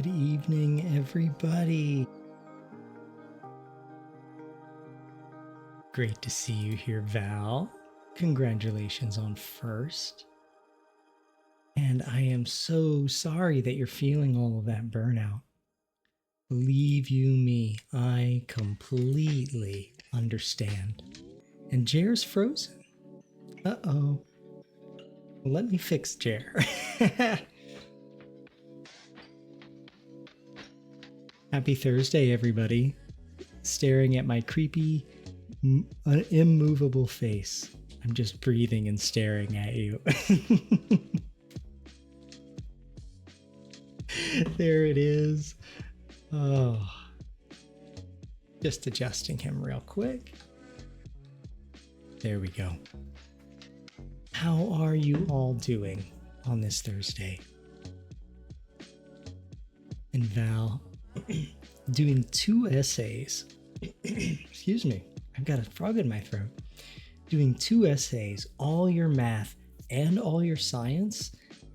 Good evening, everybody. Great to see you here, Val. Congratulations on first. And I am so sorry that you're feeling all of that burnout. Believe you me, I completely understand. And Jer's frozen. Uh-oh. Let me fix Jer. Happy Thursday, everybody. Staring at my creepy, immovable face. I'm just breathing and staring at you. There it is. Oh. Just adjusting him real quick. There we go. How are you all doing on this Thursday? And Val, doing 2 essays. Excuse me, I've got a frog in my throat. Doing 2 essays, all your math and all your science,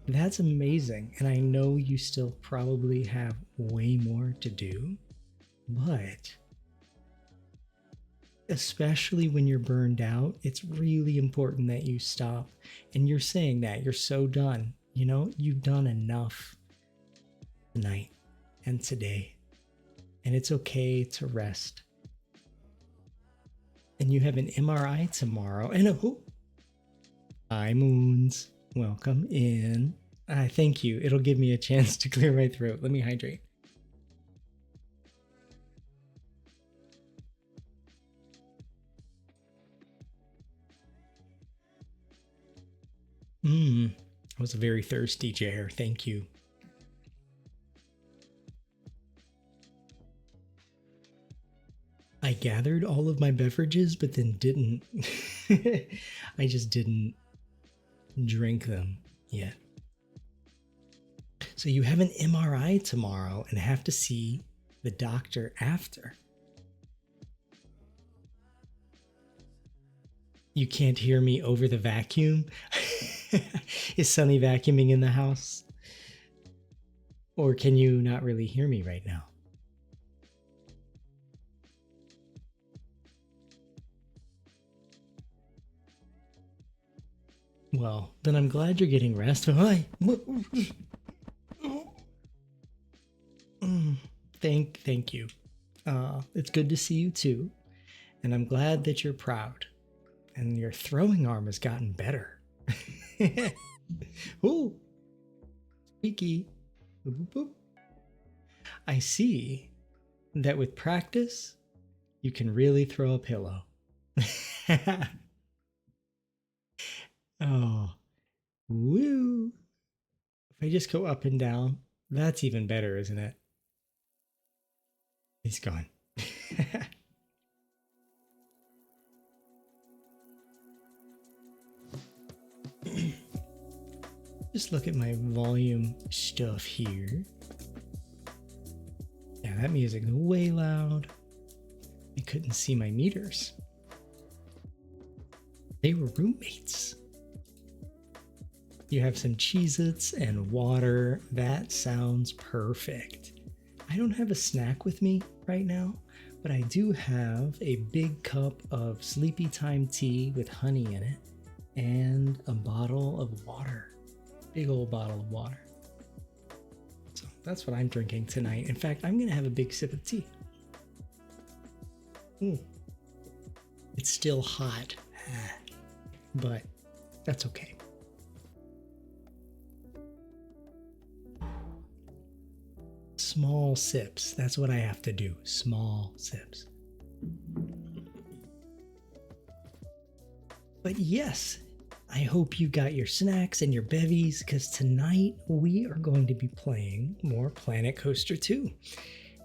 that's amazing. And I know you still probably have way more to do, but especially when you're burned out, it's really important that you stop. And you're saying that you're so done. You know, you've done enough tonight and today, and it's okay to rest. And you have an MRI tomorrow, and hi Moons, welcome in. Thank you. It'll give me a chance to clear my throat. Let me hydrate. I was very thirsty, Jer. Thank you. I gathered all of my beverages, but then didn't. I just didn't drink them yet. So you have an MRI tomorrow and have to see the doctor after. You can't hear me over the vacuum? Is Sunny vacuuming in the house? Or can you not really hear me right now? Well, then I'm glad you're getting rest. Hi. Thank you. It's good to see you too. And I'm glad that you're proud. And your throwing arm has gotten better. Ooh. Squeaky. Boop, boop, boop. I see that with practice, you can really throw a pillow. Oh, woo. If I just go up and down, that's even better, isn't it? He's gone. Just look at my volume stuff here. Yeah, that music is way loud. I couldn't see my meters. They were roommates. You have some Cheez-Its and water. That sounds perfect. I don't have a snack with me right now, but I do have a big cup of sleepy time tea with honey in it and a bottle of water. Big old bottle of water. So that's what I'm drinking tonight. In fact, I'm going to have a big sip of tea. It's still hot, but that's okay. Small sips. That's what I have to do. Small sips. But yes, I hope you got your snacks and your bevies, because tonight we are going to be playing more Planet Coaster 2.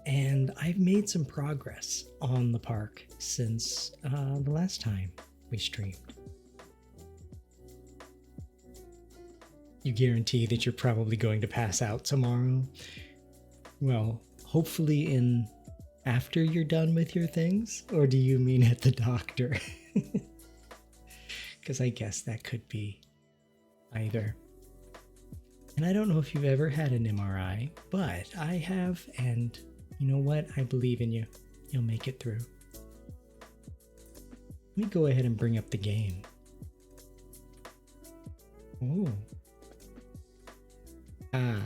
And I've made some progress on the park since the last time we streamed. You guarantee that you're probably going to pass out tomorrow? Well, hopefully after you're done with your things, or do you mean at the doctor? Because I guess that could be either. And I don't know if you've ever had an MRI, but I have, and you know what? I believe in you. You'll make it through. Let me go ahead and bring up the game. Oh. You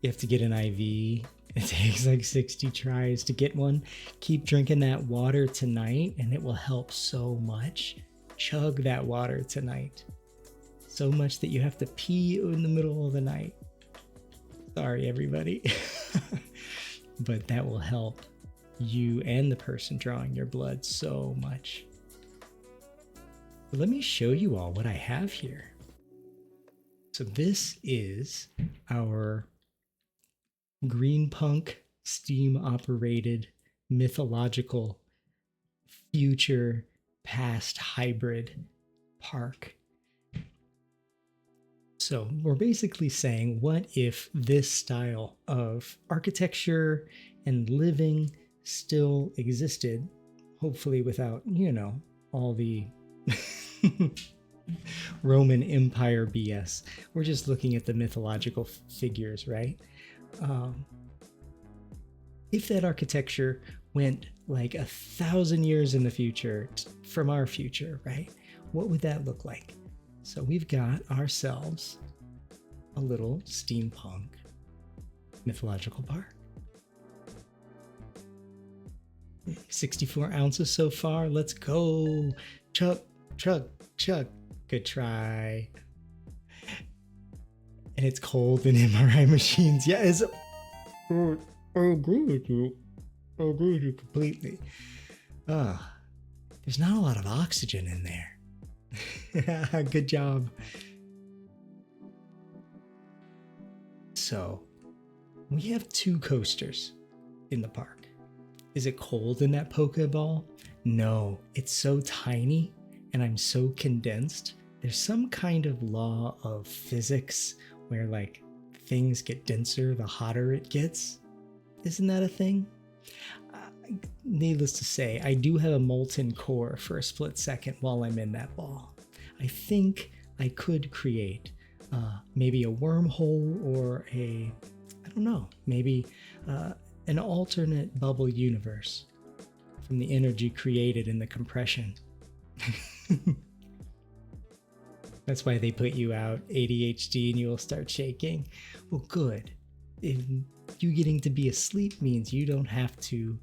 have to get an IV. It takes like 60 tries to get one. Keep drinking that water tonight and it will help so much. Chug that water tonight. So much that you have to pee in the middle of the night. Sorry, everybody. But that will help you and the person drawing your blood so much. But let me show you all what I have here. So this is our green punk steam operated mythological future past hybrid park. So we're basically saying, what if this style of architecture and living still existed, hopefully without, you know, all the Roman Empire BS. We're just looking at the mythological figures, right? If that architecture went like 1,000 years in the future from our future, right? What would that look like? So we've got ourselves a little steampunk mythological park. 64 ounces so far. Let's go. Chug, chug, chug. Good try. And it's cold in MRI machines. Yeah, I agree with you. I agree with you completely. There's not a lot of oxygen in there. Good job. So, we have 2 coasters in the park. Is it cold in that Pokeball? No, it's so tiny and I'm so condensed. There's some kind of law of physics where like things get denser the hotter it gets. Isn't that a thing? Needless to say, I do have a molten core for a split second while I'm in that ball. I think I could create maybe a wormhole or I don't know, maybe an alternate bubble universe from the energy created in the compression. That's why they put you out ADHD and you will start shaking. Well, good. If you getting to be asleep means you don't have to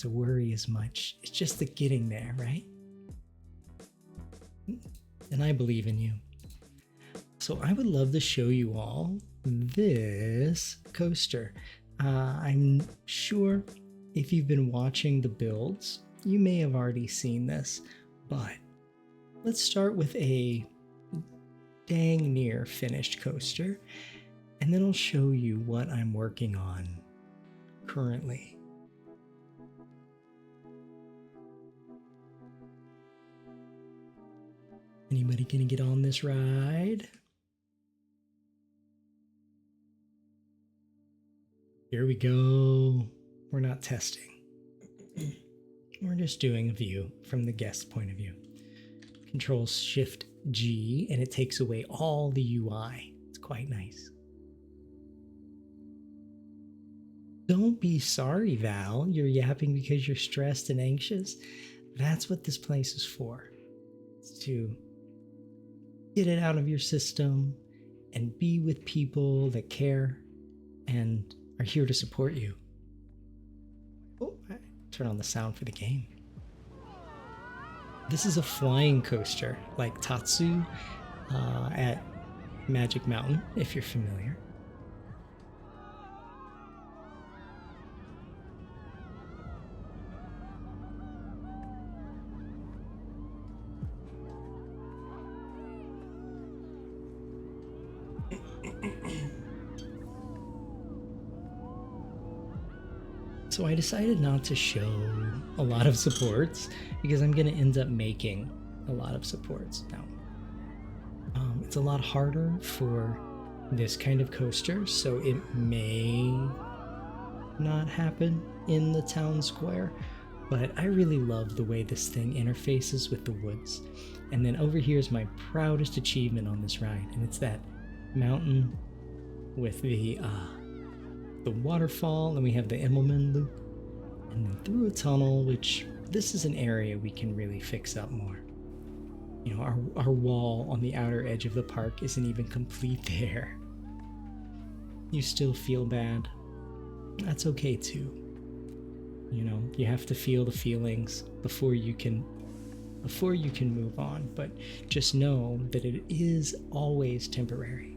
worry as much. It's just the getting there, right? And I believe in you. So I would love to show you all this coaster. I'm sure if you've been watching the builds, you may have already seen this, but let's start with a dang near finished coaster, and then I'll show you what I'm working on currently. Anybody gonna get on this ride? Here we go. We're not testing. We're just doing a view from the guest point of view. Control Shift G and it takes away all the UI. It's quite nice. Don't be sorry, Val. You're yapping because you're stressed and anxious. That's what this place is for. It's to get it out of your system and be with people that care and are here to support you. Oh, turn on the sound for the game. This is a flying coaster like Tatsu at Magic Mountain, if you're familiar. So I decided not to show a lot of supports because I'm going to end up making a lot of supports now. It's a lot harder for this kind of coaster, so it may not happen in the town square, But I really love the way this thing interfaces with the woods. And then over here is my proudest achievement on this ride, and it's that mountain with the waterfall, and we have the Immelman loop, and then through a tunnel, which this is an area we can really fix up more. You know, our wall on the outer edge of the park isn't even complete there. You still feel bad. That's okay too. You know, you have to feel the feelings before you can move on, but just know that it is always temporary.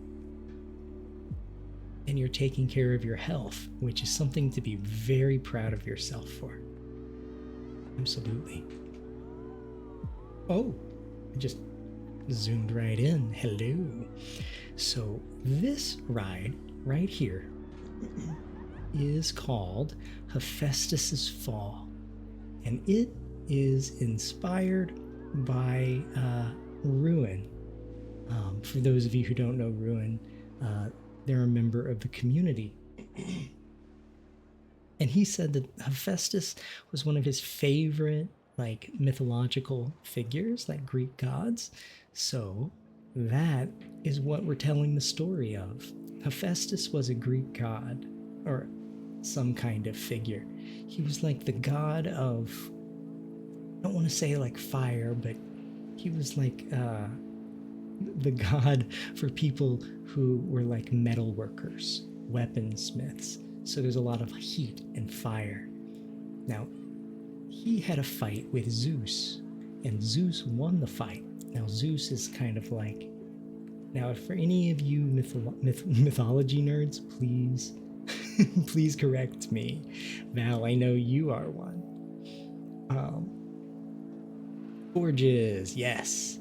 And you're taking care of your health, which is something to be very proud of yourself for. Absolutely. Oh, I just zoomed right in. Hello. So this ride right here is called Hephaestus's Fall, and it is inspired by Ruin. For those of you who don't know Ruin, they're a member of the community. And he said that Hephaestus was one of his favorite like mythological figures, like Greek gods. So that is what we're telling the story of. Hephaestus was a Greek god, or some kind of figure. He was like the god of, I don't want to say like fire, but he was like the god for people who were like metal workers, weaponsmiths. So there's a lot of heat and fire. Now, he had a fight with Zeus, and Zeus won the fight. Now, Zeus is kind of like, now for any of you mythology nerds, please, please correct me. Val, I know you are one. Gorgeous, yes.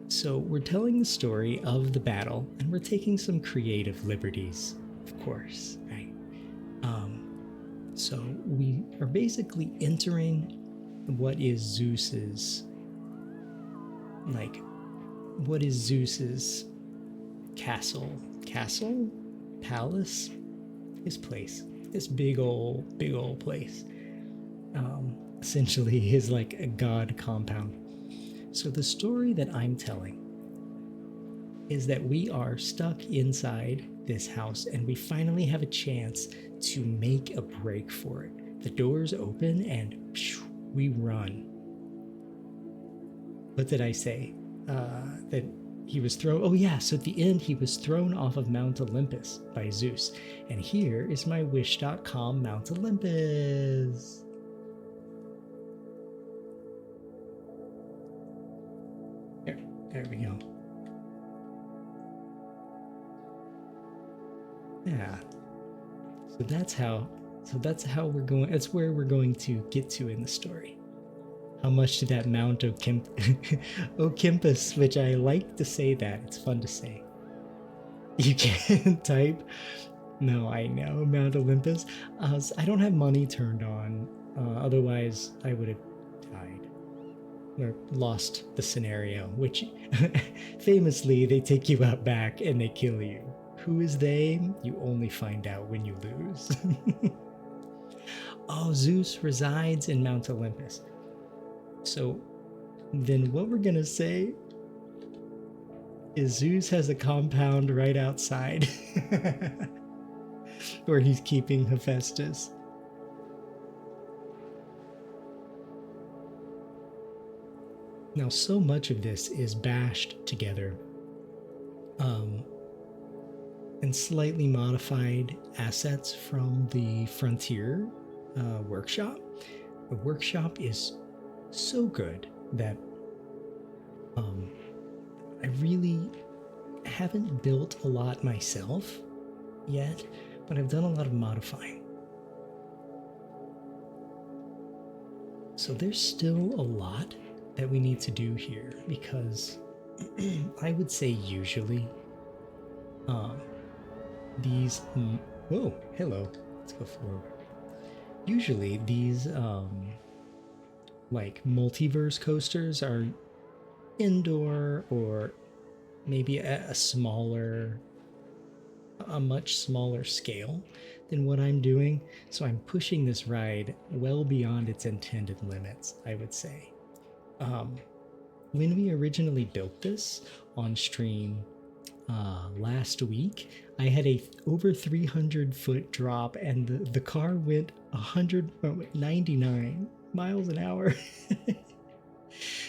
So we're telling the story of the battle, and we're taking some creative liberties, of course, right? So we are basically entering what is Zeus's, palace, his place, this big old place. Essentially his like a god compound. So the story that I'm telling is that we are stuck inside this house, and we finally have a chance to make a break for it. The doors open and we run. What did I say? That he was thrown. Oh yeah, so at the end he was thrown off of Mount Olympus by Zeus. And here is my wish.com Mount Olympus. There we go. Yeah. So that's how we're going. That's where we're going to get to in the story. How much did that Mount Olympus, which I like to say that. It's fun to say. You can't type. No, I know. Mount Olympus. I don't have money turned on. Otherwise, I would have died. Or lost the scenario, which famously they take you out back and they kill you. Who is they? You only find out when you lose. Oh, Zeus resides in Mount Olympus. So then what we're gonna say is Zeus has a compound right outside where he's keeping Hephaestus. Now, so much of this is bashed together and slightly modified assets from the Frontier workshop. The workshop is so good that I really haven't built a lot myself yet, but I've done a lot of modifying. So there's still a lot that we need to do here, because I would say usually these whoa, hello, let's go forward. Usually these like multiverse coasters are indoor, or maybe a much smaller scale in what I'm doing, so I'm pushing this ride well beyond its intended limits, I would say. When we originally built this on stream last week, I had a over 300-foot drop, and the car went 199 miles an hour.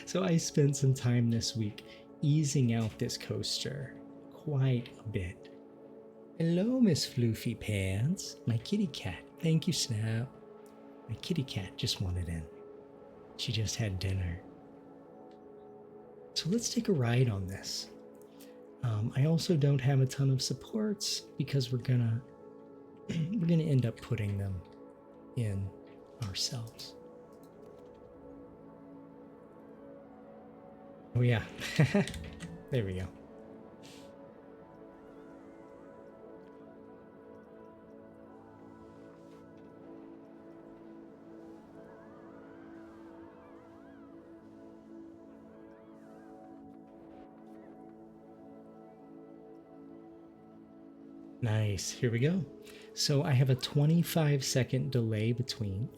So I spent some time this week easing out this coaster quite a bit. Hello, Miss Floofy Pants, my kitty cat. Thank you, Snap. My kitty cat just wanted in. She just had dinner. So let's take a ride on this. I also don't have a ton of supports because we're gonna end up putting them in ourselves. Oh yeah, there we go. Nice, here we go. So I have a 25-second delay between,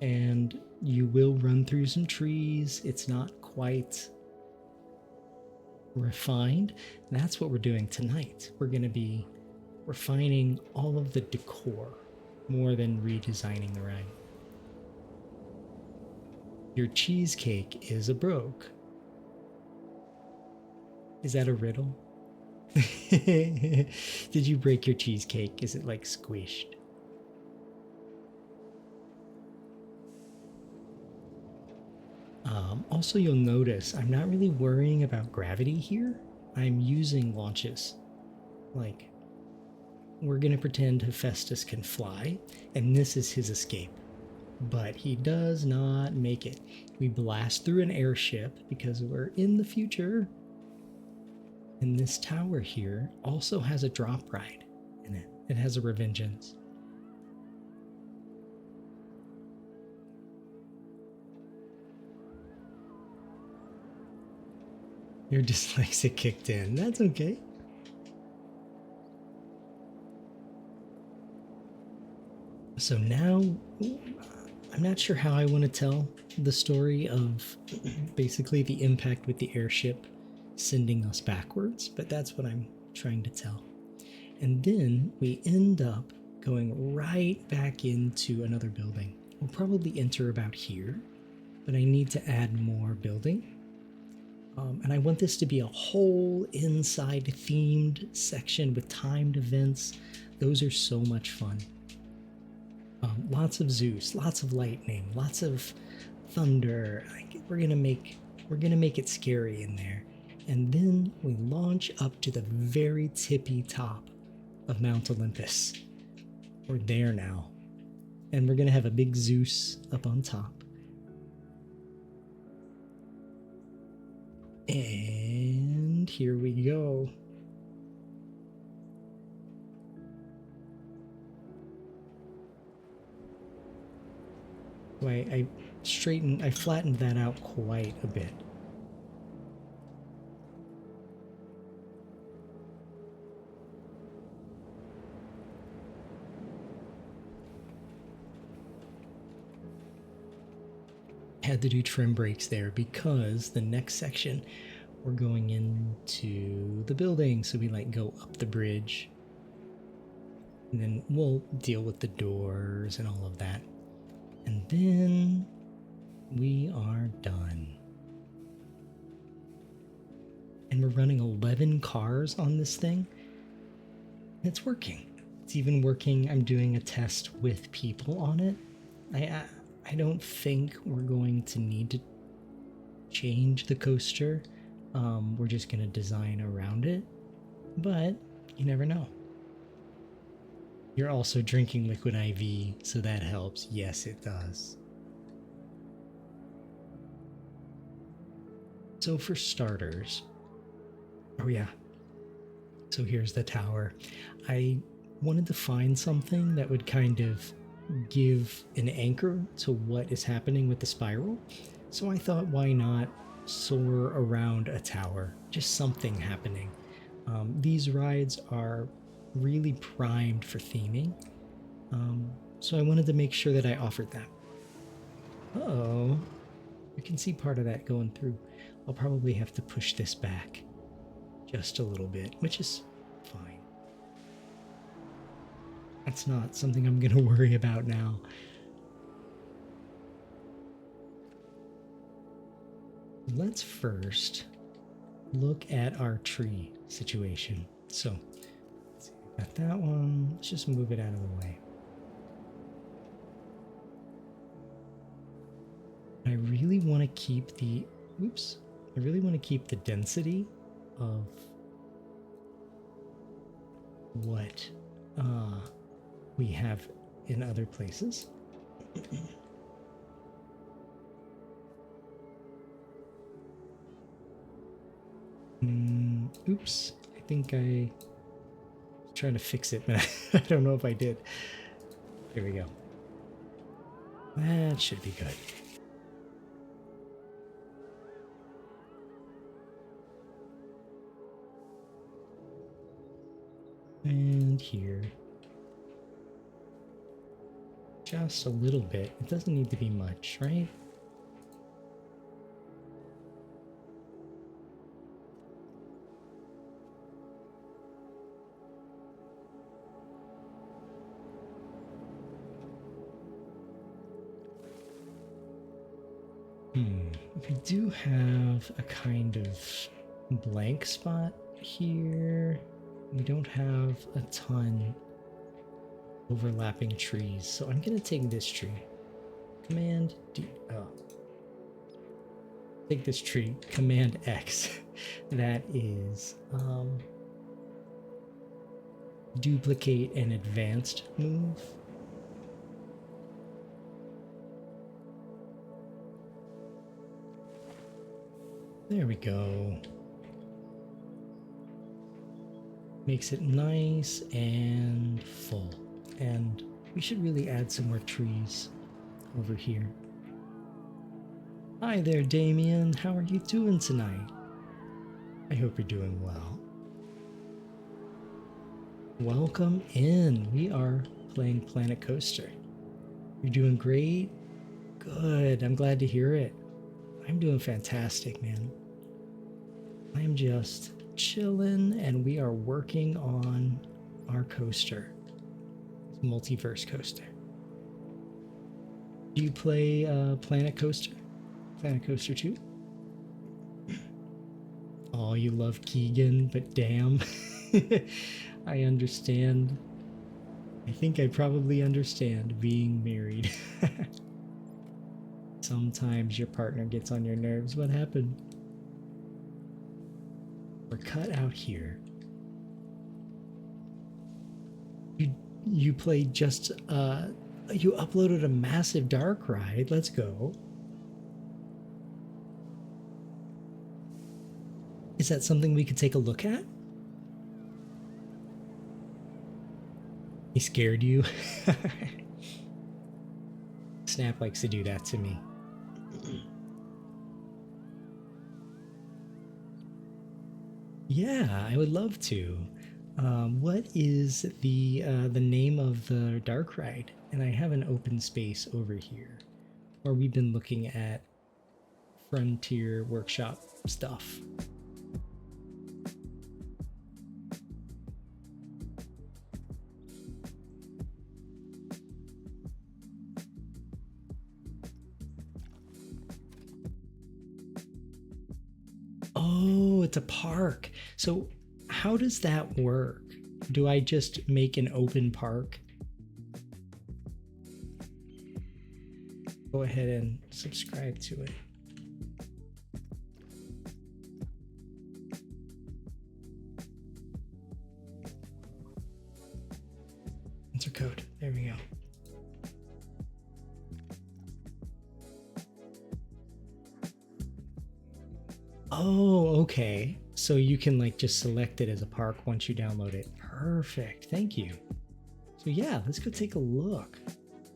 and you will run through some trees. It's not quite refined. That's what we're doing tonight. We're going to be refining all of the decor more than redesigning the ride. Your cheesecake is a broke. Is that a riddle? Did you break your cheesecake? Is it like squished? Also, you'll notice I'm not really worrying about gravity here. I'm using launches. Like, we're going to pretend Hephaestus can fly, and this is his escape. But he does not make it. We blast through an airship because we're in the future. And this tower here also has a drop ride in it. It has a Revengeance. Your dyslexia kicked in. That's okay. So now, I'm not sure how I want to tell the story of basically the impact with the airship sending us backwards, but that's what I'm trying to tell. And then we end up going right back into another building. We'll probably enter about here, but I need to add more building. And I want this to be a whole inside themed section with timed events. Those are so much fun. Lots of Zeus, lots of lightning, lots of thunder. We're gonna make it scary in there. And then we launch up to the very tippy top of Mount Olympus. We're there now. And we're gonna have a big Zeus up on top. And here we go. I flattened that out quite a bit. Had to do trim brakes there because the next section we're going into the building, so we go up the bridge and then we'll deal with the doors and all of that, and then we are done. And we're running 11 cars on this thing. It's working. It's even working. I'm doing a test with people on it. I don't think we're going to need to change the coaster. We're just going to design around it, but you never know. You're also drinking liquid IV, so that helps. Yes, it does. So for starters, so here's the tower. I wanted to find something that would kind of give an anchor to what is happening with the spiral. So I thought, why not soar around a tower? Just something happening. These rides are really primed for theming. So I wanted to make sure that I offered that. Uh-oh. You can see part of that going through. I'll probably have to push this back just a little bit, which is fine. That's not something I'm going to worry about now. Let's first look at our tree situation. So, got that one. Let's just move it out of the way. I really want to keep the, I really want to keep the density of what we have in other places. Oops, I think I was trying to fix it, but I don't know if I did. There we go. That should be good. And here. Just a little bit. It doesn't need to be much, right? We do have a kind of blank spot here. We don't have a ton overlapping trees, so I'm gonna take this tree. Command D. Oh. Take this tree. Command X. That is duplicate an advanced move. There we go. Makes it nice and full. And we should really add some more trees over here. Hi there, Damien. How are you doing tonight? I hope you're doing well. Welcome in. We are playing Planet Coaster. You're doing great? Good. I'm glad to hear it. I'm doing fantastic, man. I'm just chilling, and we are working on our coaster. It's Multiverse Coaster. Do you play Planet Coaster? Planet Coaster 2? Oh, you love Keegan, but damn. I understand. I think I probably understand being married. Sometimes your partner gets on your nerves. What happened? We're cut out here. You played just you uploaded a massive dark ride. Let's go. Is that something we could take a look at? He scared you? Snap likes to do that to me. Yeah, I would love to. What is the name of the dark ride? And I have an open space over here where we've been looking at Frontier Workshop stuff. Oh, it's a park. So how does that work? Do I just make an open park? Go ahead and subscribe to it. Enter code. There we go. Oh, okay. So you can like just select it as a park once you download it. Perfect. Thank you. So yeah, let's go take a look.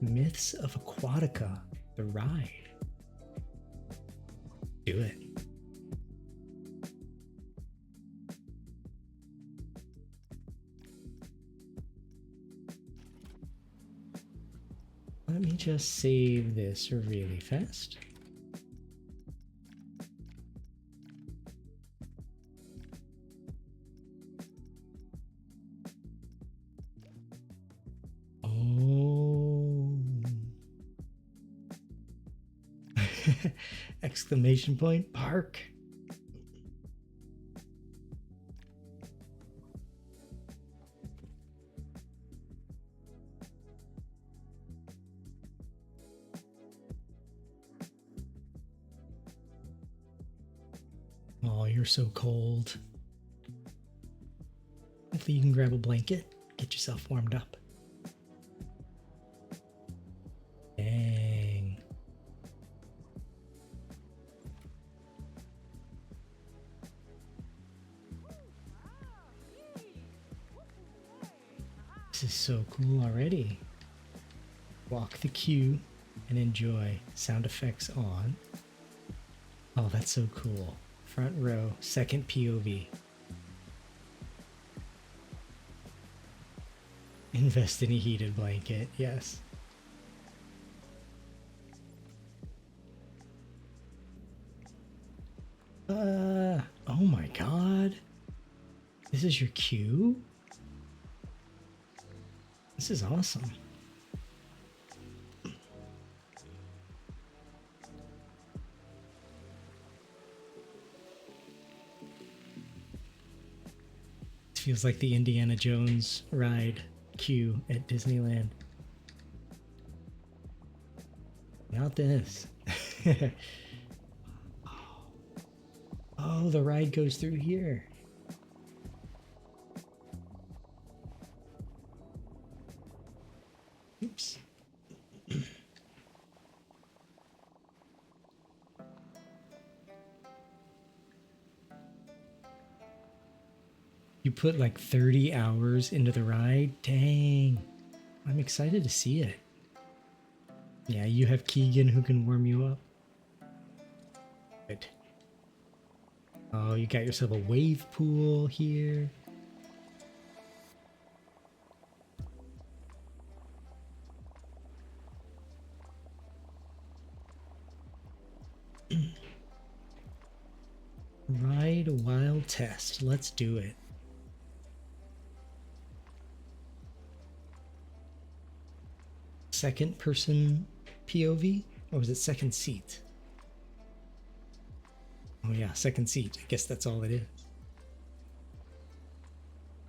Myths of Aquatica, the ride. Do it. Let me just save this really fast. Oh. Exclamation point, park. Oh, you're so cold. Hopefully you can grab a blanket, get yourself warmed up. Dang. This is so cool already. Walk the queue and enjoy. Sound effects on. Oh, that's so cool. Front row, second POV. Invest in a heated blanket, yes. Oh my god. This is your queue? This is awesome. It feels like the Indiana Jones ride queue at Disneyland. Not this. Oh, the ride goes through here. Oops. You put like 30 hours into the ride? Dang. I'm excited to see it. Yeah, you have Keegan who can warm you up. Good. Oh, you got yourself a wave pool here. Ride a wild test. Let's do it. Second person POV? Or was it second seat? Oh yeah, second seat. I guess that's all it is.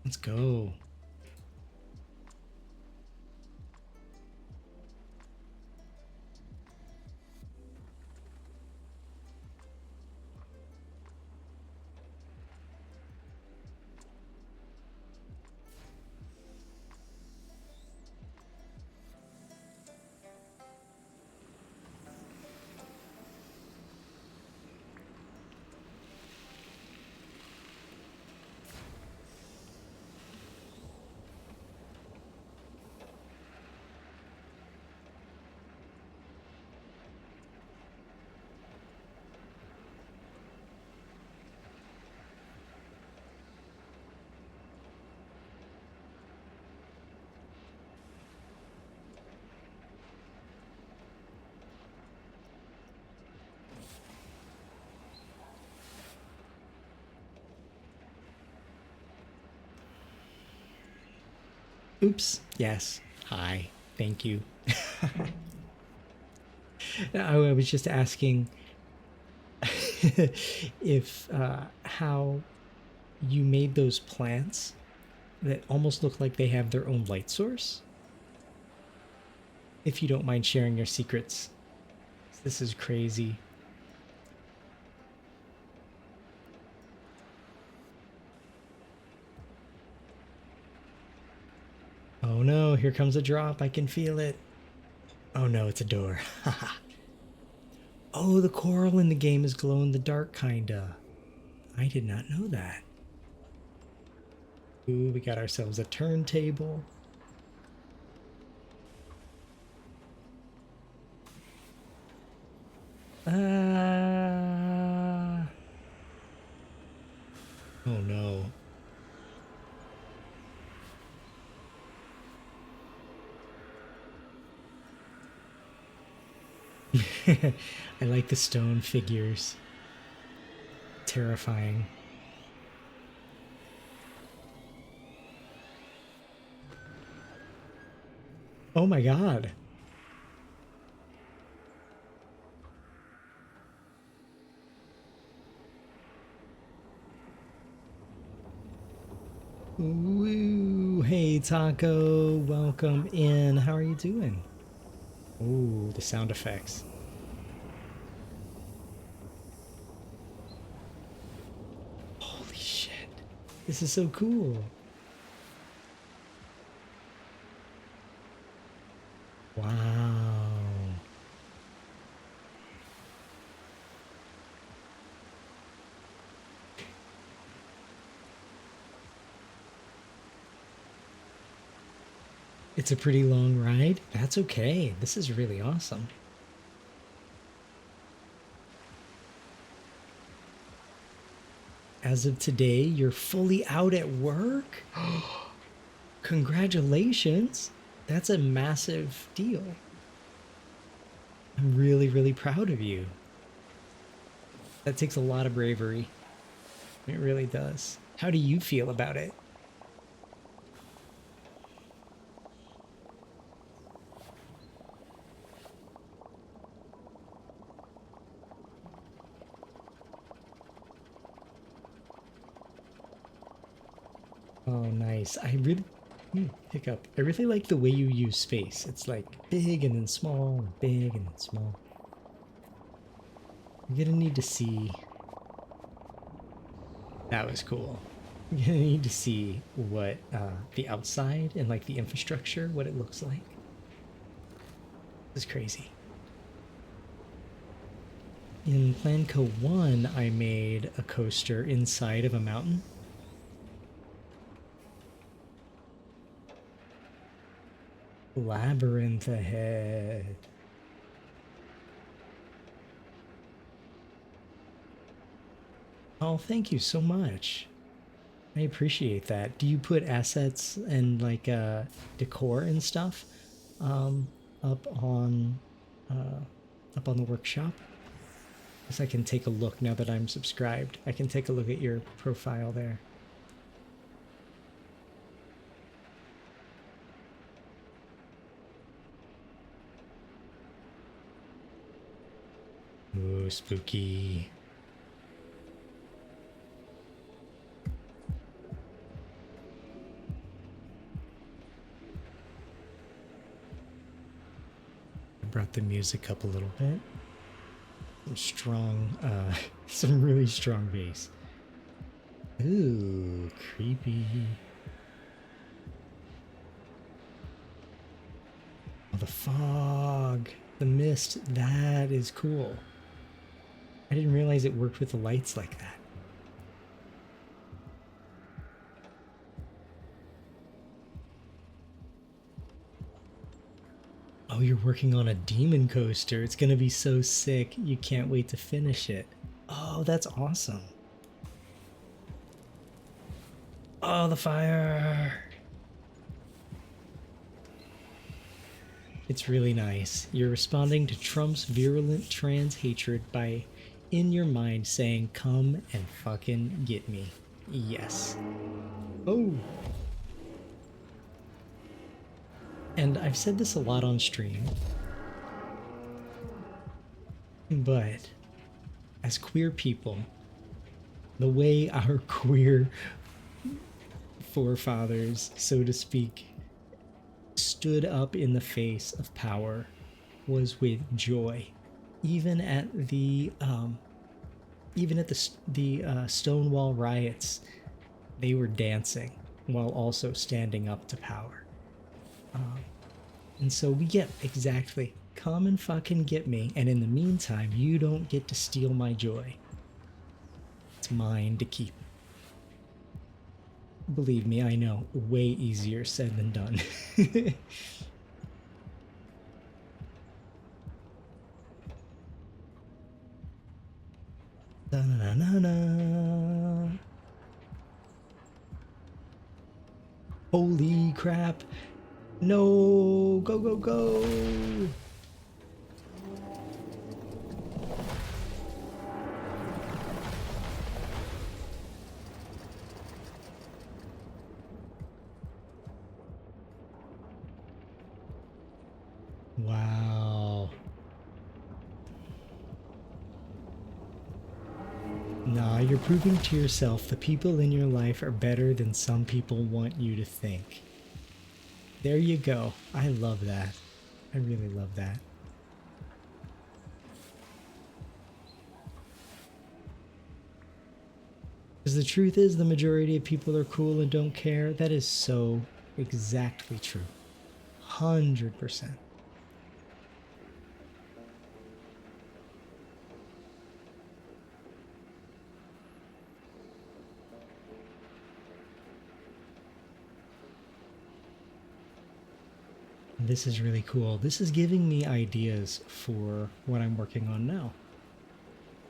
Let's go. Oops. Yes. Hi. Thank you. I was just asking if how you made those plants that almost look like they have their own light source. If you don't mind sharing your secrets. This is crazy. Oh no, here comes a drop. I can feel it. Oh no, it's a door. Oh, the coral in the game is glow in the dark, kinda. I did not know that. Ooh, we got ourselves a turntable. Oh no. I like the stone figures. Terrifying. Oh my god. Woo! Hey Taco, welcome in. How are you doing? Ooh, the sound effects. Holy shit. This is so cool. Wow. It's a pretty long ride. That's okay. This is really awesome. As of today, you're fully out at work? Congratulations. That's a massive deal. I'm really, really proud of you. That takes a lot of bravery. It really does. How do you feel about it? Oh, nice. Hiccup. I really like the way you use space. It's like big and then small, and big and then small. You're gonna need to see. That was cool. You're gonna need to see what the outside and like the infrastructure, what it looks like. It's crazy. In Planco 1, I made a coaster inside of a mountain. Labyrinth ahead. Oh, thank you so much. I appreciate that. Do you put assets and like decor and stuff up on the workshop? Guess I can take a look now that I'm subscribed. I can take a look at your profile there. Ooh, spooky. I brought the music up a little bit. Some strong, some really strong bass. Ooh, creepy. Oh, the fog, the mist, that is cool. I didn't realize it worked with the lights like that. Oh, you're working on a demon coaster. It's gonna be so sick. You can't wait to finish it. Oh, that's awesome. Oh, the fire. It's really nice. You're responding to Trump's virulent trans hatred by in your mind saying, "Come and fucking get me." Yes. Oh. And I've said this a lot on stream, but as queer people, the way our queer forefathers, so to speak, stood up in the face of power was with joy. Even at the Stonewall riots, they were dancing while also standing up to power. And so we get exactly, come and fucking get me, and in the meantime, you don't get to steal my joy. It's mine to keep. Believe me, I know, way easier said than done. Da-na-na-na. Holy crap. No, go, go, go. Wow. Nah, you're proving to yourself the people in your life are better than some people want you to think. There you go. I love that. I really love that. Because the truth is, the majority of people are cool and don't care. That is so exactly true. 100%. This is really cool. This is giving me ideas for what I'm working on now.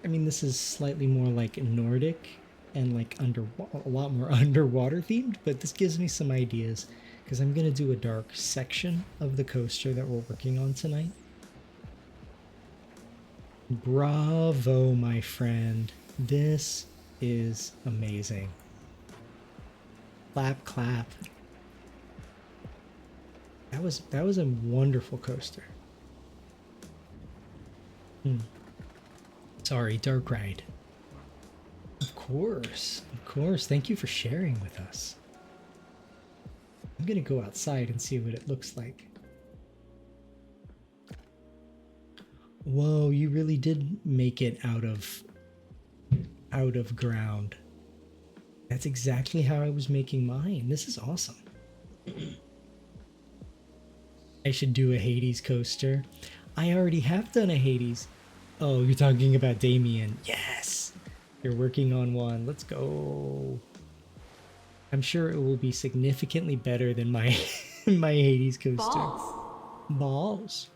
I mean, this is slightly more like Nordic and like a lot more underwater themed, but this gives me some ideas because I'm going to do a dark section of the coaster that we're working on tonight. Bravo, my friend. This is amazing. Clap, clap. That was a wonderful coaster. Sorry, dark ride. Of course, of course. Thank you for sharing with us. I'm gonna go outside and see what it looks like. Whoa, you really did make it out of ground. That's exactly how I was making mine. This is awesome. I should do a Hades coaster. I already have done a Hades. Oh, you're talking about Damien. Yes! You're working on one. Let's go. I'm sure it will be significantly better than my my Hades coaster. Balls.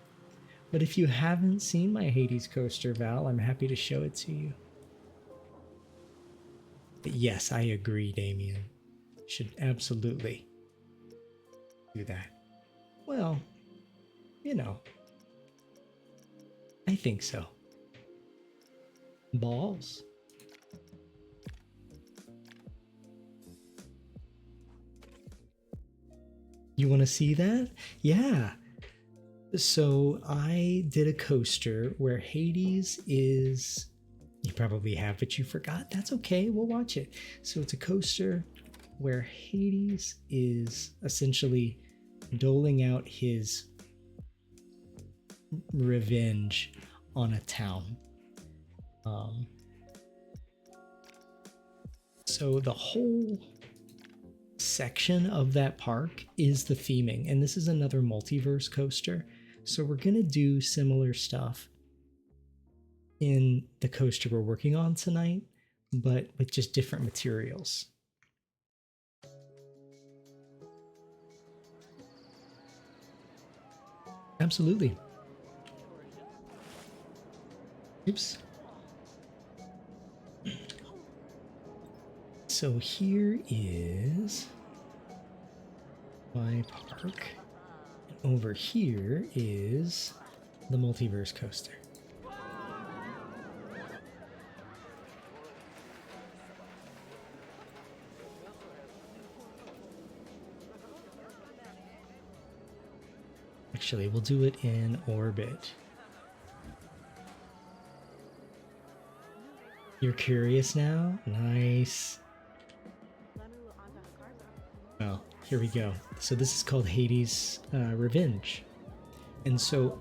But if you haven't seen my Hades coaster, Val, I'm happy to show it to you. But yes, I agree, Damien. Should absolutely do that. Well, you know, I think so. Balls. You want to see that? Yeah. So I did a coaster where Hades is... You probably have, but you forgot. That's okay. We'll watch it. So it's a coaster where Hades is essentially doling out his revenge on a town. So the whole section of that park is the theming, and this is another multiverse coaster. So we're gonna do similar stuff in the coaster we're working on tonight, but with just different materials. Absolutely. Oops. So here is my park. And over here is the Multiverse Coaster. Actually, we'll do it in orbit. You're curious now? Nice. Well, here we go. So this is called Hades Revenge. And so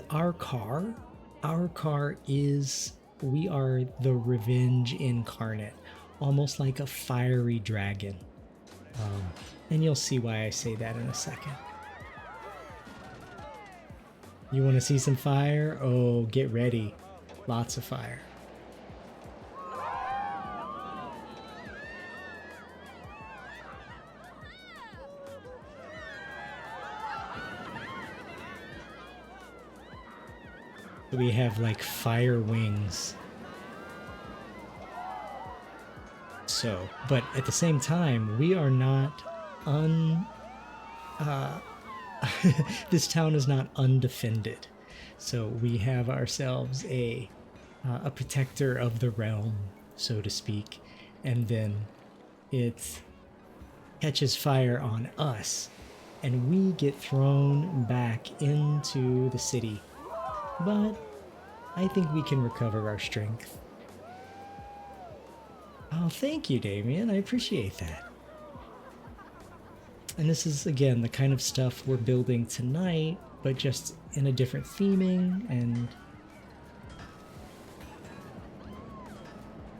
our car is, we are the revenge incarnate, almost like a fiery dragon. And you'll see why I say that in a second. You want to see some fire? Oh, get ready. Lots of fire. We have like fire wings. So, but at the same time, we are not this town is not undefended. So we have ourselves a protector of the realm, so to speak, and then it catches fire on us, and we get thrown back into the city. But I think we can recover our strength. Oh, thank you, Damien. I appreciate that. And this is, again, the kind of stuff we're building tonight, but just in a different theming. And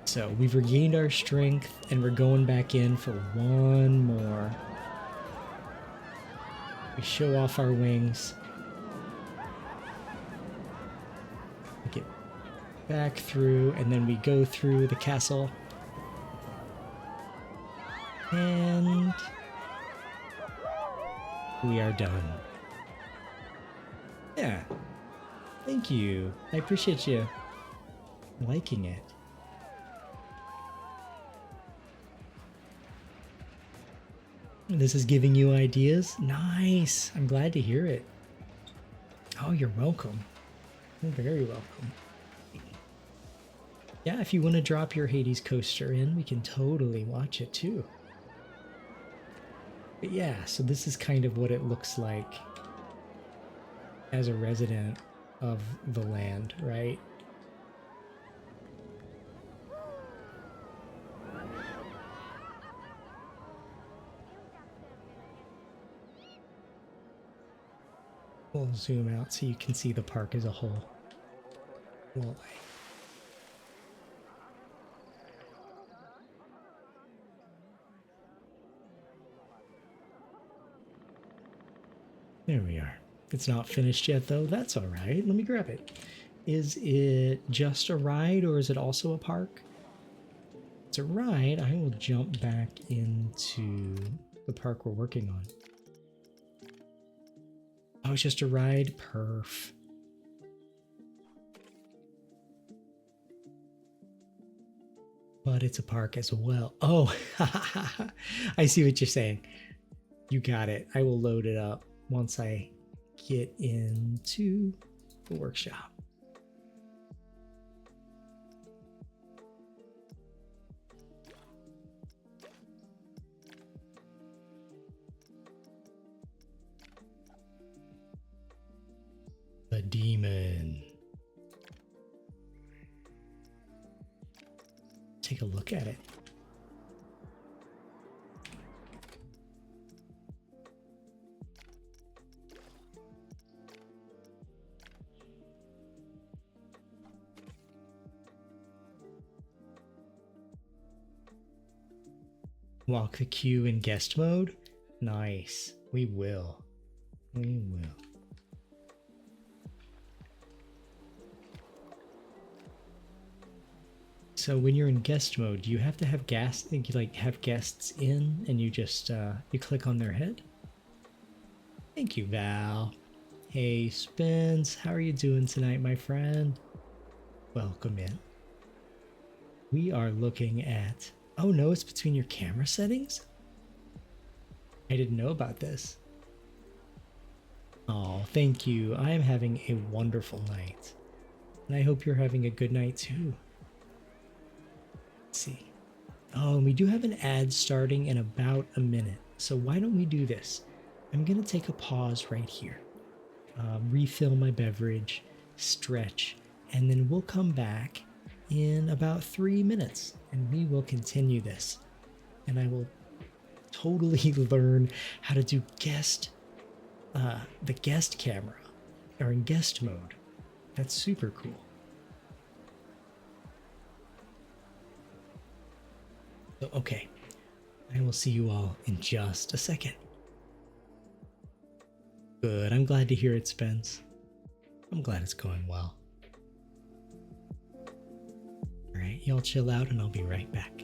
so we've regained our strength, and we're going back in for one more. We show off our wings. We get back through, and then we go through the castle. And we are done. Yeah. Thank you. I appreciate you liking it. This is giving you ideas? Nice. I'm glad to hear it. Oh, you're welcome. You're very welcome. Yeah, if you want to drop your Hades coaster in, we can totally watch it too. But yeah, so this is kind of what it looks like as a resident of the land, right? We'll zoom out so you can see the park as a whole. Well, there we are. It's not finished yet, though. That's all right. Let me grab it. Is it just a ride, or is it also a park? If it's a ride. I will jump back into the park we're working on. Oh, it's just a ride? Perf. But it's a park as well. Oh, I see what you're saying. You got it. I will load it up once I get into the workshop. The demon. Take a look at it. Walk the queue in guest mode? Nice. We will. We will. So when you're in guest mode, do you have to have have guests in, and you just you click on their head? Thank you, Val. Hey, Spence, how are you doing tonight, my friend? Welcome in. We are looking at... Oh no, it's between your camera settings? I didn't know about this. Oh, thank you. I am having a wonderful night. And I hope you're having a good night too. Let's see. Oh, and we do have an ad starting in about a minute. So why don't we do this? I'm going to take a pause right here. Refill my beverage, stretch, and then we'll come back in about 3 minutes and we will continue this. And I will totally learn how to do the guest camera, or in guest mode. That's super cool. So, okay, I will see you all in just a second. Good, I'm glad to hear it, Spence. I'm glad it's going well. All right, y'all chill out and I'll be right back.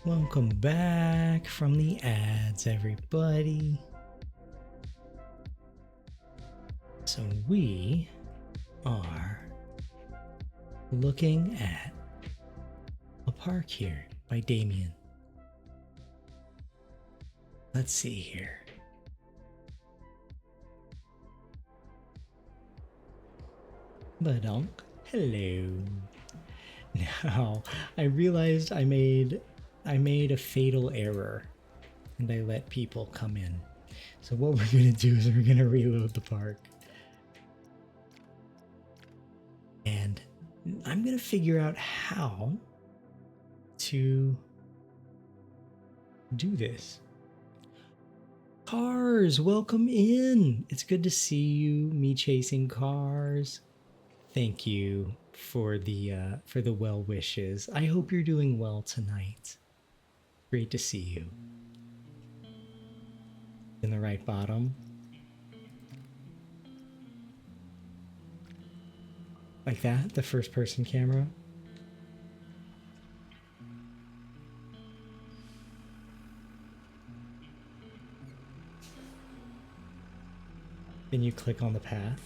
Welcome back from the ads, everybody. So we are looking at a park here by Damien. Let's see here. Badonk. Hello. Now, I realized I made a fatal error and I let people come in. So what we're going to do is we're going to reload the park. And I'm going to figure out how to do this. Cars, welcome in. It's good to see you, me chasing cars. Thank you for the well wishes. I hope you're doing well tonight. Great to see you. In the right bottom. Like that, the first person camera. Then you click on the path.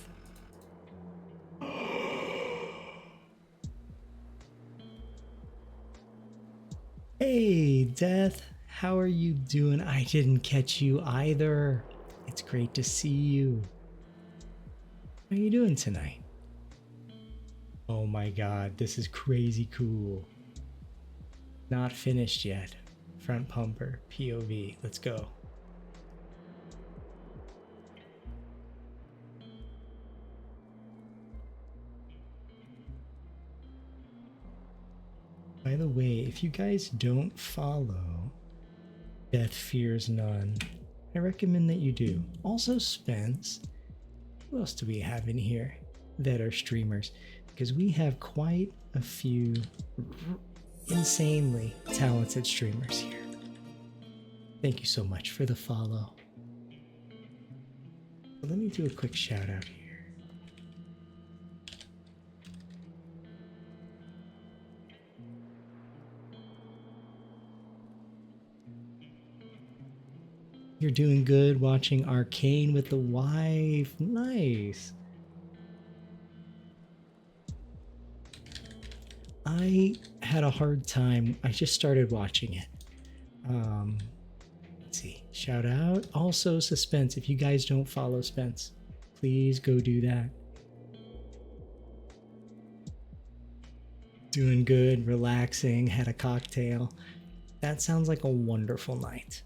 Hey, Death, how are you doing? I didn't catch you either. It's great to see you. How are you doing tonight? Oh my god, this is crazy cool. Not finished yet. Front pumper, POV, let's go. By the way, if you guys don't follow Death Fears None, I recommend that you do. Also Spence, who else do we have in here that are streamers? Because we have quite a few insanely talented streamers here. Thank you so much for the follow. Let me do a quick shout out here. You're doing good watching Arcane with the wife. Nice. I had a hard time. I just started watching it. Let's see. Shout out. Also, Suspense. If you guys don't follow Spence, please go do that. Doing good, relaxing, had a cocktail. That sounds like a wonderful night.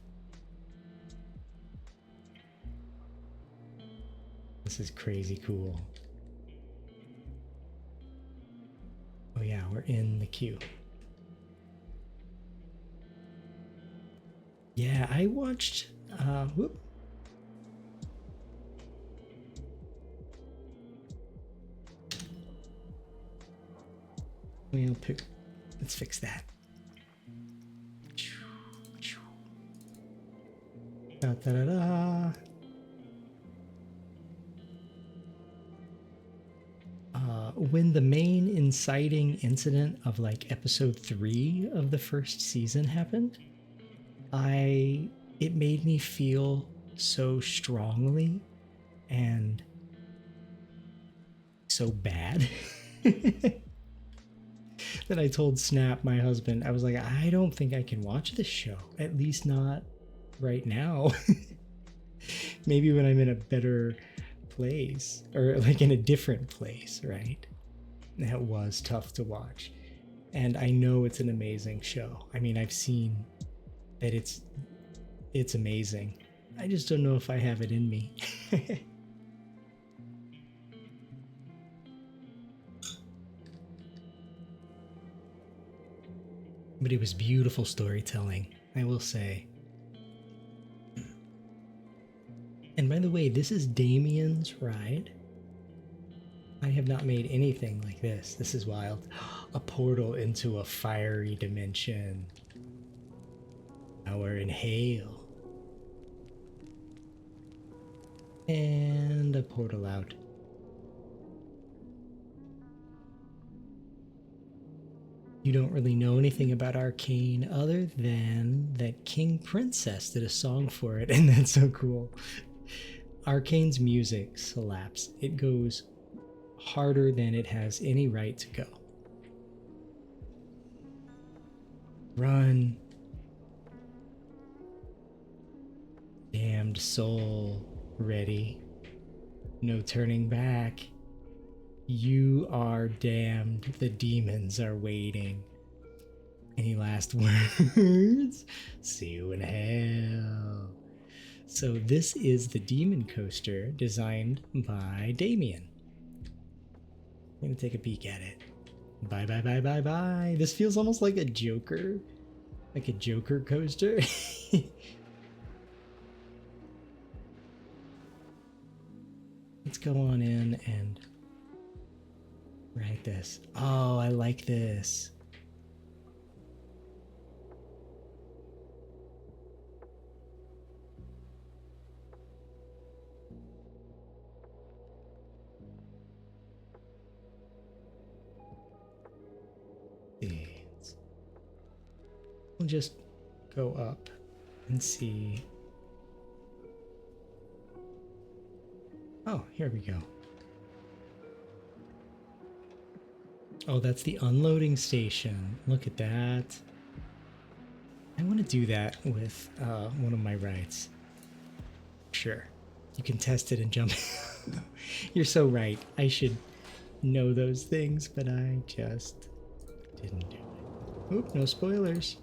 This is crazy cool. Oh yeah, we're in the queue. Yeah, I watched, whoop. Let's fix that. Da, da, da, da. When the main inciting incident of like episode 3 of the first season happened, it made me feel so strongly and so bad that I told Snap, my husband, I was like, I don't think I can watch this show, at least not right now. Maybe when I'm in a better place, or like in a different place, right? That was tough to watch. And I know it's an amazing show. I mean, I've seen that it's amazing. I just don't know if I have it in me. But it was beautiful storytelling, I will say. And by the way, this is Damien's ride. I have not made anything like this. This is wild. A portal into a fiery dimension. Now we're in hail. And a portal out. You don't really know anything about Arcane other than that King Princess did a song for it, and that's so cool. Arcane's music slaps. It goes harder than it has any right to go. Run. Damned soul. Ready. No turning back. You are damned. The demons are waiting. Any last words? See you in hell. So this is the Demon Coaster designed by Damien. I'm gonna take a peek at it. Bye, bye, bye, bye, bye. This feels almost like a Joker. Like a Joker coaster. Let's go on in and write this. Oh, I like this. We'll just go up and see. Oh, here we go. Oh, that's the unloading station. Look at that. I want to do that with one of my rides. Sure. You can test it and jump. You're so right. I should know those things, but I just didn't do it. Oop, no spoilers.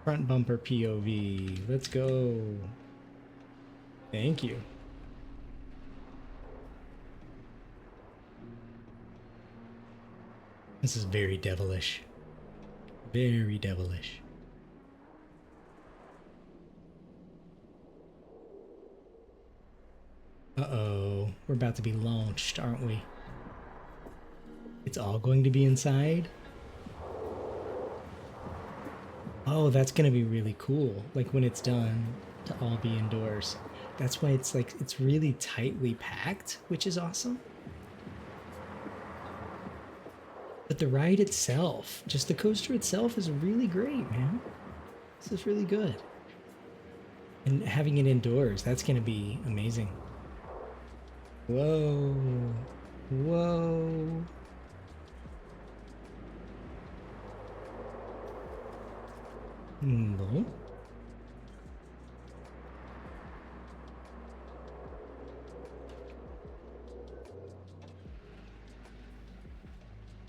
Front bumper POV. Let's go. Thank you. This is very devilish. Very devilish. Uh-oh. We're about to be launched, aren't we? It's all going to be inside? Oh, that's going to be really cool. Like when it's done to all be indoors. That's why it's like, it's really tightly packed, which is awesome. But the ride itself, just the coaster itself is really great, man. This is really good. And having it indoors, that's going to be amazing. Whoa. Whoa. No.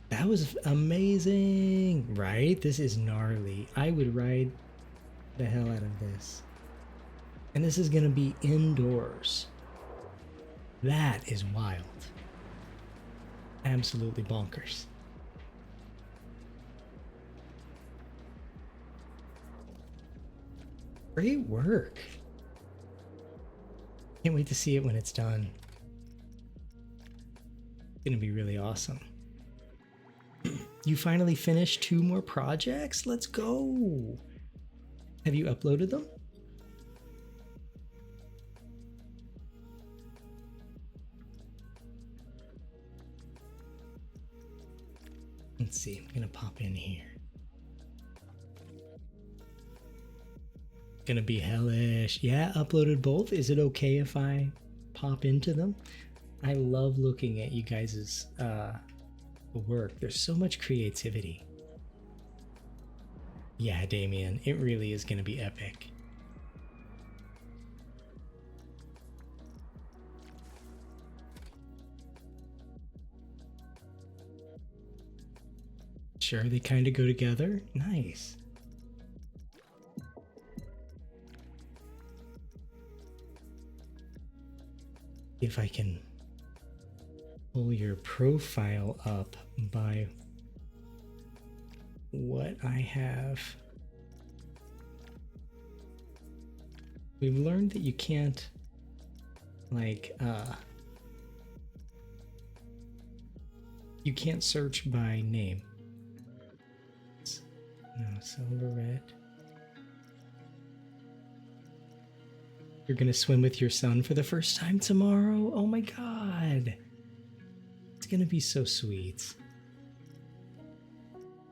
That was amazing, right? This is gnarly. I would ride the hell out of this. And this is going to be indoors. That is wild. Absolutely bonkers. Great work. Can't wait to see it when it's done. It's going to be really awesome. You finally finished 2 more projects? Let's go. Have you uploaded them? Let's see. I'm going to pop in here. Gonna be hellish. Yeah, uploaded both. Is it okay if I pop into them? I love looking at you guys' work. There's so much creativity. Yeah, Damien, it really is gonna be epic. Sure, they kind of go together. Nice. If I can pull your profile up by what I have. We've learned that you can't you can't search by name. No, silver red. You're gonna swim with your son for the first time tomorrow? Oh my god. It's gonna be so sweet.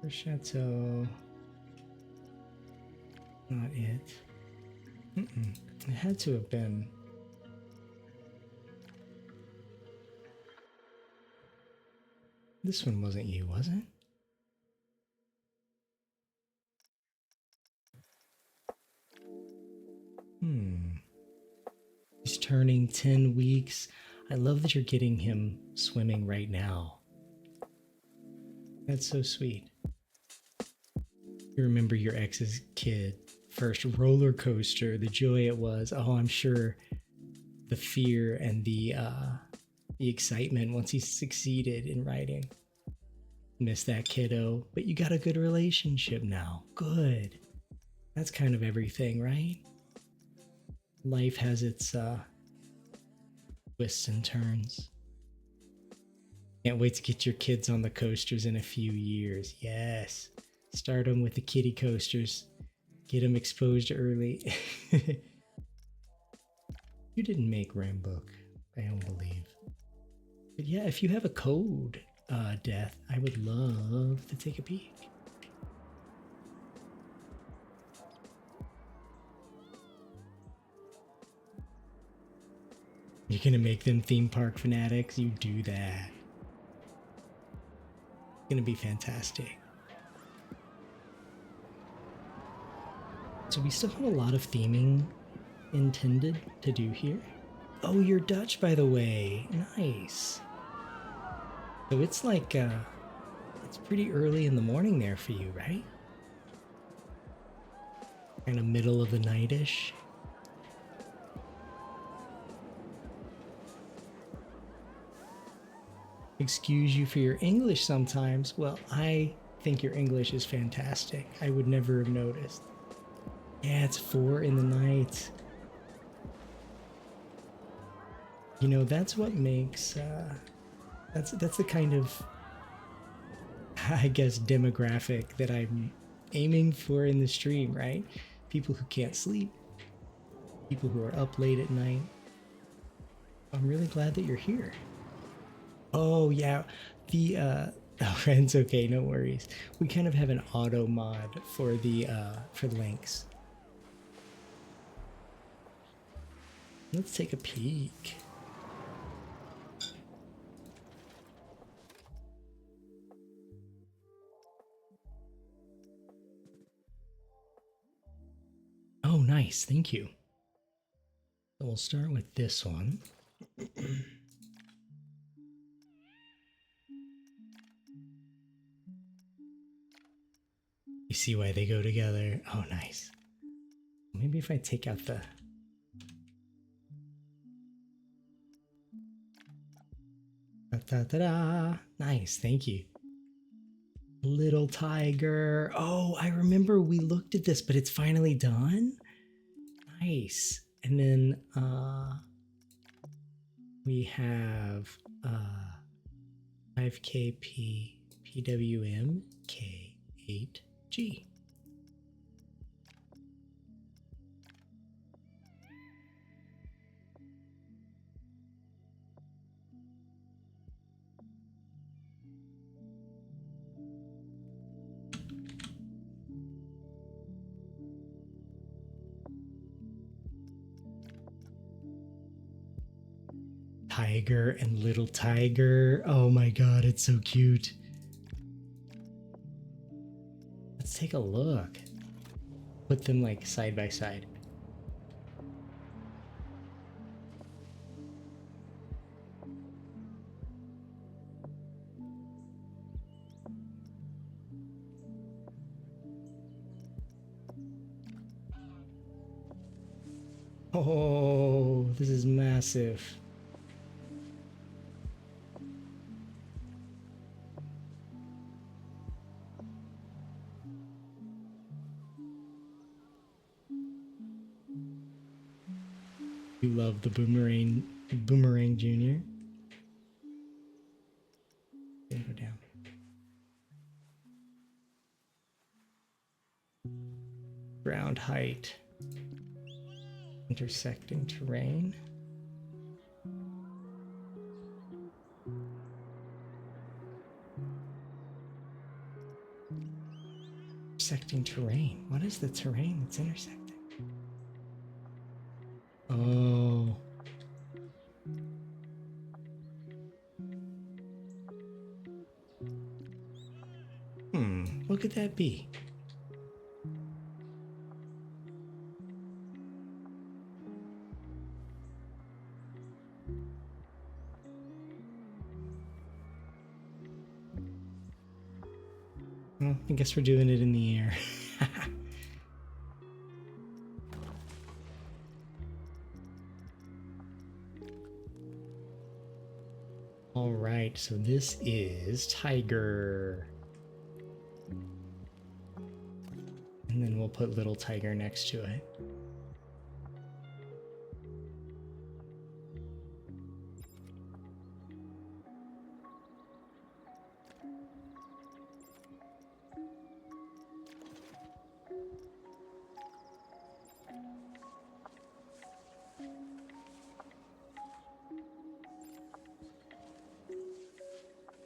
The chateau. Not it. It had to have been. This one wasn't you, was it? He's turning 10 weeks. I love that you're getting him swimming right now. That's so sweet. You remember your ex's kid, first roller coaster, the joy it was. Oh, I'm sure the fear and the excitement once he succeeded in riding. Miss that kiddo, but you got a good relationship now. Good. That's kind of everything, right? Life has its twists and turns. Can't wait to get your kids on the coasters in a few years. Yes. Start them with the kiddie coasters. Get them exposed early. You didn't make Rambook, I don't believe. But yeah, if you have a code, Death, I would love to take a peek. You're gonna make them theme park fanatics? You do that. It's gonna be fantastic. So we still have a lot of theming intended to do here. Oh, you're Dutch, by the way. Nice. So it's like, it's pretty early in the morning there for you, right? Kind of middle of the night-ish. Excuse you for your English sometimes. Well, I think your English is fantastic. I would never have noticed. Yeah, it's 4 in the night. You know, that's what makes, that's the kind of, I guess, demographic that I'm aiming for in the stream, right? People who can't sleep, people who are up late at night. I'm really glad that you're here. Oh yeah, the oh, it's okay, no worries. We kind of have an auto mod for the for links. Let's take a peek. Oh, nice, thank you. So we'll start with this one. You see why they go together? Oh, nice. Maybe if I take out the... Da-da-da-da. Nice, thank you. Little tiger. Oh, I remember we looked at this, but it's finally done? Nice. And then we have 5KP PWM K8G. Tiger and little tiger. Oh my god, it's so cute. Let's take a look. Put them like side by side. Oh, this is massive. You love the Boomerang Jr. Go down. Ground height. Intersecting terrain. Intersecting terrain. What is the terrain that's intersecting? Oh. What could that be? Well, I guess we're doing it in the air. All right, so this is Tiger. And then we'll put Little Tiger next to it.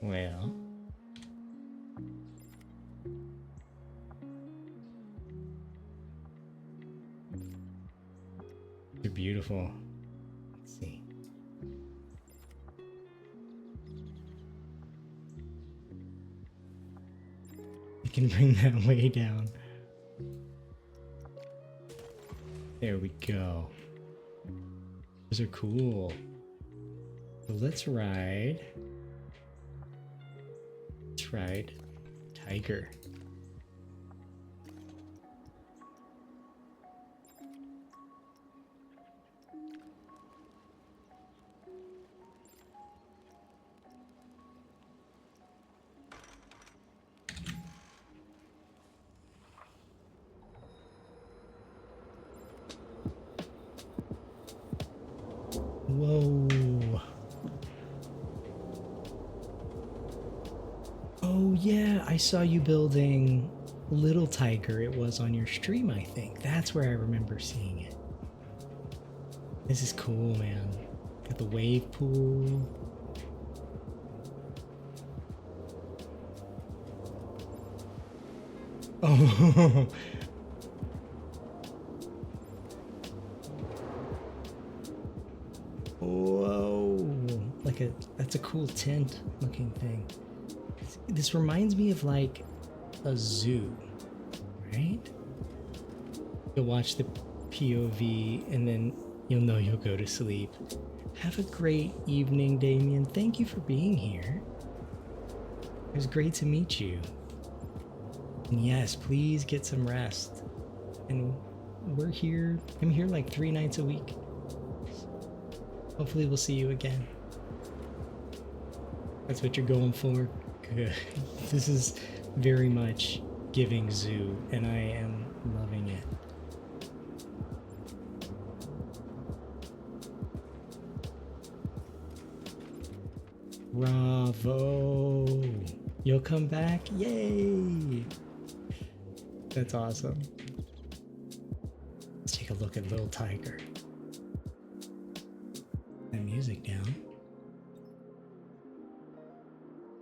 Well, they're beautiful. Let's see. You can bring that way down. There we go. Those are cool. So let's ride Tiger. Whoa. Oh yeah, I saw you building Little Tiger. It was on your stream, I think. That's where I remember seeing it. This is cool, man. Got the wave pool. Oh. Whoa. That's a cool tent looking thing. This reminds me of like a zoo, right? You'll watch the POV and then you'll know you'll go to sleep. Have a great evening, Damien. Thank you for being here. It was great to meet you. And yes, please get some rest. And we're here. I'm here like 3 nights a week. Hopefully we'll see you again. That's what you're going for? Good. This is very much giving zoo, and I am loving it. Bravo! You'll come back? Yay! That's awesome. Let's take a look at Little Tiger. That music down.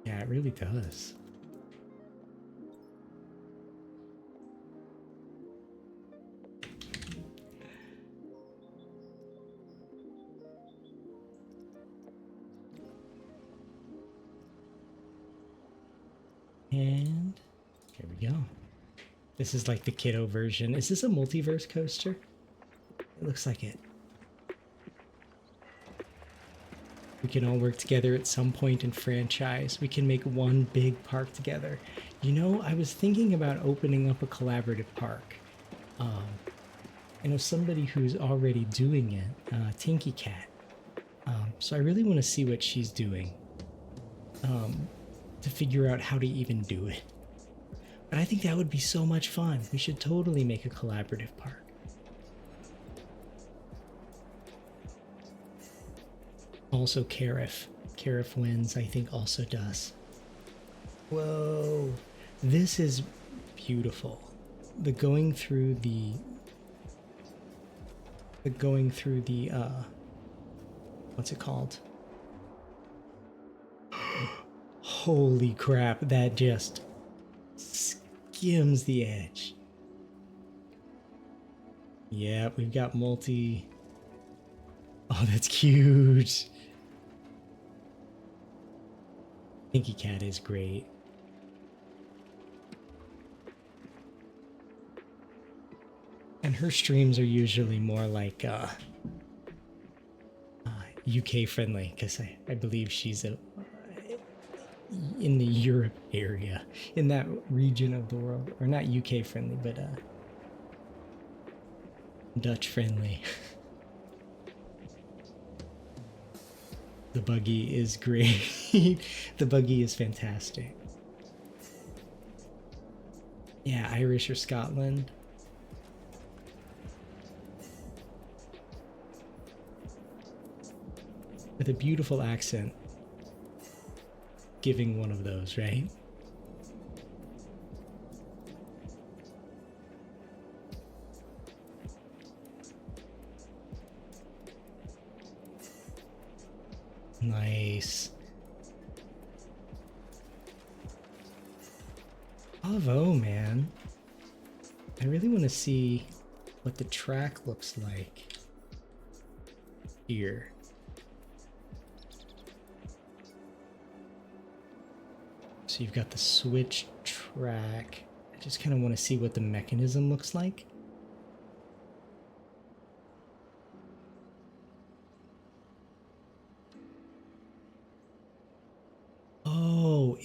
Yeah, it really does. And here we go. This is like the kiddo version. Is this a multiverse coaster? It looks like it. We can all work together at some point in franchise. We can make one big park together. You know, I was thinking about opening up a collaborative park. I know somebody who's already doing it, Tinky Cat. So I really want to see what she's doing to figure out how to even do it. But I think that would be so much fun. We should totally make a collaborative park. Also Carif. Carif Wins, I think, also does. Whoa. This is beautiful. The going through the going through the what's it called? Holy crap, that just skims the edge. Yeah, we've got multi. Oh, that's cute. Pinky Cat is great. And her streams are usually more like UK friendly, because I believe she's in the Europe area, in that region of the world. Or not UK friendly, but Dutch friendly. The buggy is great. The buggy is fantastic. Yeah, Irish or Scotland. With a beautiful accent. Giving one of those, right? Nice. Bravo, man. I really want to see what the track looks like here. So you've got the switch track. I just kind of want to see what the mechanism looks like. Oh,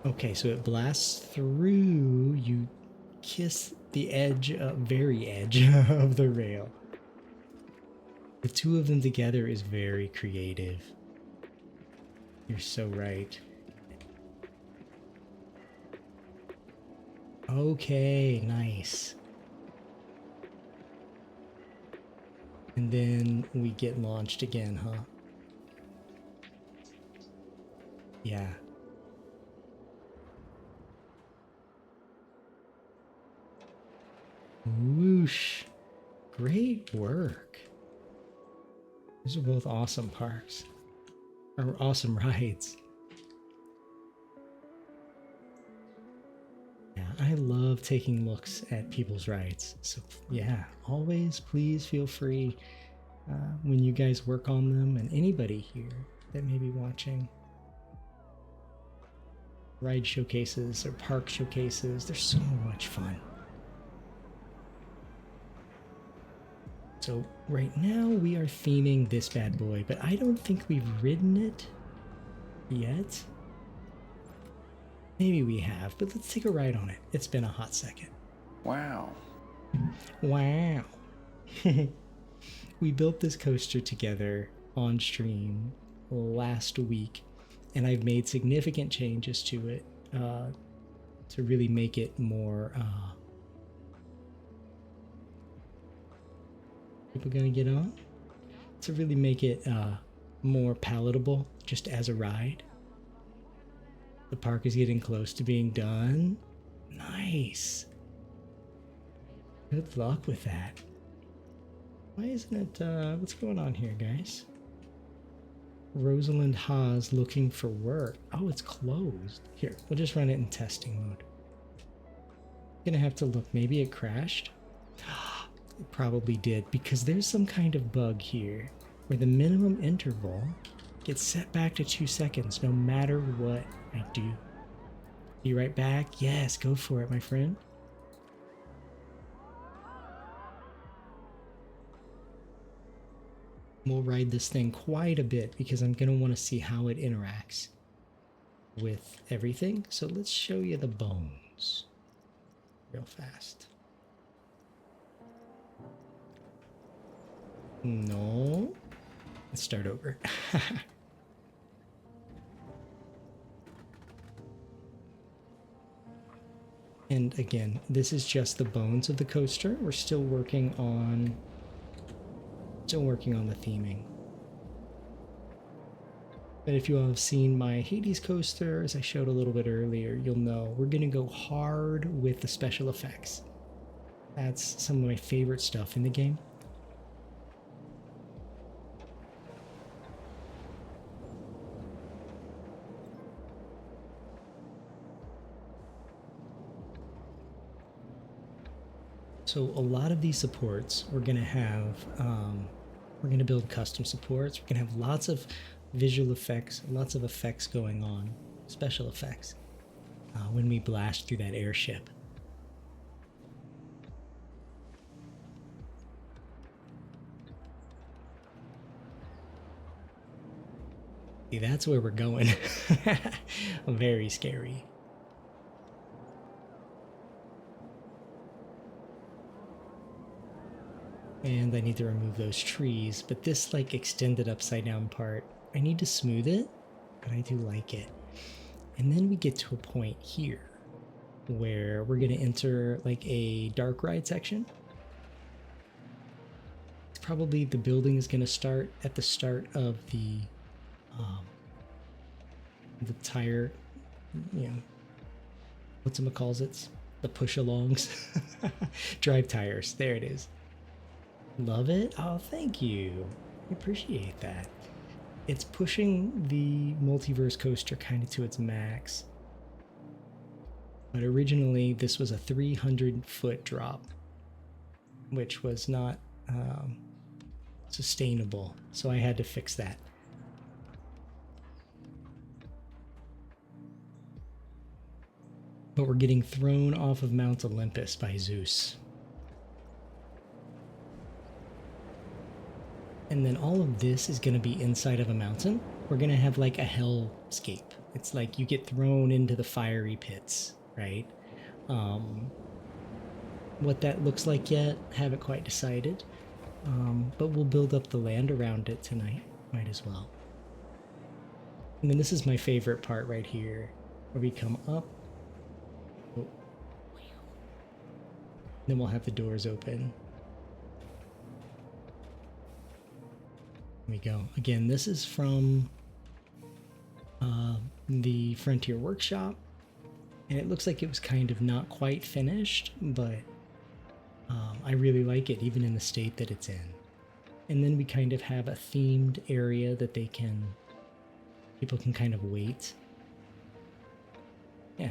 okay, so it blasts through, you kiss the edge, very edge of the rail. The two of them together is very creative. You're so right. Okay, nice. And then we get launched again, huh? Yeah. Whoosh. Great work. These are both awesome parks. Or awesome rides. Yeah, I love taking looks at people's rides. So yeah, always please feel free when you guys work on them, and anybody here that may be watching. Ride showcases or park showcases, they're so much fun. So right now we are theming this bad boy, but I don't think we've ridden it yet. Maybe we have, but let's take a ride on it. It's been a hot second. Wow. Wow. We built this coaster together on stream last week, and I've made significant changes to it to really make it more people gonna get on, to really make it more palatable just as a ride. The park is getting close to being done. Nice. Good luck with that. Why isn't it what's going on here, guys? Rosalind Haas looking for work. Oh, it's closed. Here, we'll just run it in testing mode. Gonna have to look. Maybe it crashed. It probably did, because there's some kind of bug here where the minimum interval gets set back to 2 seconds no matter what I do. Be right back. Yes, go for it, my friend. We'll ride this thing quite a bit because I'm going to want to see how it interacts with everything. So let's show you the bones real fast. No. Let's start over. And again, this is just the bones of the coaster. We're still working on the theming. But if you all have seen my Hades coaster, as I showed a little bit earlier, you'll know we're going to go hard with the special effects. That's some of my favorite stuff in the game. So a lot of these supports we're gonna have, we're gonna build custom supports. We're gonna have lots of visual effects, lots of effects going on, special effects, when we blast through that airship. See, that's where we're going. Very scary. And I need to remove those trees, but this like extended upside down part, I need to smooth it, but I do like it. And then we get to a point here where we're going to enter like a dark ride section. It's probably the building is going to start at the start of the tire, you know, whatchamacalls it? The push-alongs. Drive tires. There it is. Love it? Oh, thank you. I appreciate that. It's pushing the Multiverse Coaster kind of to its max. But originally, this was a 300-foot drop, which was not sustainable. So I had to fix that. But we're getting thrown off of Mount Olympus by Zeus. And then all of this is going to be inside of a mountain. We're going to have like a hellscape. It's like you get thrown into the fiery pits, right? What that looks like yet, haven't quite decided. But we'll build up the land around it tonight. Might as well. And then this is my favorite part right here, where we come up. Oh. Then we'll have the doors open. There we go. Again, this is from the Frontier Workshop, and it looks like it was kind of not quite finished, but I really like it, even in the state that it's in. And then we kind of have a themed area that people can kind of wait. Yeah.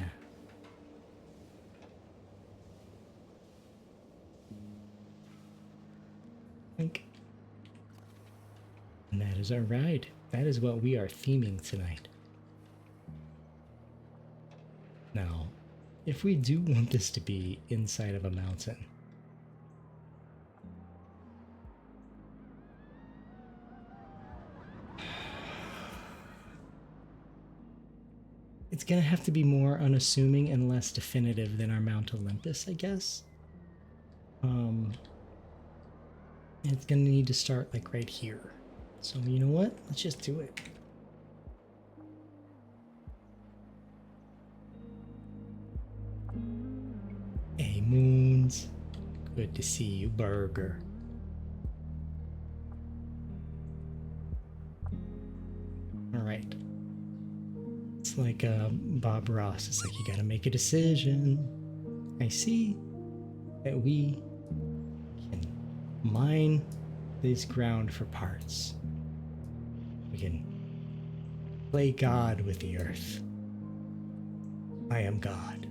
And that is our ride. That is what we are theming tonight. Now, if we do want this to be inside of a mountain, it's going to have to be more unassuming and less definitive than our Mount Olympus, I guess. It's going to need to start like right here. So you know what? Let's just do it. Hey, Moons. Good to see you, Burger. All right. It's like Bob Ross. It's like you gotta make a decision. I see that we can mine this ground for parts. We can play God with the earth. I am God.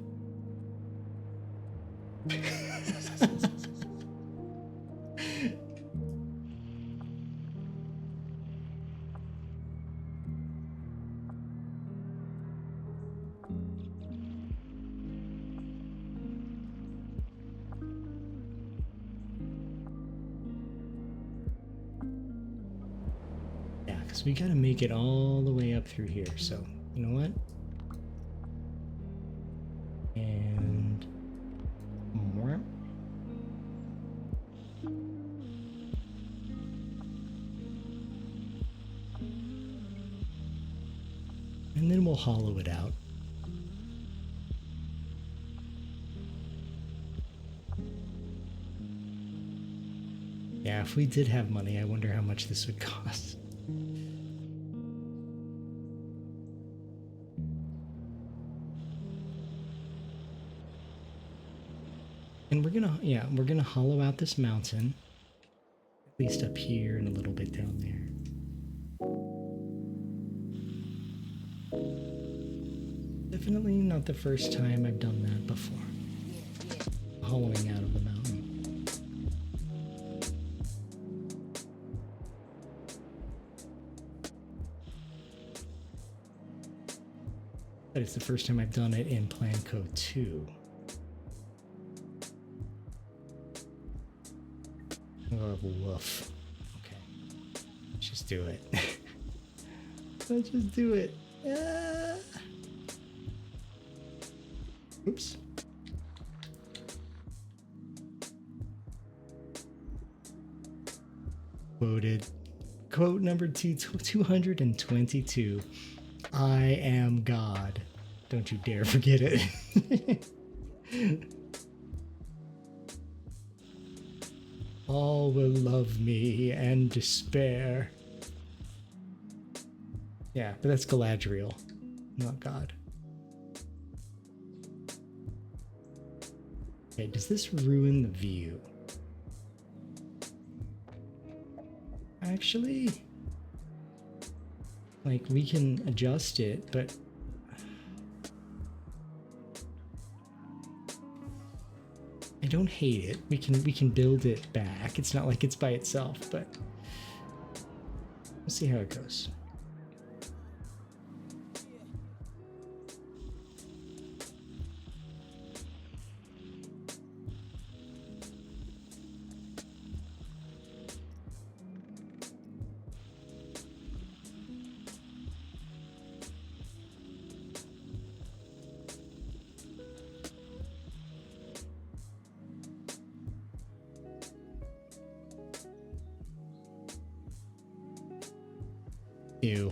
Yeah, because we got to make it all the way up through here. So, you know what? And more. And then we'll hollow it out. Yeah, if we did have money, I wonder how much this would cost. And we're gonna hollow out this mountain. At least up here and a little bit down there. Definitely not the first time I've done that before. Hollowing out of the mountain. But it's the first time I've done it in Plan Code 2. Oh, woof. Okay. Let's just do it. Let's just do it. Oops. Quoted. Quote number 222. I am God. Don't you dare forget it. All will love me and despair. Yeah, but that's Galadriel, not God. Okay, does this ruin the view? Actually, like, we can adjust it, but I don't hate it. We can build it back. It's not like it's by itself, but we'll see how it goes. Ew.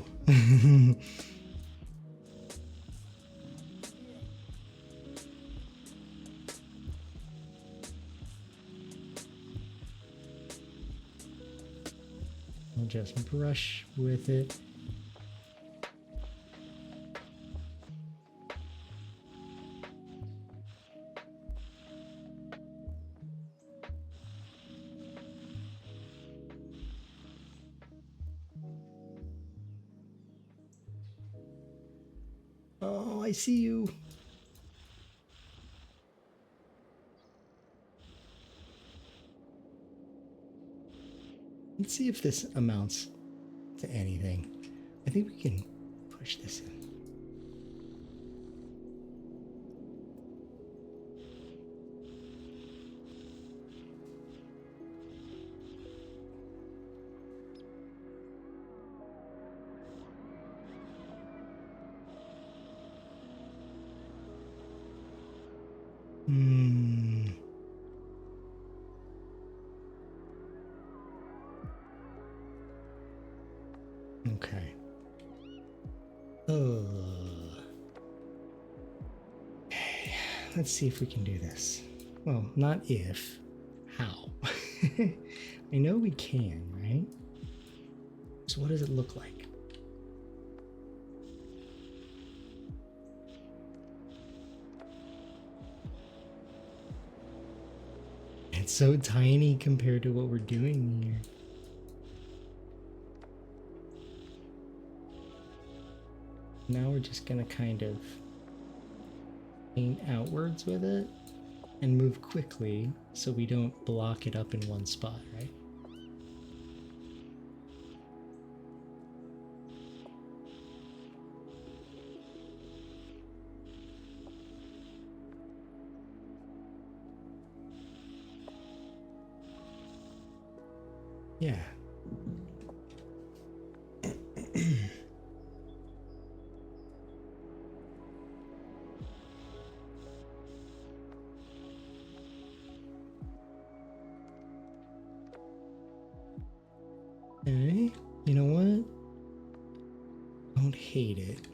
I'll just brush with it. Oh, I see you. Let's see if this amounts to anything. I think we can push this in. Okay. Okay. Let's see if we can do this. Well, not if. How? I know we can, right? So what does it look like? It's so tiny compared to what we're doing here. Now we're just gonna kind of paint outwards with it and move quickly so we don't block it up in one spot, right? Yeah. Okay, you know what? Don't hate it.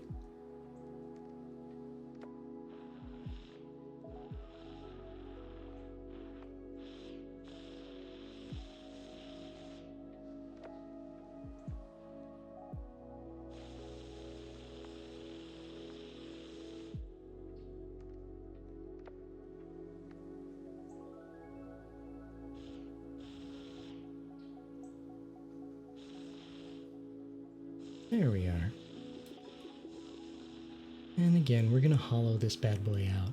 There we are. And again, we're gonna hollow this bad boy out.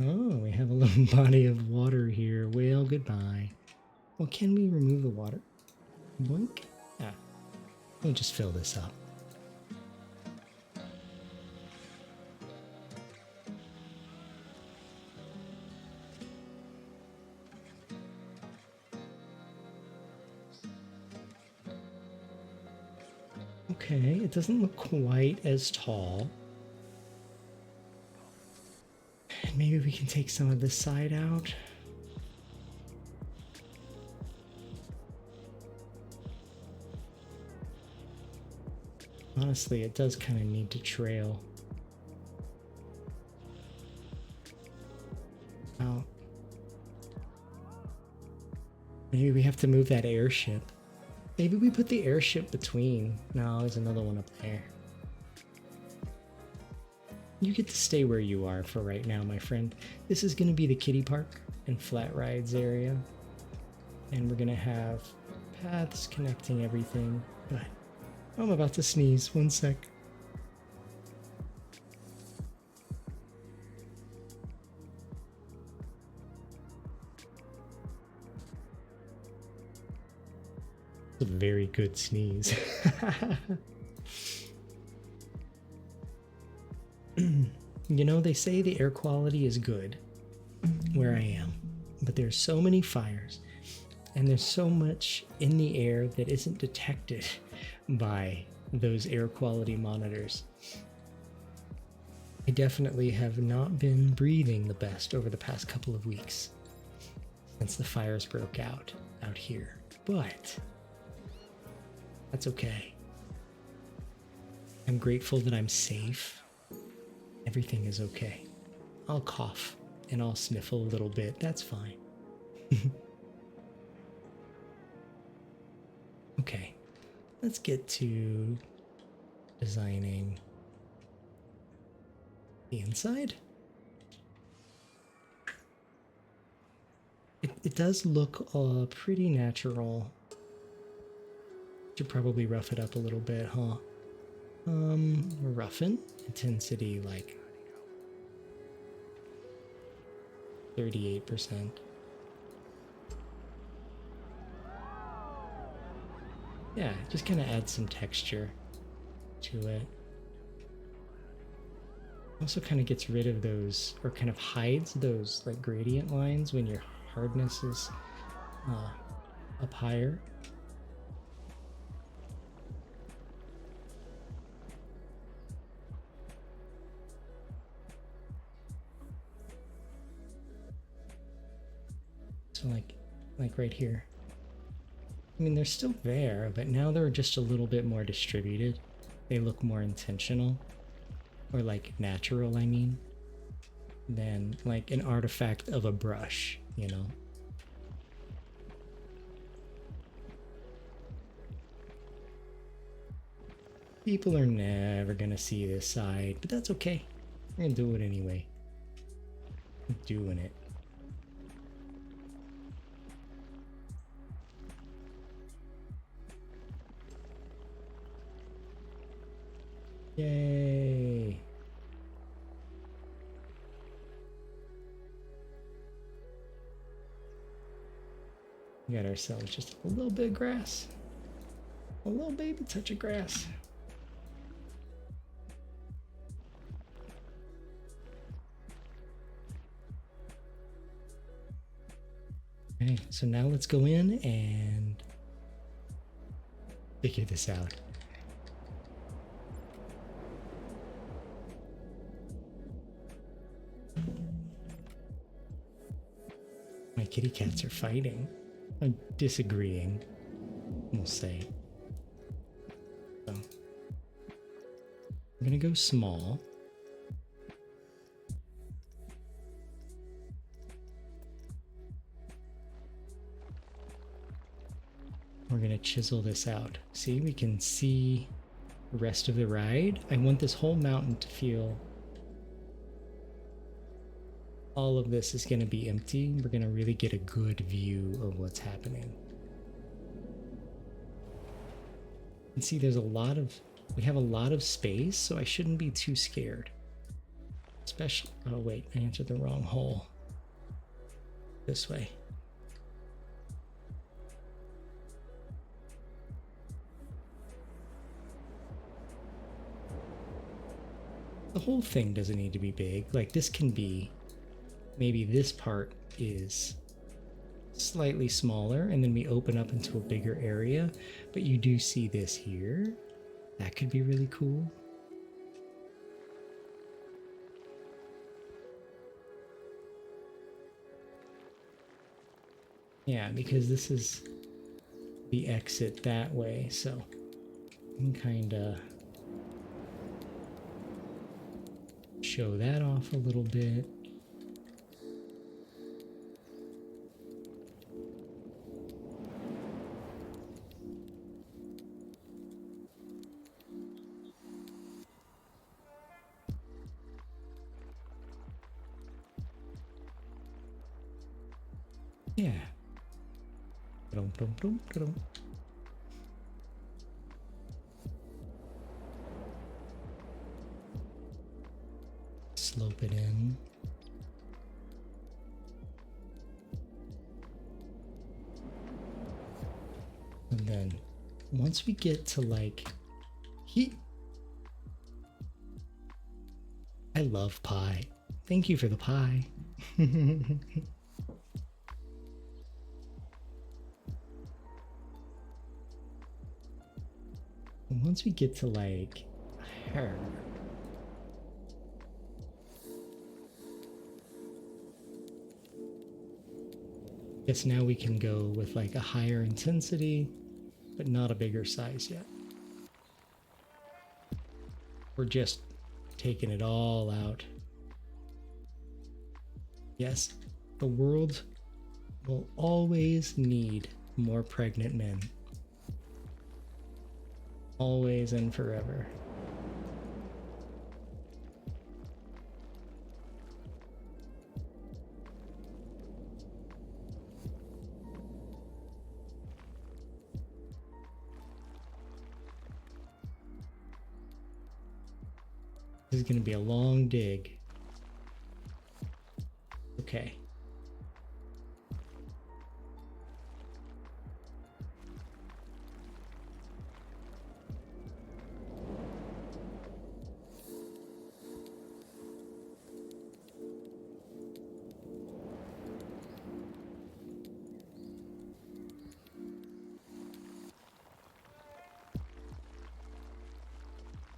Oh, we have a little body of water here. Well, goodbye. Well, can we remove the water? Boink. Ah, we'll just fill this up. Okay, it doesn't look quite as tall. And maybe we can take some of this side out. Honestly, it does kind of need to trail out. Maybe we have to move that airship. Maybe we put the airship between. No, there's another one up there. You get to stay where you are for right now, my friend. This is going to be the kiddie park and flat rides area. And we're going to have paths connecting everything. But I'm about to sneeze. One sec. It's a very good sneeze. You know, they say the air quality is good where I am, but there's so many fires and there's so much in the air that isn't detected by those air quality monitors. I definitely have not been breathing the best over the past couple of weeks since the fires broke out here, but that's okay. I'm grateful that I'm safe. Everything is okay. I'll cough and I'll sniffle a little bit. That's fine. Okay, let's get to designing the inside. It does look pretty natural. Should probably rough it up a little bit, huh? Roughen intensity like 38%. Yeah, just kind of add some texture to it. Also kind of gets rid of those, or kind of hides those like gradient lines when your hardness is up higher. So like right here. I mean, they're still there, but now they're just a little bit more distributed. They look more intentional, or like natural, I mean, than like an artifact of a brush, you know? People are never gonna see this side, but that's okay. We're gonna do it anyway. I'm doing it. Yay! We got ourselves just a little bit of grass. A little baby touch of grass. Okay, so now let's go in and figure this out. My kitty cats are fighting. I'm disagreeing, we'll say. So, I'm gonna go small. we're gonna chisel this out. See, we can see the rest of the ride. I want this whole mountain to feel all of this is gonna be empty. We're gonna really get a good view of what's happening. And see, we have a lot of space, so I shouldn't be too scared. Especially, oh wait, I entered the wrong hole. This way. The whole thing doesn't need to be big. Like, this can be, maybe this part is slightly smaller and then we open up into a bigger area, but you do see this here. That could be really cool. Yeah, because this is the exit that way, so you can kind of show that off a little bit. Yeah. Slope it in. And then once we get to like I love pie. Thank you for the pie. Once we get to like her, guess now we can go with like a higher intensity, but not a bigger size yet. We're just taking it all out. Yes, the world will always need more pregnant men. Always and forever. This is going to be a long dig. Okay.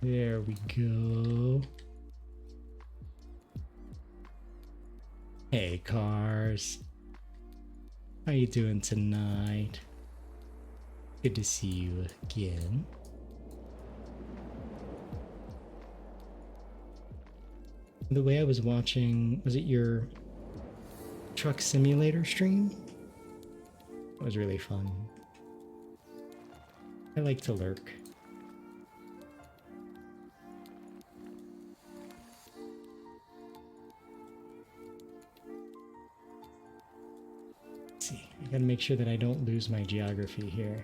There we go. Hey, cars. How you doing tonight? Good to see you again. The way I was watching, was it your truck simulator stream? It was really fun. I like to lurk. I gotta make sure that I don't lose my geography here.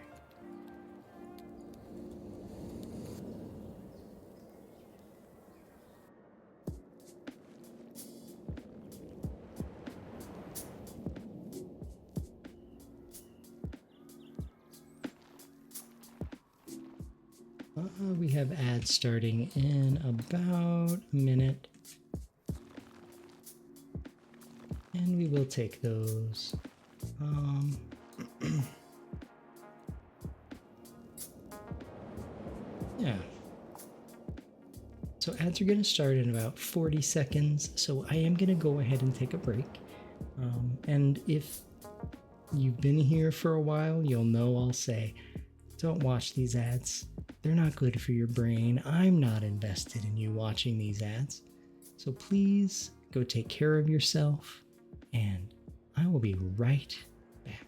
We have ads starting in about a minute. And we will take those. Yeah. So ads are going to start in about 40 seconds. So I am going to go ahead and take a break. And if you've been here for a while, you'll know I'll say, don't watch these ads. They're not good for your brain. I'm not invested in you watching these ads. So please go take care of yourself, and I will be right back.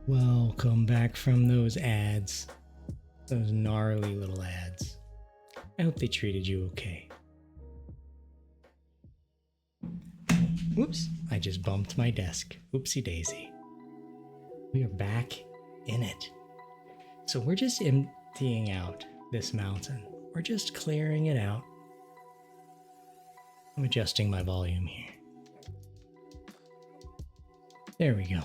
Welcome back from those ads. Those gnarly little ads. I hope they treated you okay. Whoops, I just bumped my desk. Oopsie daisy. We are back in it. So we're just emptying out this mountain. We're just clearing it out. I'm adjusting my volume here. There we go.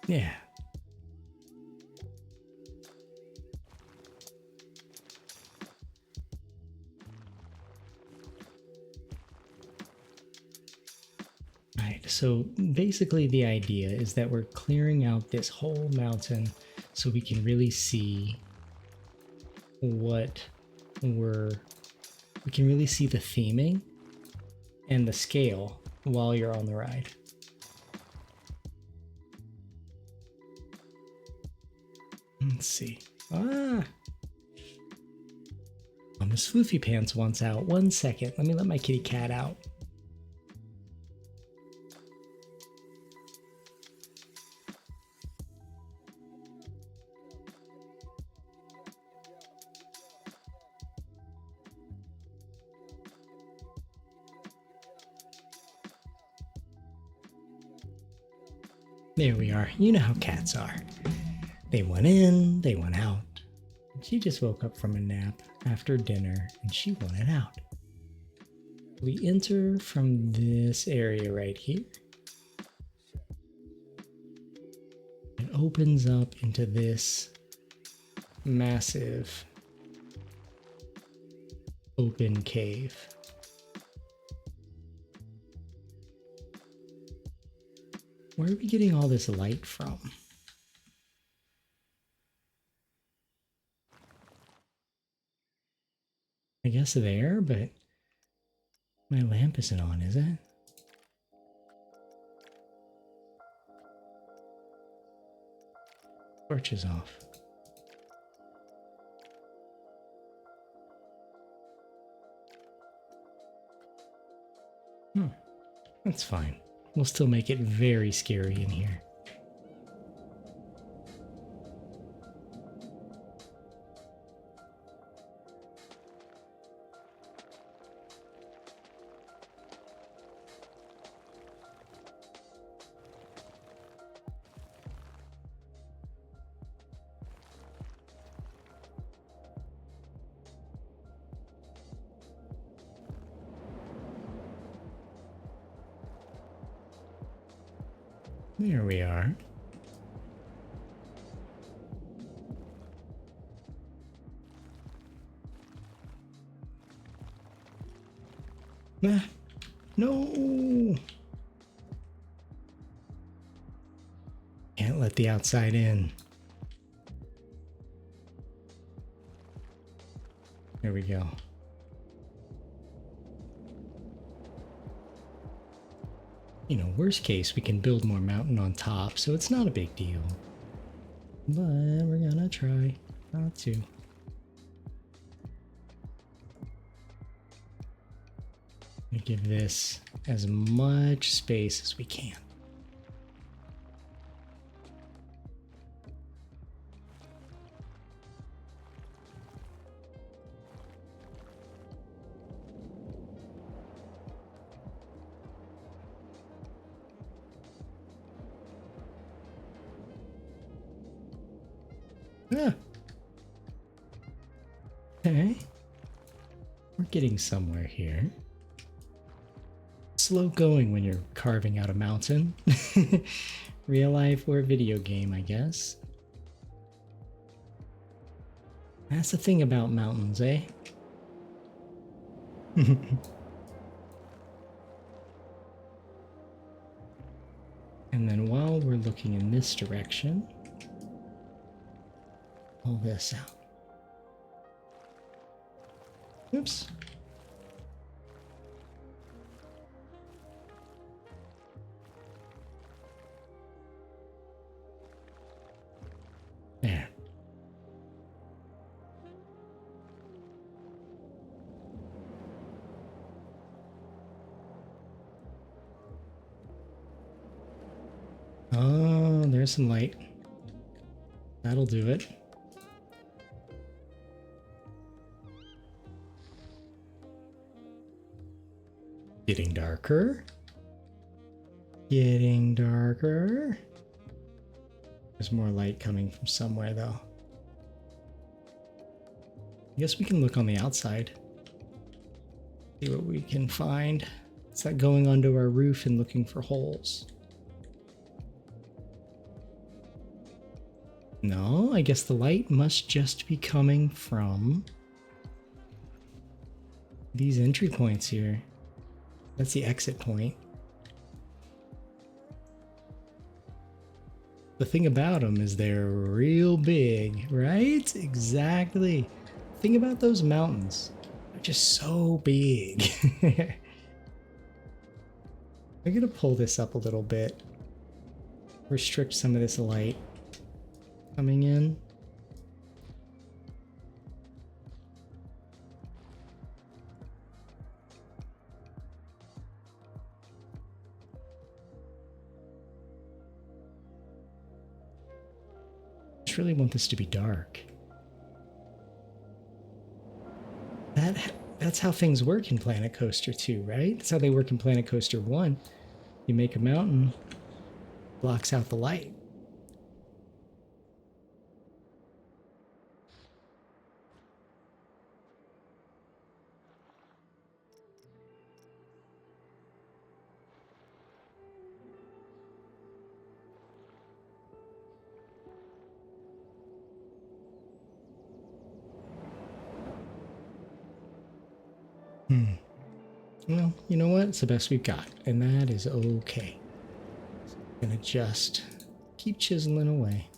Yeah. Alright, so basically the idea is that we're clearing out this whole mountain so we can really see what we can really see the theming and the scale while you're on the ride. Let's see. Miss Floofy Pants wants out. 1 second. Let me let my kitty cat out. There we are. You know how cats are. They went in, they went out. She just woke up from a nap after dinner and she wanted out. We enter from this area right here. It opens up into this massive open cave. Where are we getting all this light from? I guess there, but my lamp isn't on, is it? Torch is off. That's fine. We'll still make it very scary in here. There we are. Ah, no! Can't let the outside in. There we go. You know, worst case, we can build more mountain on top, so it's not a big deal. But we're gonna try not to. We give this as much space as we can. Ah. Okay. We're getting somewhere here. Slow going when you're carving out a mountain. Real life or video game, I guess. That's the thing about mountains, eh? And then while we're looking in this direction, pull this out. Oops. There. Oh, there's some light. That'll do it. Getting darker. Getting darker. There's more light coming from somewhere, though. I guess we can look on the outside. See what we can find. It's like going onto our roof and looking for holes. No, I guess the light must just be coming from these entry points here. That's the exit point. The thing about them is they're real big, right? Exactly. Think about those mountains. They're just so big. I'm gonna pull this up a little bit. Restrict some of this light coming in. I really want this to be dark. That's how things work in Planet Coaster 2, right? That's how they work in Planet Coaster 1. You make a mountain, blocks out the light. Well, you know what? It's the best we've got, and that is okay. So I'm gonna just keep chiseling away.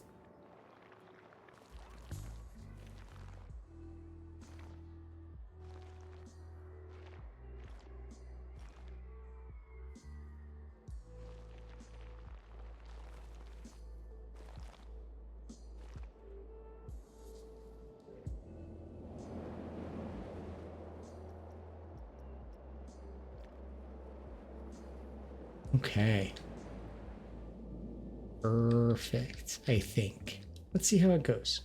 Okay. Perfect, I think. Let's see how it goes.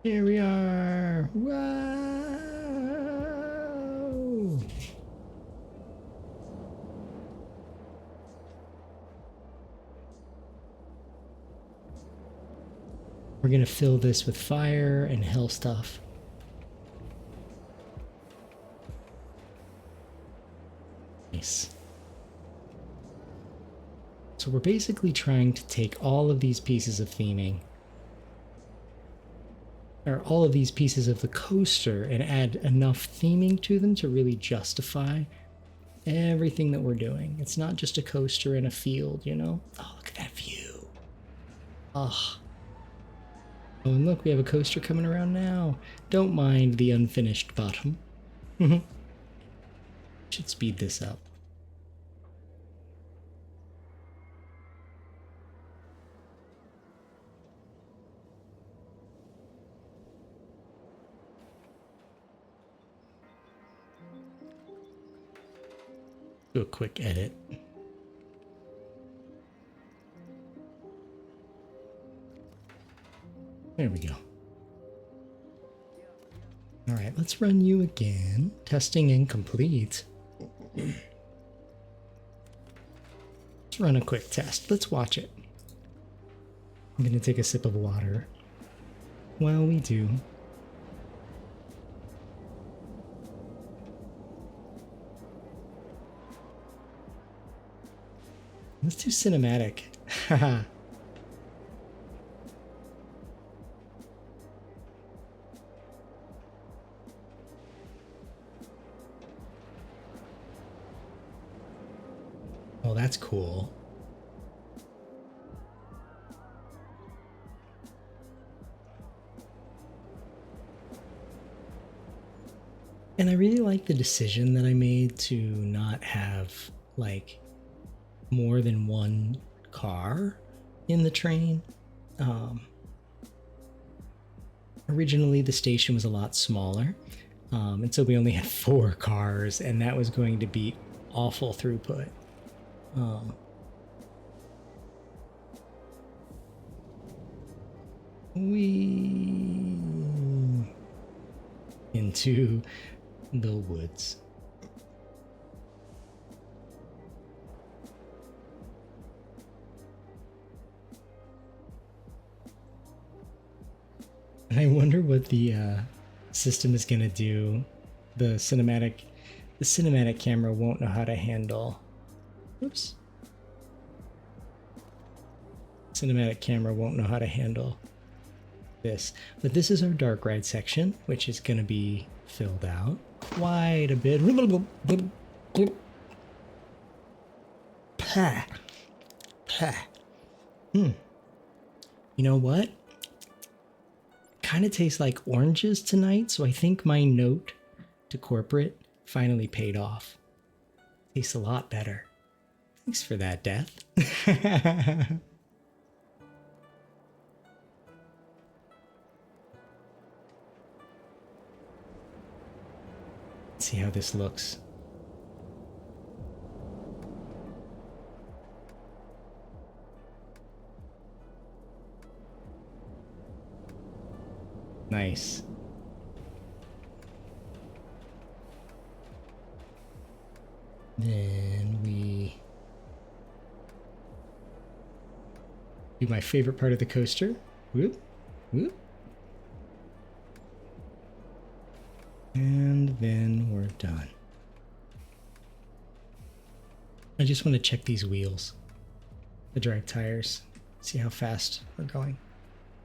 Here we are. Whoa! We're gonna fill this with fire and hell stuff. Nice. So we're basically trying to take all of these pieces of theming, or all of these pieces of the coaster, and add enough theming to them to really justify everything that we're doing. It's not just a coaster in a field, you know? Oh, look at that view. Oh. Oh, and look, we have a coaster coming around now. Don't mind the unfinished bottom. Should speed this up. Do a quick edit. There we go. All right, let's run you again. Testing incomplete. Let's run a quick test. Let's watch it. I'm gonna take a sip of water while we do. Let's do cinematic. Haha. Oh, that's cool. And I really like the decision that I made to not have like more than one car in the train. Originally the station was a lot smaller, and so we only had 4 cars, and that was going to be awful throughput. We into the woods. I wonder what the system is going to do. The cinematic camera won't know how to handle. Oops. Cinematic camera won't know how to handle this. But this is our dark ride section, which is going to be filled out quite a bit. Pah. Pah. You know what? Kind of tastes like oranges tonight, so I think my note to corporate finally paid off. Tastes a lot better. Thanks for that, Death. Let's see how this looks. Nice. Then we do my favorite part of the coaster. Whoop, whoop. And then we're done. I just want to check these wheels, the drag tires, see how fast we're going.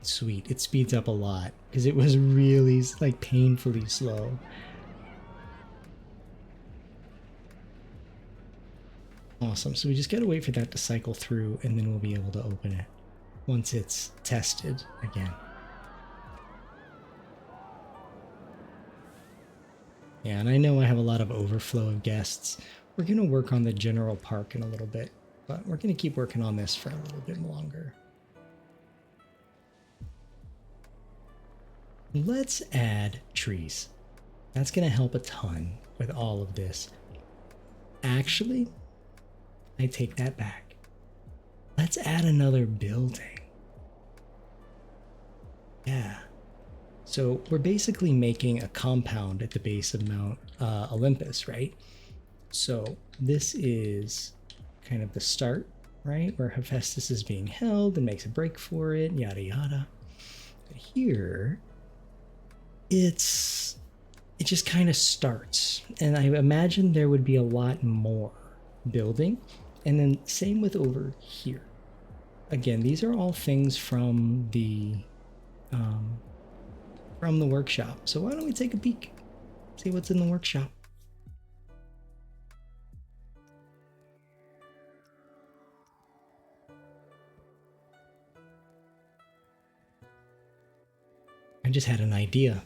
Sweet, it speeds up a lot because it was really like painfully slow. Awesome, so we just gotta wait for that to cycle through and then we'll be able to open it once it's tested again. Yeah, and I know I have a lot of overflow of guests. We're gonna work on the general park in a little bit, but we're gonna keep working on this for a little bit longer. Let's add trees. That's going to help a ton with all of this. Actually, I take that back. Let's add another building. Yeah. So we're basically making a compound at the base of Mount Olympus, right? So this is kind of the start, right? Where Hephaestus is being held and makes a break for it, yada yada. But here, it just kind of starts. And I imagine there would be a lot more building. And then same with over here. Again, these are all things from the workshop. So why don't we take a peek, see what's in the workshop? I just had an idea.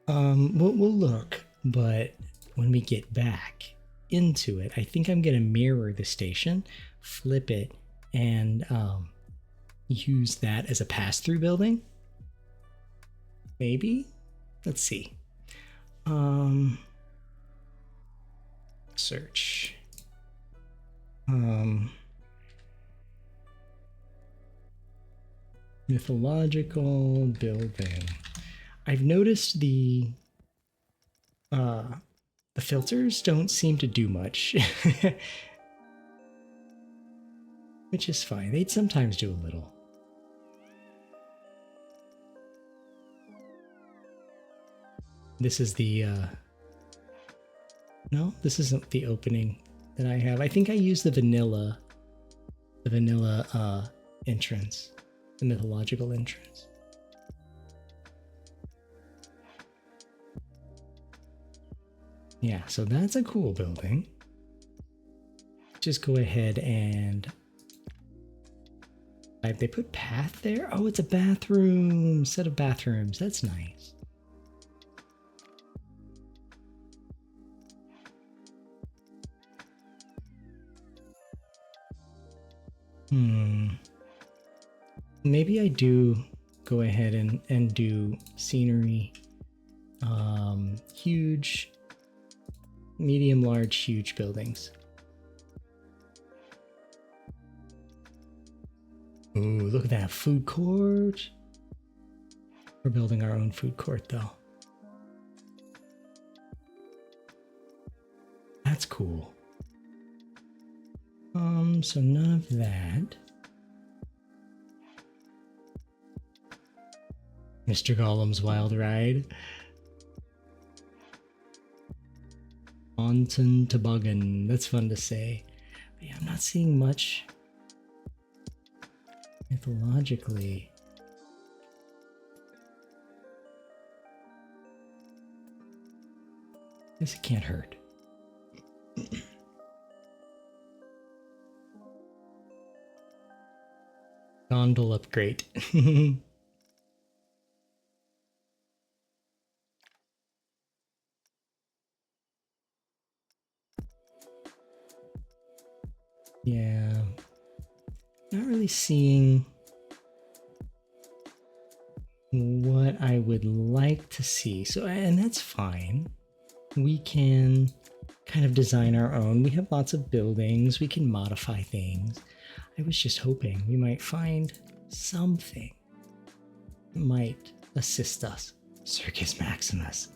We'll look, but when we get back into it, I think I'm gonna mirror the station, flip it, and use that as a pass-through building. Maybe? Let's see. Search. Mythological building. I've noticed the filters don't seem to do much. Which is fine. They'd sometimes do a little. This is the no, this isn't the opening that I have. I think I used the vanilla entrance, the mythological entrance. Yeah, so that's a cool building. Just go ahead and they put path there. Oh, it's a bathroom, set of bathrooms. That's nice. Maybe I do go ahead and do scenery. Huge, medium, large, huge buildings. Ooh, look at that food court. We're building our own food court though. That's cool. So none of that. Mr. Gollum's Wild Ride. Onton Toboggan. That's fun to say. But yeah, I'm not seeing much mythologically. Guess it can't hurt. Gondol upgrade. Yeah. Not really seeing what I would like to see. So, and that's fine. We can kind of design our own. We have lots of buildings. We can modify things. I was just hoping we might find something that might assist us. Circus Maximus.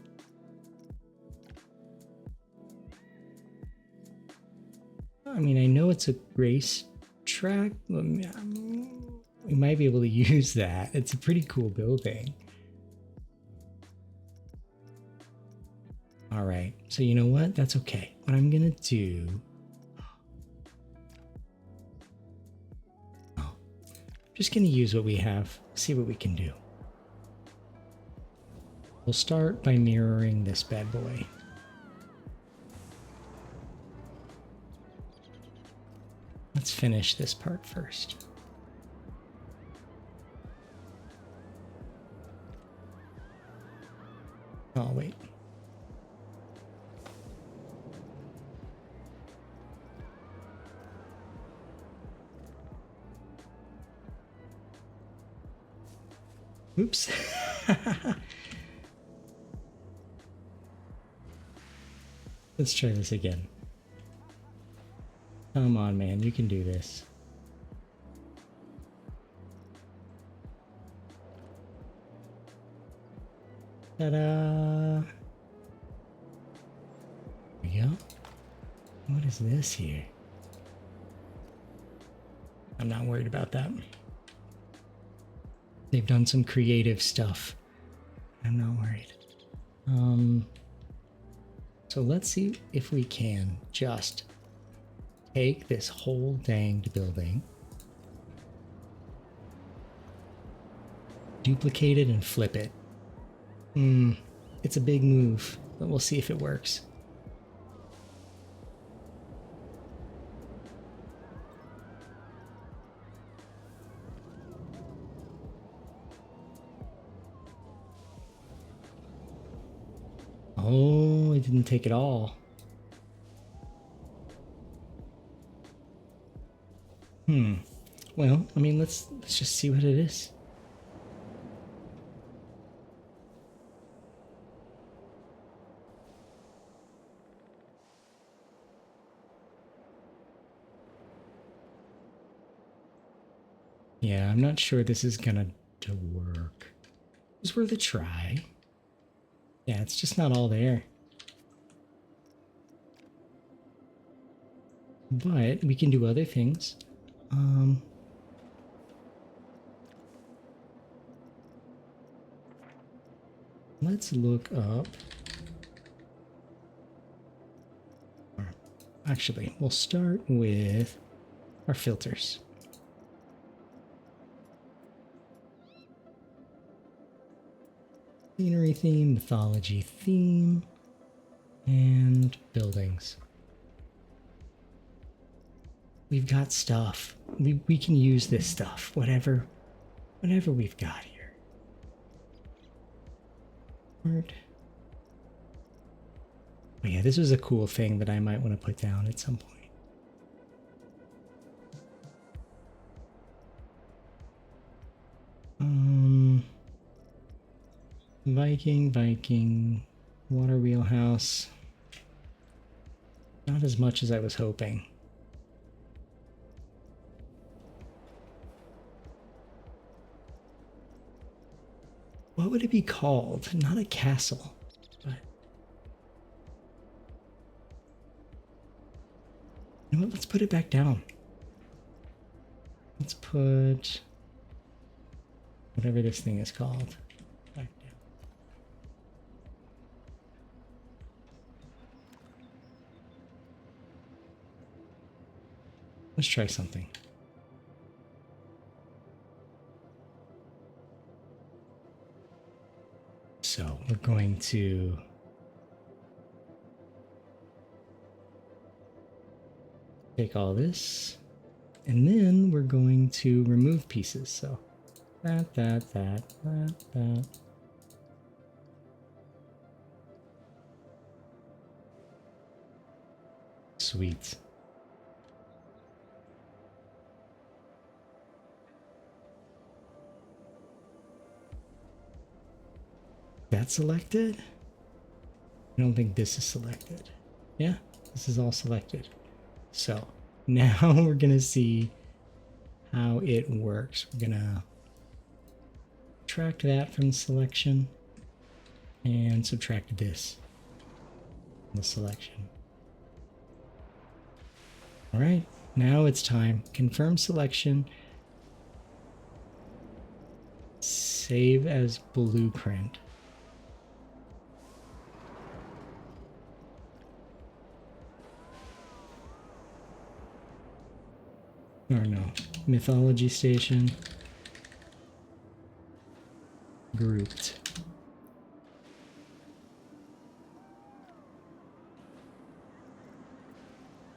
I mean, I know it's a race track. We might be able to use that. It's a pretty cool building. All right. So you know what? That's okay. What I'm going to do... just going to use what we have, see what we can do. We'll start by mirroring this bad boy. Let's finish this part first. Oh, wait. Oops. Let's try this again. Come on, man. You can do this. Ta-da! There we go. What is this here? I'm not worried about that. They've done some creative stuff. I'm not worried. So let's see if we can just take this whole danged building, duplicate it, and flip it. It's a big move, but we'll see if it works. Oh, it didn't take it all. Well, I mean, let's just see what it is. Yeah, I'm not sure this is gonna work. It was worth a try. Yeah, it's just not all there. But we can do other things. Let's look up. Actually, we'll start with our filters. Scenery theme, mythology theme, and buildings. We've got stuff. We can use this stuff, whatever we've got here. Word. Oh yeah, this was a cool thing that I might want to put down at some point. Viking, water wheelhouse. Not as much as I was hoping. What would it be called? Not a castle, but you know what? Let's put it back down. Let's put whatever this thing is called back down. Let's try something. So we're going to take all this, and then we're going to remove pieces. So that. Sweet. That selected? I don't think this is selected. Yeah, this is all selected. So now we're gonna see how it works. We're gonna subtract that from the selection and subtract this from the selection. All right, now it's time. Confirm selection. Save as blueprint. Or no, mythology station. Grouped.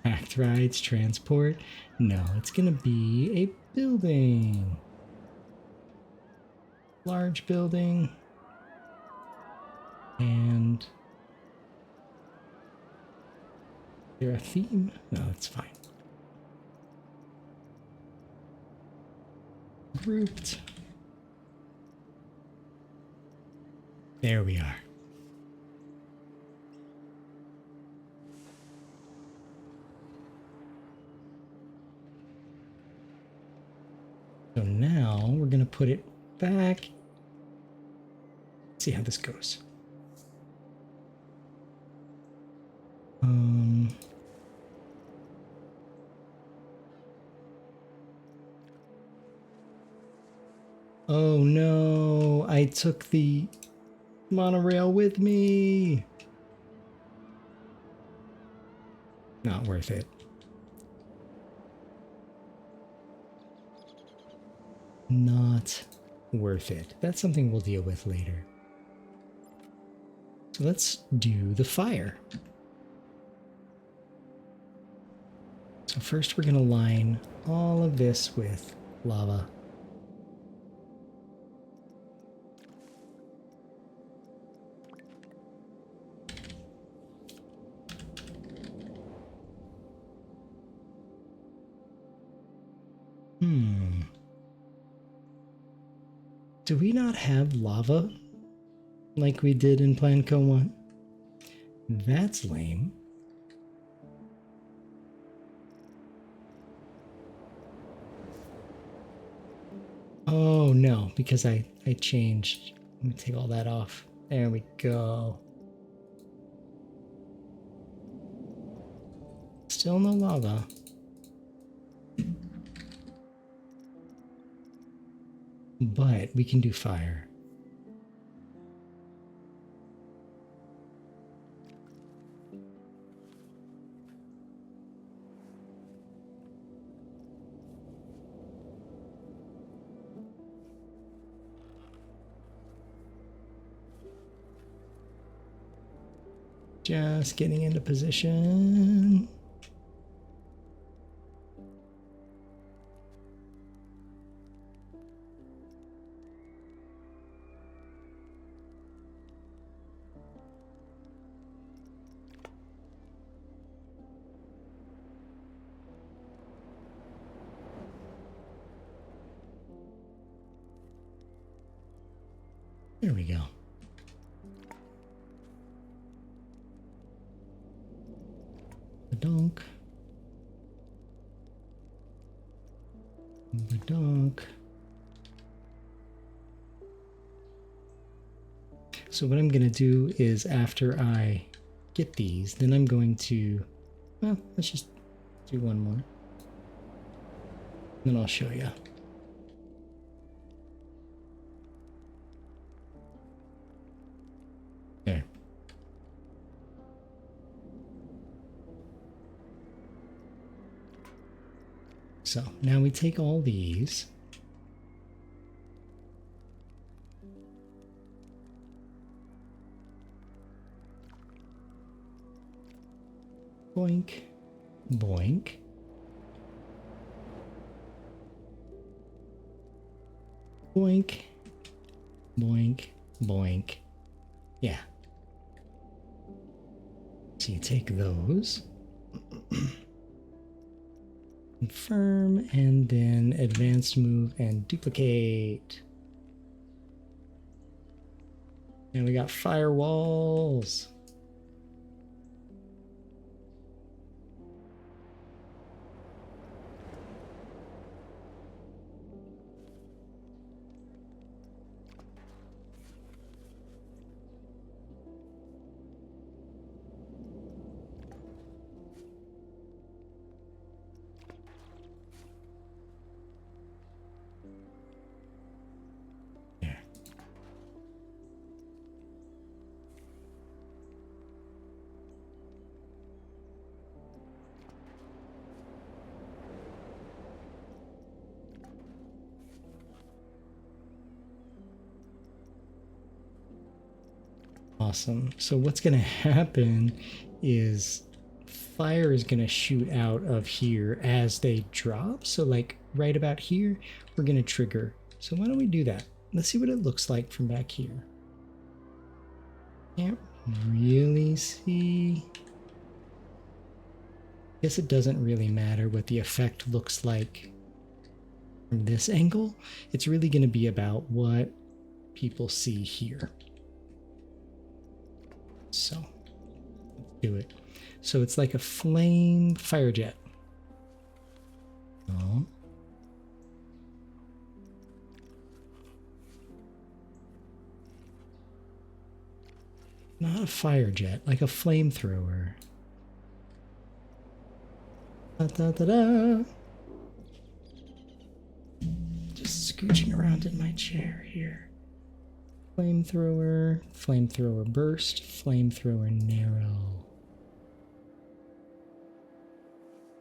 Act rides, transport. No, it's gonna be a building. Large building. And is there a theme? No, it's fine. Grouped. There we are. So now we're going to put it back. Let's see how this goes. Oh no, I took the monorail with me. Not worth it. Not worth it. That's something we'll deal with later. So let's do the fire. So first we're going to line all of this with lava. Do we not have lava like we did in Plan Co 1? That's lame. Oh no, because I changed. Let me take all that off. There we go. Still no lava. But we can do fire. Just getting into position. There we go. Badonk. Badonk. So what I'm going to do is after I get these, then I'm going to, well, let's just do one more. Then I'll show you. There. So now we take all these. Boink, boink. Boink, boink, boink. Yeah. So you take those. Confirm, and then advanced move and duplicate. And we got firewalls. Awesome. So what's going to happen is fire is going to shoot out of here as they drop. So like right about here, we're going to trigger. So why don't we do that? Let's see what it looks like from back here. Can't really see. Guess it doesn't really matter what the effect looks like from this angle. It's really going to be about what people see here. So let's do it. So it's like a flame fire jet. Oh. Not a fire jet, like a flamethrower. Da, da, da, da. Just scooching around in my chair here. Flamethrower, flamethrower burst, flamethrower narrow.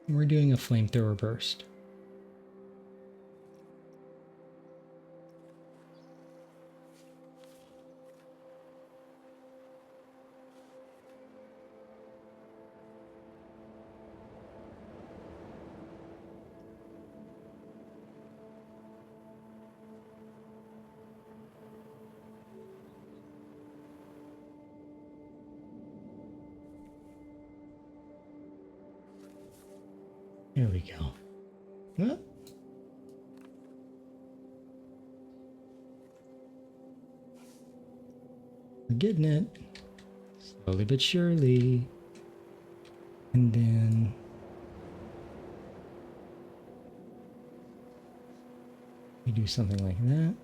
And we're doing a flamethrower burst. There we go. Well, we're getting it. Slowly but surely. And then we do something like that.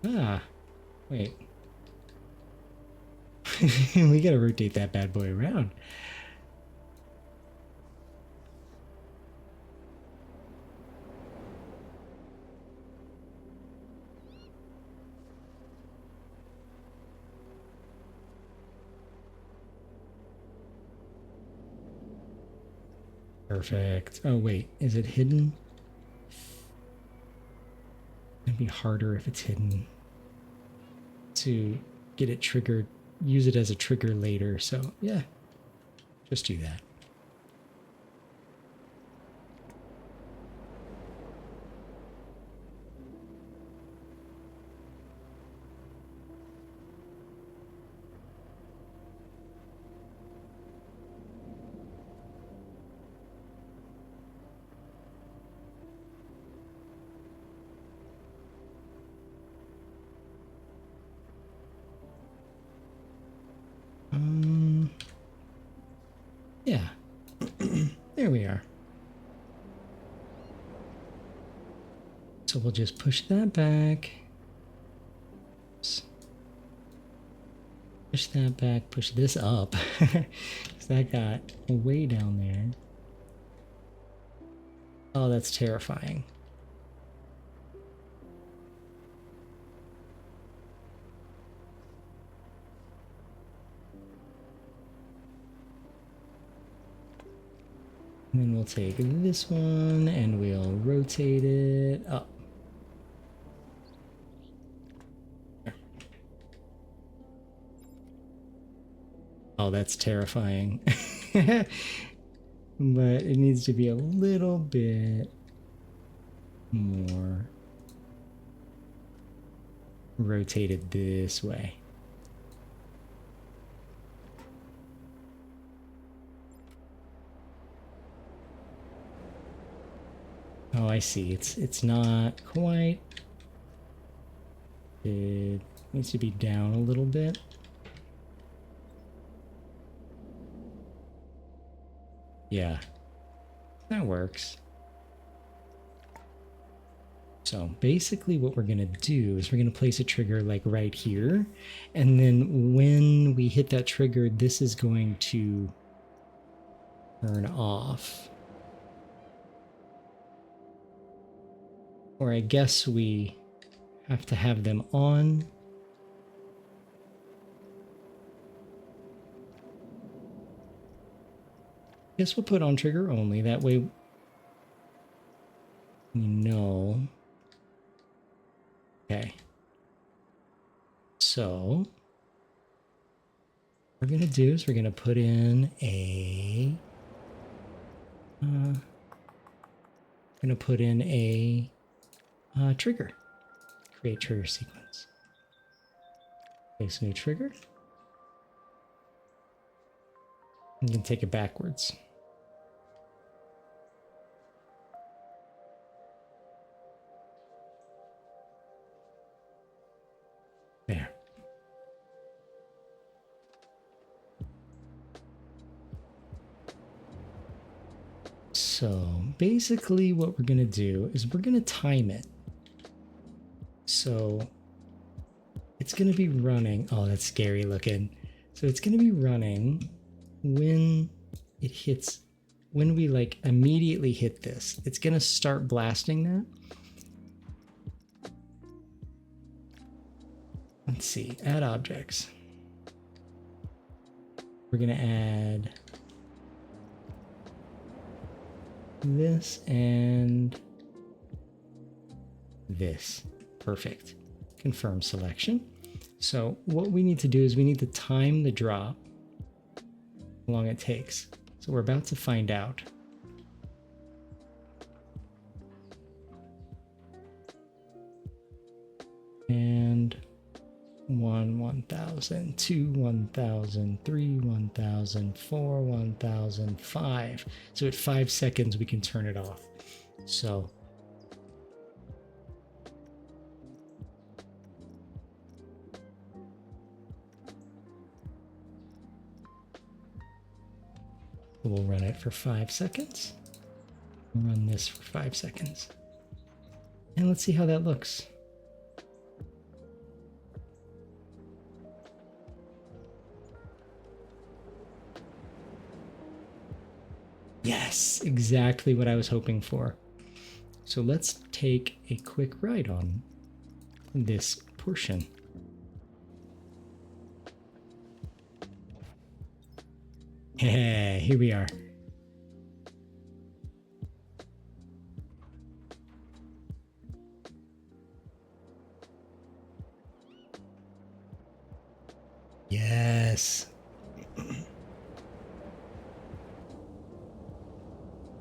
Ah, wait. We gotta rotate that bad boy around. Perfect. Oh, wait. Is it hidden? It'd be harder if it's hidden to get it triggered, use it as a trigger later. So yeah, just do that. Yeah, there we are. So we'll just push that back. Push that back, push this up. Because that got way down there. Oh, that's terrifying. And then we'll take this one and we'll rotate it up. Oh, that's terrifying. But it needs to be a little bit more rotated this way. Oh, I see. It's not quite. It needs to be down a little bit. Yeah, that works. So basically what we're going to do is we're going to place a trigger like right here. And then when we hit that trigger, this is going to turn off. Or I guess we have to have them on. Guess we'll put on trigger only. That way we know. Okay. So what we're going to do is we're going to put in a trigger. Create trigger sequence. Place new trigger. You can take it backwards. There. So basically what we're going to do is we're going to time it. So it's going to be running. Oh, that's scary looking. So it's going to be running when it hits, when we like immediately hit this, it's going to start blasting that. Let's see, add objects. We're going to add this and this. Perfect. Confirm selection. So what we need to do is we need to time the drop, how long it takes. So we're about to find out. And 1,000, 2, 1,000, 3, 1,000, 4, 1,000, 5. So at 5 seconds, we can turn it off. So we'll run it for 5 seconds. Run this for 5 seconds. And let's see how that looks. Yes, exactly what I was hoping for. So let's take a quick ride on this portion. Hey, here we are. Yes.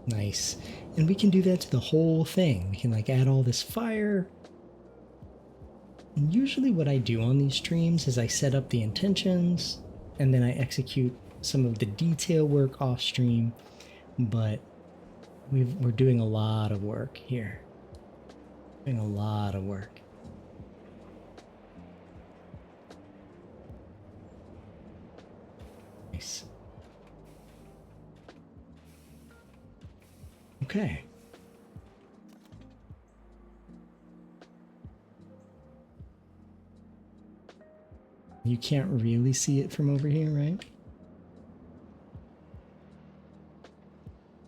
Nice. And we can do that to the whole thing. We can like add all this fire. And usually what I do on these streams is I set up the intentions and then I execute some of the detail work off stream. But we're doing a lot of work here. Doing a lot of work. Nice. Okay. You can't really see it from over here, right?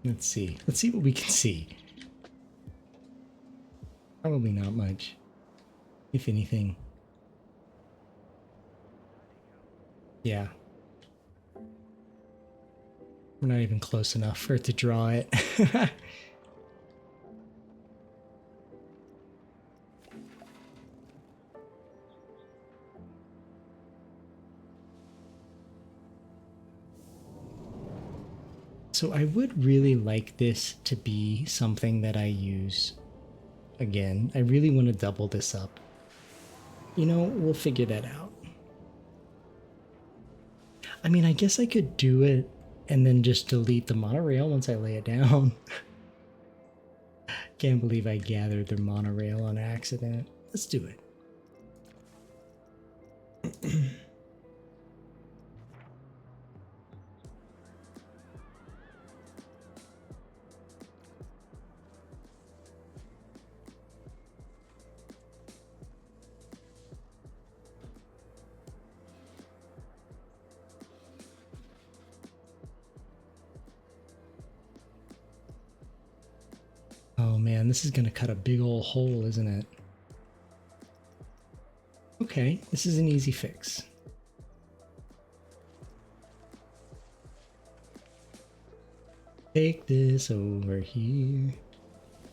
Let's see. Let's see what we can see. Probably not much, if anything. Yeah. We're not even close enough for it to draw it. So I would really like this to be something that I use again. I really want to double this up. You know, we'll figure that out. I mean, I guess I could do it and then just delete the monorail once I lay it down. Can't believe I gathered the monorail on accident. Let's do it. Oh man, this is gonna cut a big old hole, isn't it? Okay, this is an easy fix. Take this over here.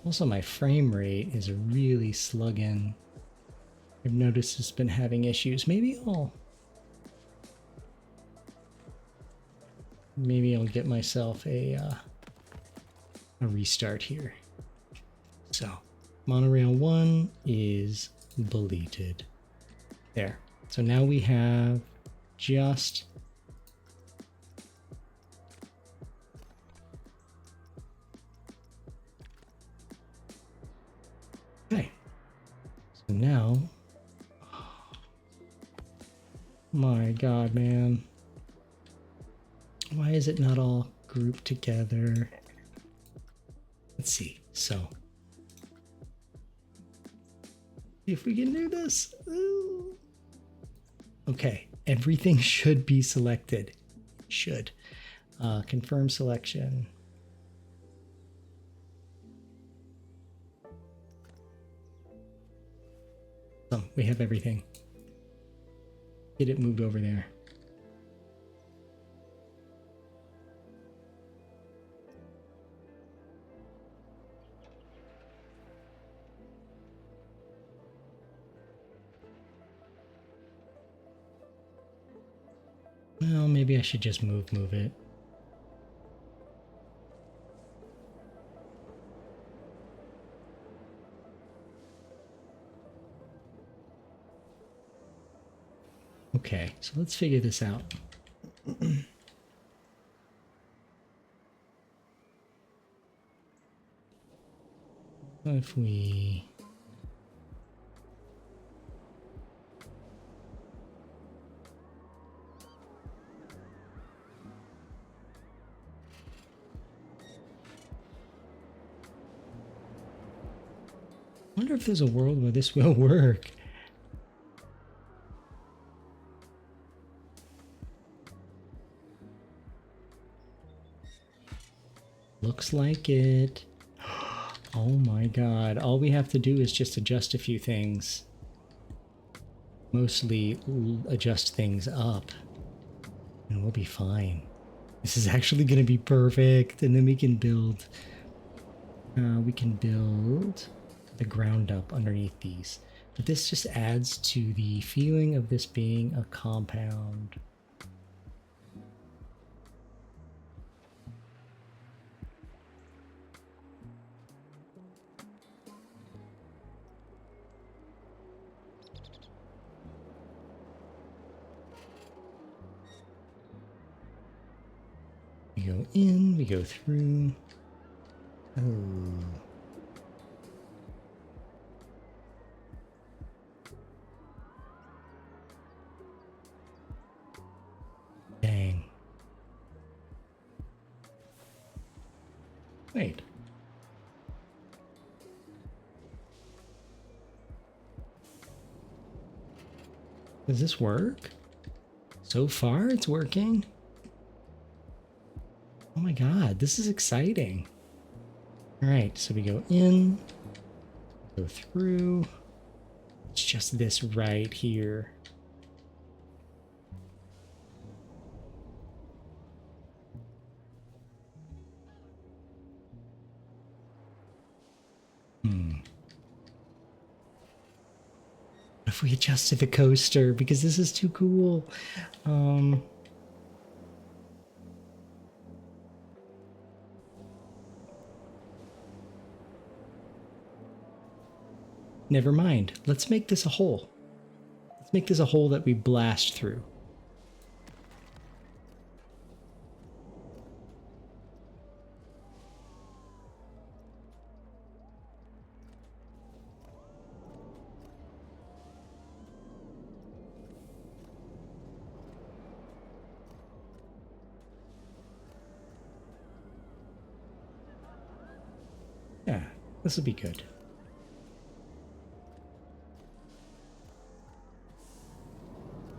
Also, my frame rate is really slugging. I've noticed it's been having issues. Maybe I'll get myself a restart here. So, monorail 1 is deleted. There. So now we have just okay. So now, my God, man. Why is it not all grouped together? Let's see. So, if we can do this. Ooh. Okay, everything should be selected. Should. Confirm selection. Oh, we have everything. Get it moved over there. Well, maybe I should just move it. Okay, so let's figure this out. If we... I wonder if there's a world where this will work. Looks like it. Oh my god. All we have to do is just adjust a few things. Mostly adjust things up. And we'll be fine. This is actually going to be perfect. And then we can build... the ground up underneath these. But this just adds to the feeling of this being a compound. We go in, we go through. Oh. Dang. Wait. Does this work? So far, it's working. Oh my god, this is exciting. All right, so we go in, go through. It's just this right here. What if we adjusted the coaster? Because this is too cool. Never mind. Let's make this a hole. Let's make this a hole that we blast through. Yeah, this will be good.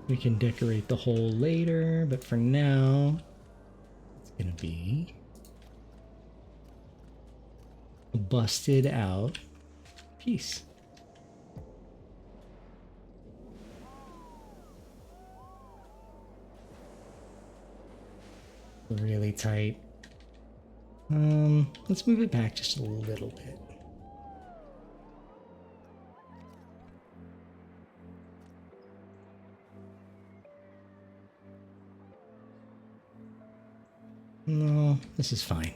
We can decorate the hole later, but for now, it's gonna be a busted out piece. Really tight. Let's move it back just a little bit. No, this is fine.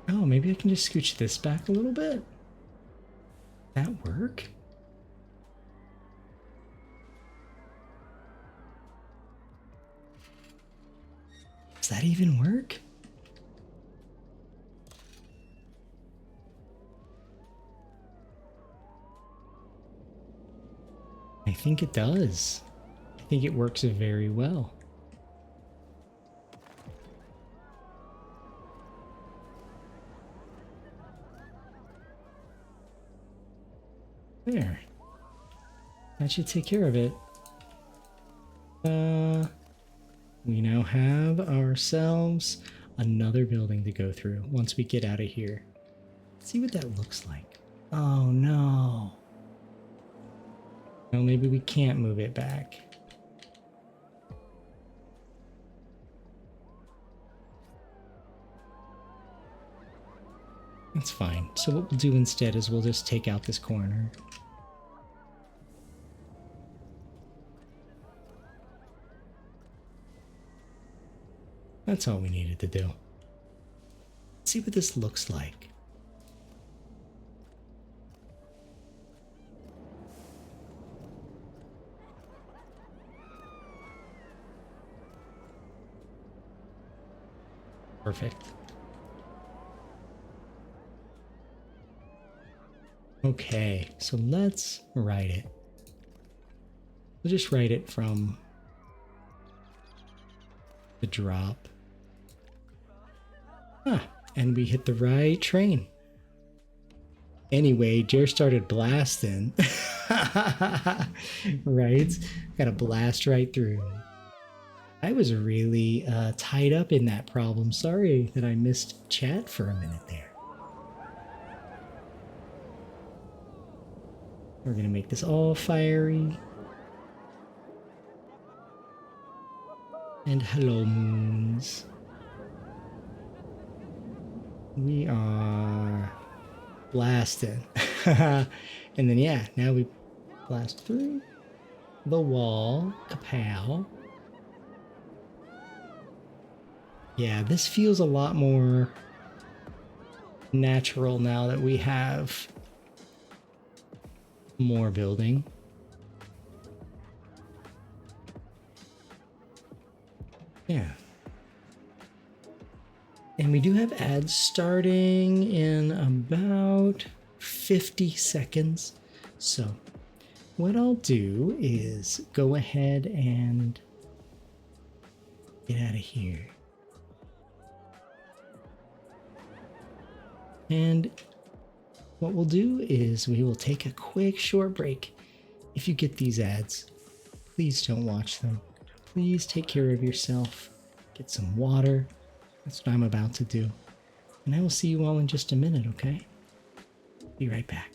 Oh, maybe I can just scooch this back a little bit. That work? Does that even work? I think it does. I think it works very well. There. That should take care of it. We now have ourselves another building to go through once we get out of here. Let's see what that looks like. Oh no. Well, maybe we can't move it back. That's fine. So what we'll do instead is we'll just take out this corner. That's all we needed to do. Let's see what this looks like. Perfect. Okay, so let's write it. We'll just write it from the drop. And we hit the right train. Anyway, Jer started blasting. Right? Got a blast right through. I was really tied up in that problem. Sorry that I missed chat for a minute there. We're going to make this all fiery. And hello, moons. We are blasting. And then, yeah, now we blast through the wall. Kapow. Yeah, this feels a lot more natural now that we have more building. Yeah. And we do have ads starting in about 50 seconds. So what I'll do is go ahead and get out of here. And what we'll do is we will take a quick short break. If you get these ads, please don't watch them. Please take care of yourself. Get some water. That's what I'm about to do. And I will see you all in just a minute, okay? Be right back.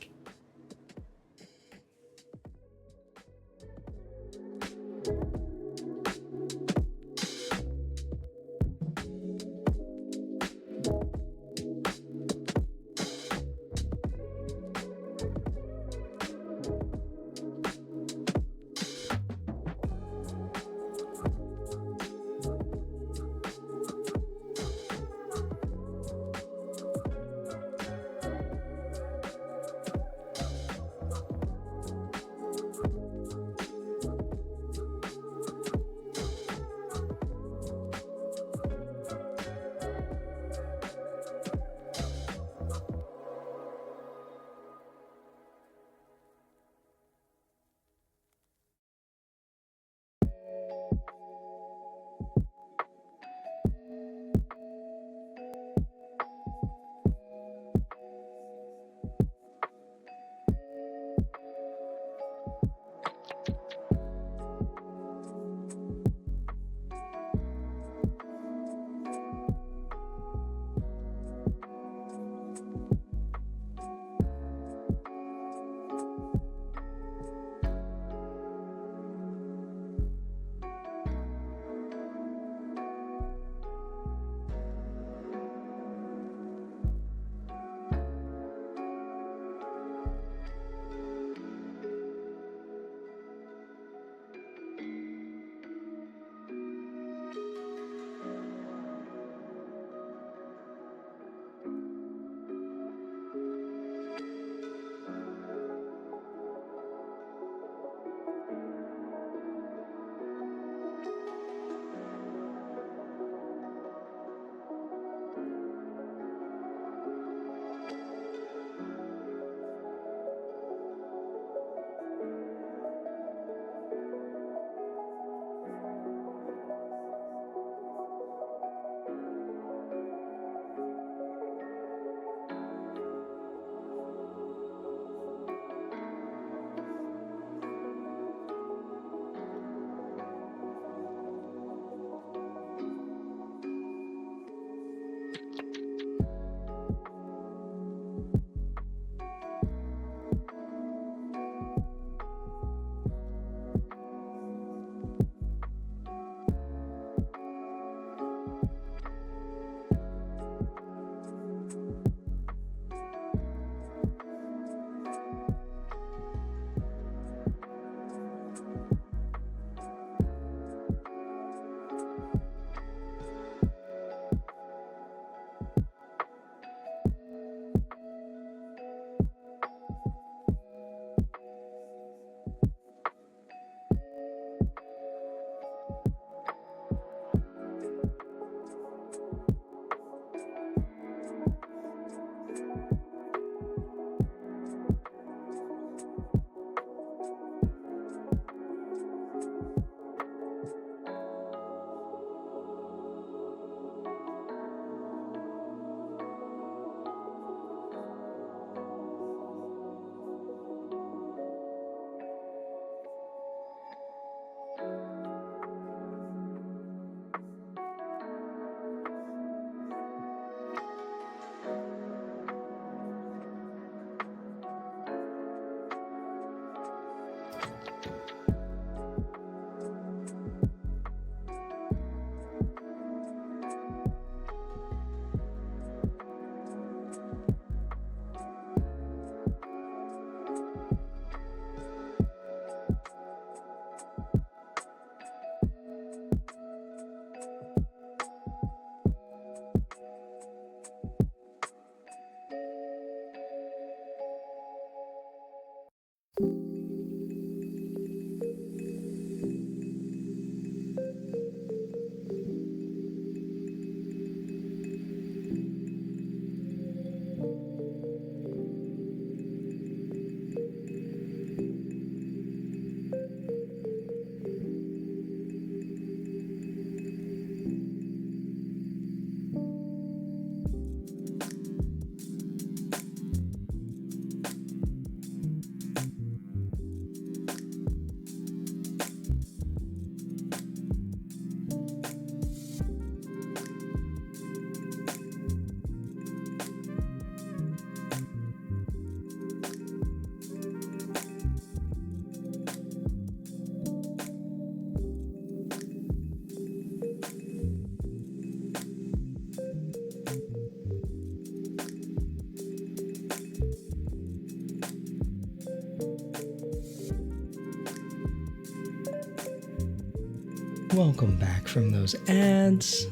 Welcome back from those ads.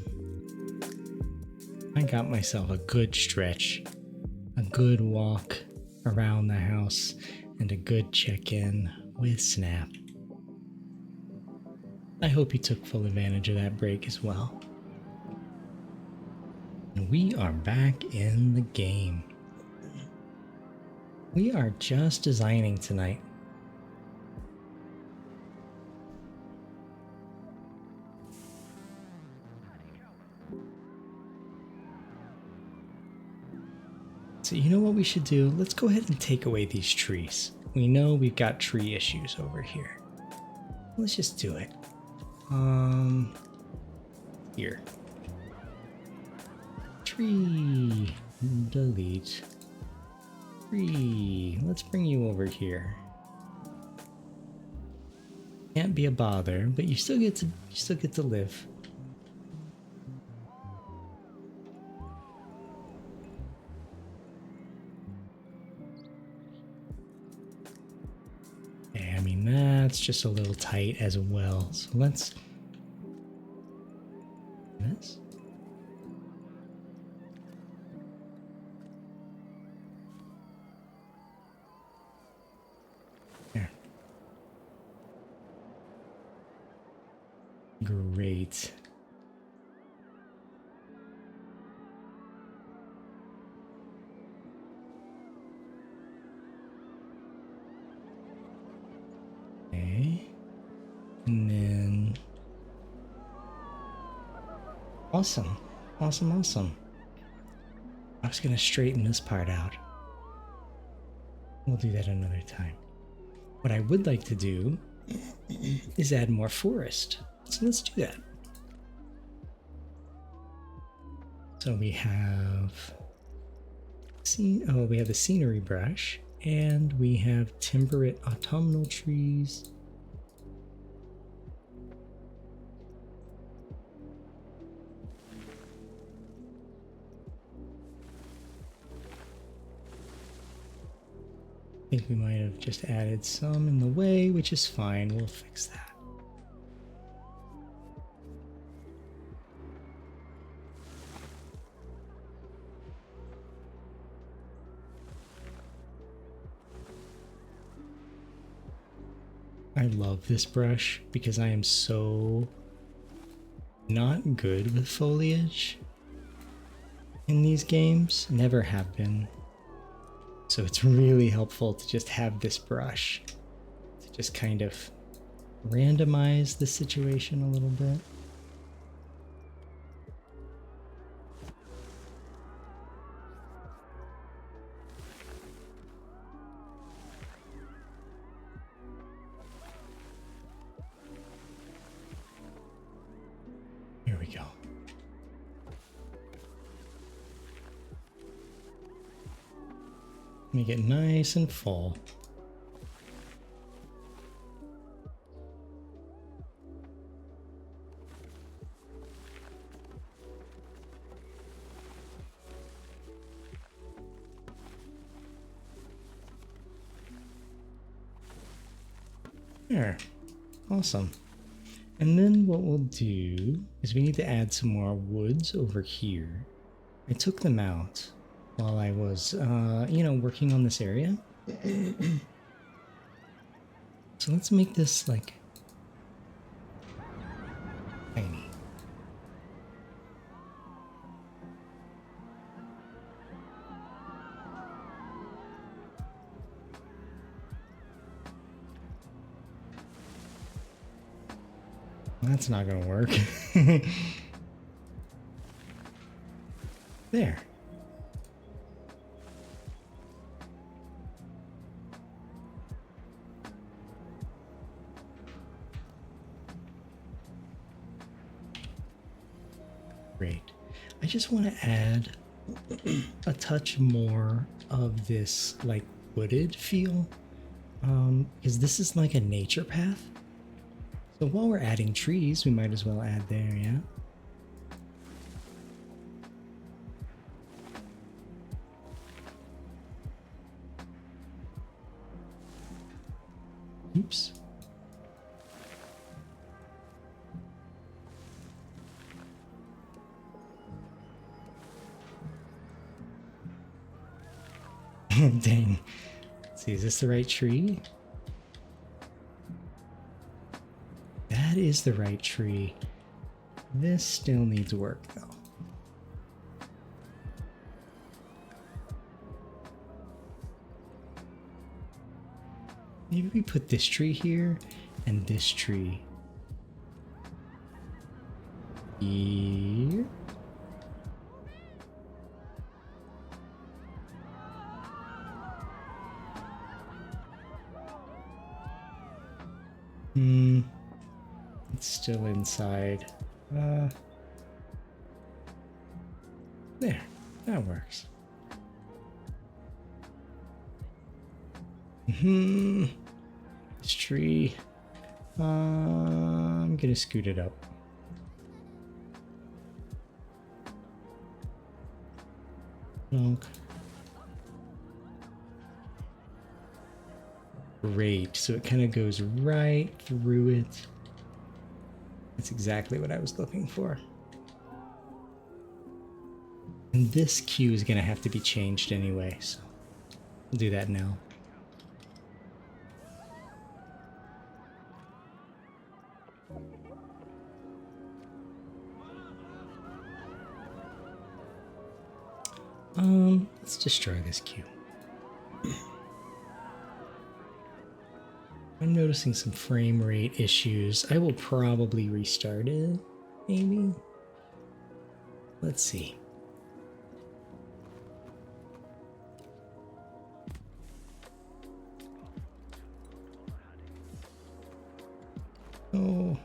I got myself a good stretch, a good walk around the house, and a good check-in with Snap. I hope you took full advantage of that break as well. And we are back in the game. We are just designing tonight. So you know what we should do? Let's go ahead and take away these trees. We know we've got tree issues over here. Let's just do it. Here. Tree. Delete. Tree. Let's bring you over here. Can't be a bother, but you still get to live. I mean, that's just a little tight as well. So let's... This? There. Great. And then awesome. I was gonna straighten this part out. We'll do that another time. What I would like to do is add more forest. So let's do that. So we have we have the scenery brush, and we have temperate autumnal trees. I think we might have just added some in the way, which is fine. We'll fix that. I love this brush because I am so not good with foliage in these games. Never have been. So it's really helpful to just have this brush to just kind of randomize the situation a little bit. Here we go. Make it nice and full. There. Awesome. And then what we'll do is we need to add some more woods over here. I took them out while I was, working on this area. So let's make this like tiny. That's not gonna work. There. Great. I just want to add a touch more of this like wooded feel, because this is like a nature path. So while we're adding trees, we might as well add there, yeah? Oops. Dang. Let's see, is this the right tree? That is the right tree. This still needs work though. Maybe we put this tree here and this tree here. It's still inside. There, that works. This tree. I'm gonna scoot it up. Donk. Great, so it kind of goes right through it. That's exactly what I was looking for. And this queue is gonna have to be changed anyway, so we'll do that now. Let's destroy this queue. I'm noticing some frame rate issues. I will probably restart it, maybe. Let's see. Oh.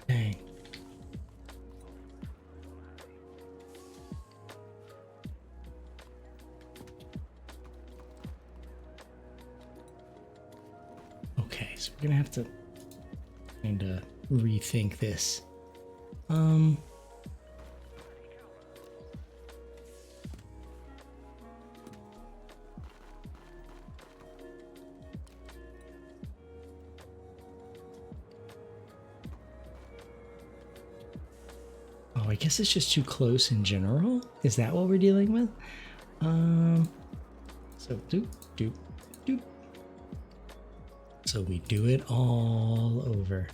Dang. Okay, so we're gonna have to kind of rethink this. Oh, I guess it's just too close in general. Is that what we're dealing with? So doop, doop, doop. So we do it all over.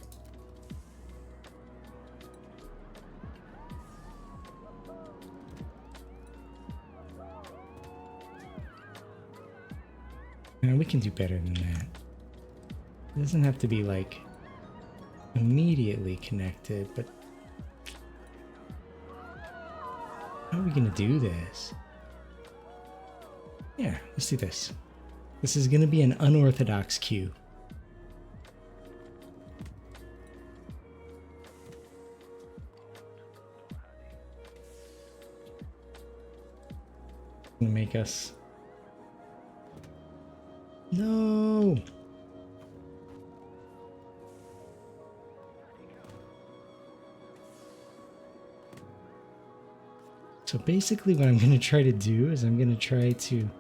And we can do better than that. It doesn't have to be like immediately connected, but how are we gonna do this? Yeah, let's do this. This is gonna be an unorthodox queue. Gonna make us. No. So basically what I'm going to try to do is I'm going to try to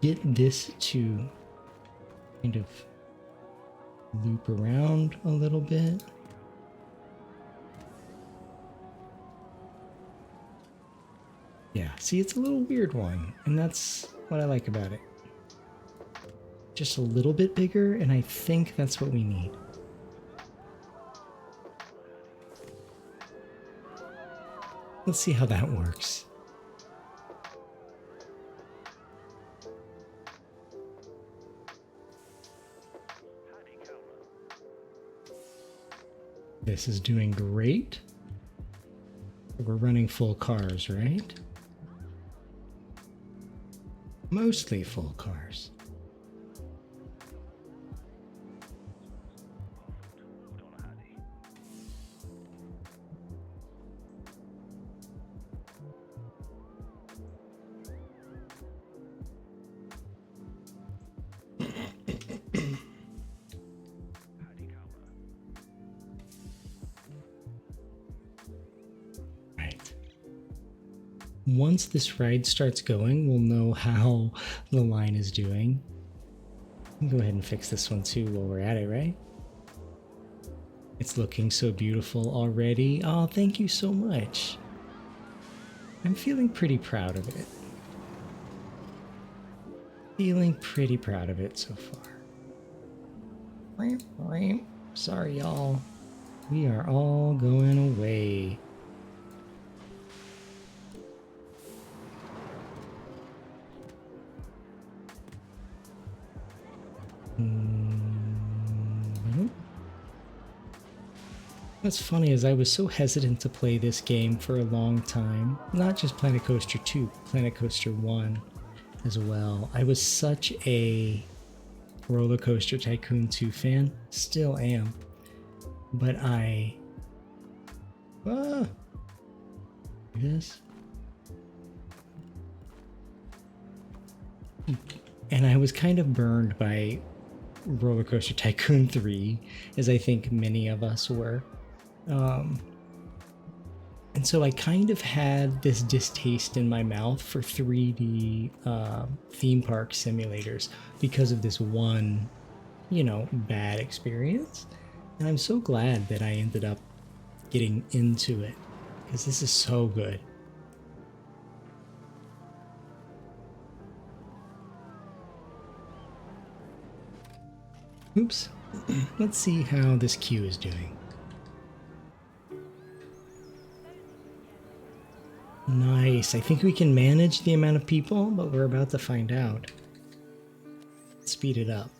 get this to kind of loop around a little bit. Yeah, see, it's a little weird one, and that's what I like about it. Just a little bit bigger, and I think that's what we need. Let's see how that works. This is doing great. We're running full cars, right? Mostly full cars. Once this ride starts going, we'll know how the line is doing. Go ahead and fix this one too while we're at it, right? It's looking so beautiful already. Oh, thank you so much. I'm feeling pretty proud of it. Feeling pretty proud of it so far. Sorry, y'all. We are all going away. What's funny is I was so hesitant to play this game for a long time. Not just Planet Coaster 2, Planet Coaster 1 as well. I was such a Roller Coaster Tycoon 2 fan. Still am. But this? And I was kind of burned by Roller Coaster Tycoon 3, as I think many of us were. And so I kind of had this distaste in my mouth for 3D theme park simulators because of this one, bad experience. And I'm so glad that I ended up getting into it because this is so good. Oops. Let's see how this queue is doing. Nice. I think we can manage the amount of people, but we're about to find out. Let's speed it up.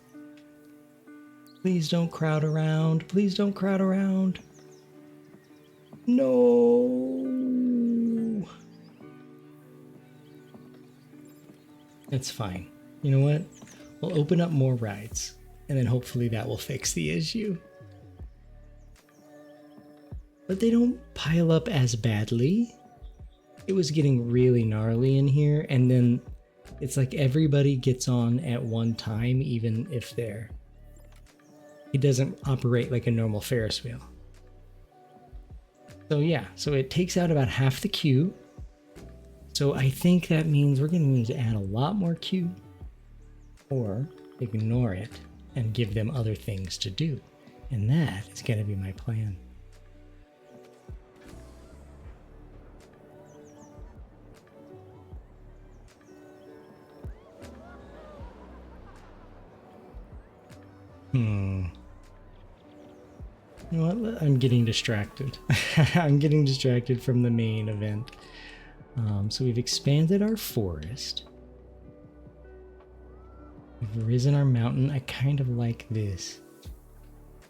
Please don't crowd around. Please don't crowd around. No. That's fine. You know what? We'll open up more rides, and then hopefully that will fix the issue. But they don't pile up as badly. It was getting really gnarly in here, and then it's like everybody gets on at one time, even if it doesn't operate like a normal Ferris wheel. So yeah, so it takes out about half the queue. So I think that means we're going to need to add a lot more queue, or ignore it and give them other things to do. And that is going to be my plan. You know what? I'm getting distracted. I'm getting distracted from the main event. So we've expanded our forest. We've risen our mountain. I kind of like this.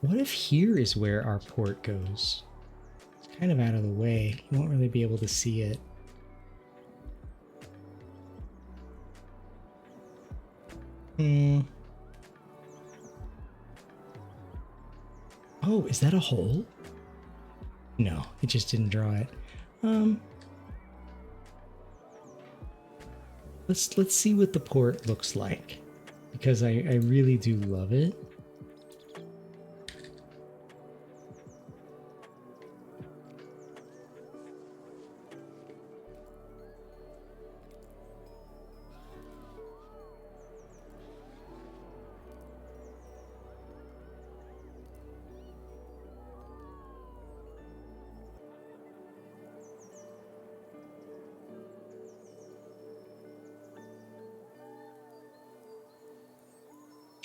What if here is where our port goes? It's kind of out of the way. You won't really be able to see it. Oh, is that a hole? No, it just didn't draw it. Let's see what the port looks like, because I really do love it.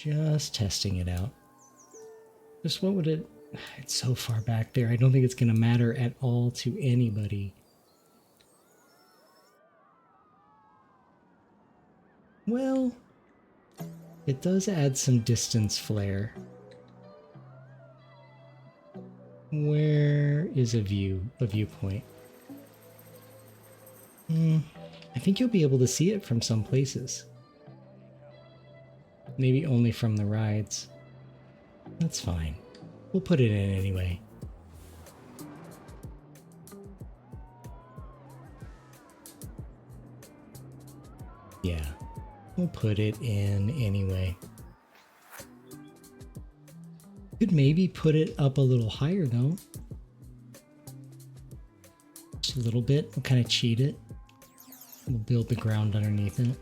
Just testing it out. Just what would it... It's so far back there. I don't think it's going to matter at all to anybody. Well, it does add some distance flare. Where is a viewpoint? I think you'll be able to see it from some places. Maybe only from the rides. That's fine. We'll put it in anyway. Yeah, we'll put it in anyway. Could maybe put it up a little higher though. Just a little bit. We'll kind of cheat it. We'll build the ground underneath it.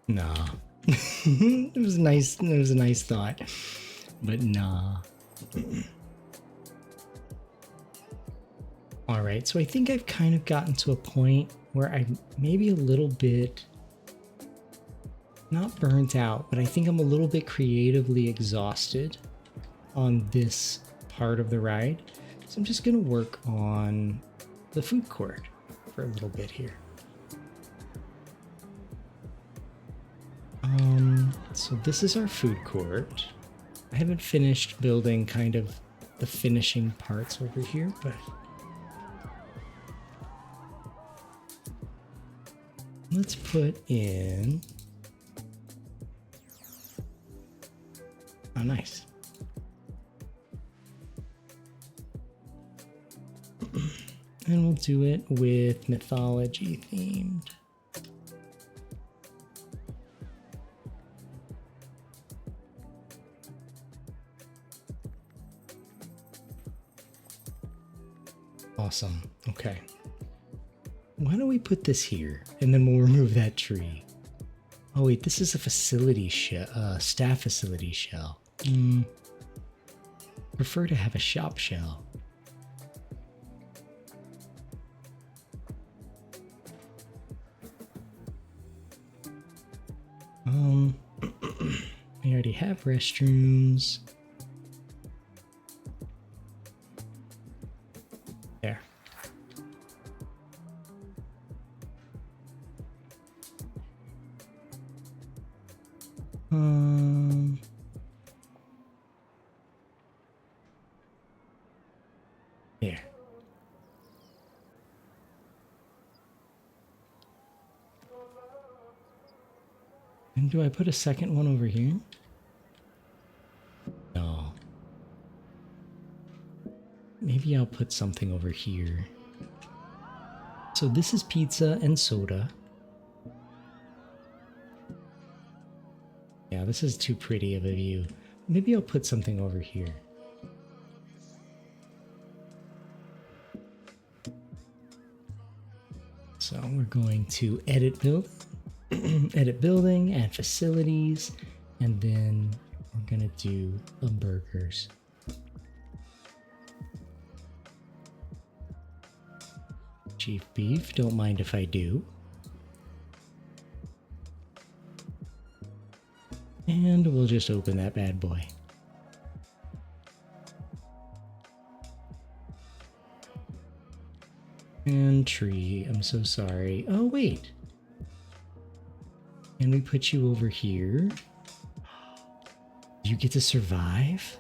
Nah. It was nice. It was a nice thought, but nah. All right, so I think I've kind of gotten to a point where I'm maybe a little bit not burnt out, but I think I'm a little bit creatively exhausted on this part of the ride. So I'm just gonna work on the food court for a little bit here. So this is our food court. I haven't finished building kind of the finishing parts over here, but let's put in... Oh, nice. And we'll do it with mythology themed. Awesome. Okay. Why don't we put this here and then we'll remove that tree? Oh wait, this is a facility shell, staff facility shell. Prefer to have a shop shell. We already have restrooms. There. There. And do I put a second one over here? No. Maybe I'll put something over here. So this is pizza and soda. Yeah, this is too pretty of a view. Maybe I'll put something over here. So we're going to edit build, edit building, add facilities, and then we're gonna do burgers. Chief beef, don't mind if I do. And we'll just open that bad boy. And tree, I'm so sorry. Oh, wait. And we put you over here. You get to survive?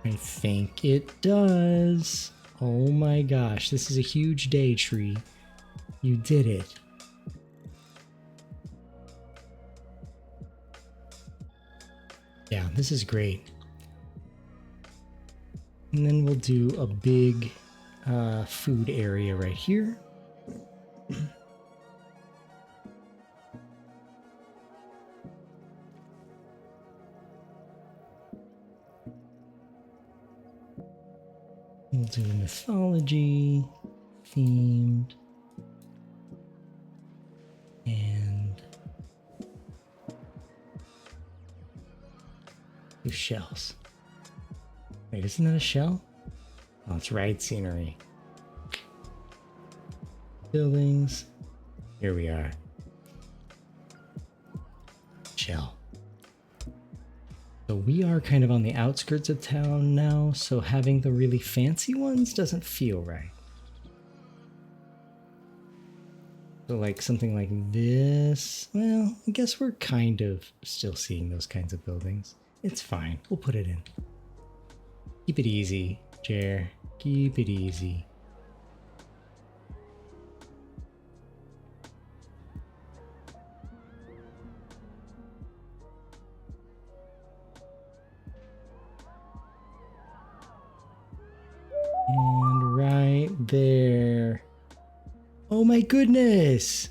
I think it does. Oh my gosh, this is a huge day, tree. You did it. Yeah, this is great. And then we'll do a big food area right here. We'll do mythology themed. Those shells. Wait, isn't that a shell? Oh, it's ride scenery. Buildings. Here we are. Shell. So we are kind of on the outskirts of town now, so having the really fancy ones doesn't feel right. So like something like this, well, I guess we're kind of still seeing those kinds of buildings. It's fine, we'll put it in. Keep it easy, Jer, keep it easy. And right there. Oh my goodness!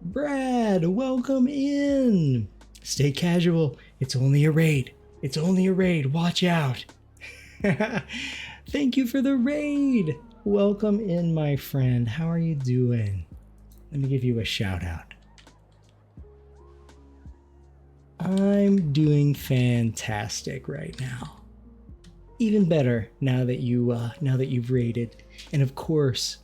Brad, welcome in! Stay casual. It's only a raid. It's only a raid. Watch out. Thank you for the raid. Welcome in, my friend. How are you doing? Let me give you a shout out. I'm doing fantastic right now. Even better now that you've raided. And of course,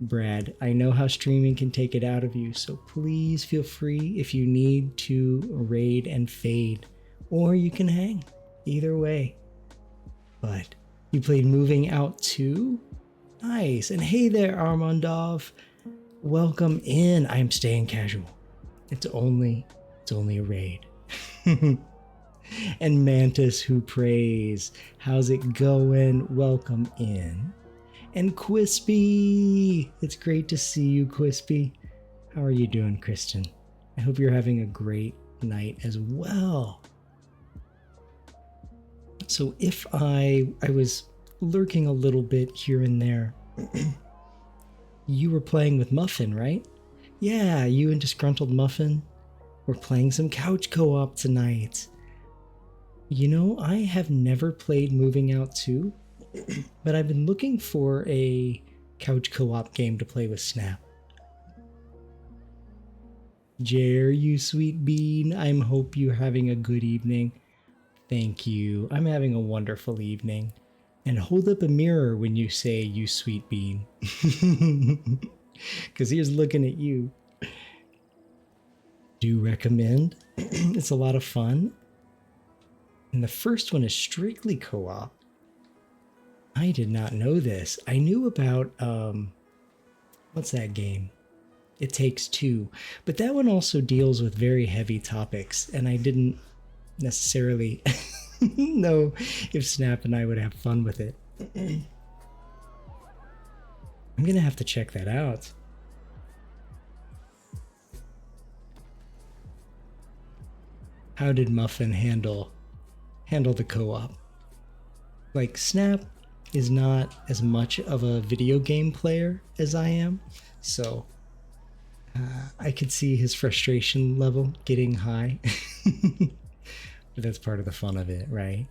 Brad, I know how streaming can take it out of you, so please feel free if you need to raid and fade, or you can hang. Either way. But you played Moving Out too? Nice. And hey there, Armandov. Welcome in. I'm staying casual. It's only a raid. And Mantis who prays. How's it going? Welcome in. And Quispy! It's great to see you, Quispy. How are you doing, Kristen? I hope you're having a great night as well. So if I was lurking a little bit here and there, you were playing with Muffin, right? Yeah, you and Disgruntled Muffin. We're playing some couch co-op tonight. You know, I have never played Moving Out 2. But I've been looking for a couch co-op game to play with Snap. Jer, you sweet bean, I hope you're having a good evening. Thank you. I'm having a wonderful evening. And hold up a mirror when you say you sweet bean. Because here's looking at you. Do recommend. It's a lot of fun. And the first one is strictly co-op. I did not know this. I knew about, what's that game? It Takes Two. But that one also deals with very heavy topics, and I didn't necessarily know if Snap and I would have fun with it. I'm gonna have to check that out. How did Muffin handle the co-op? Like, Snap is not as much of a video game player as I am, so I could see his frustration level getting high. But that's part of the fun of it, right?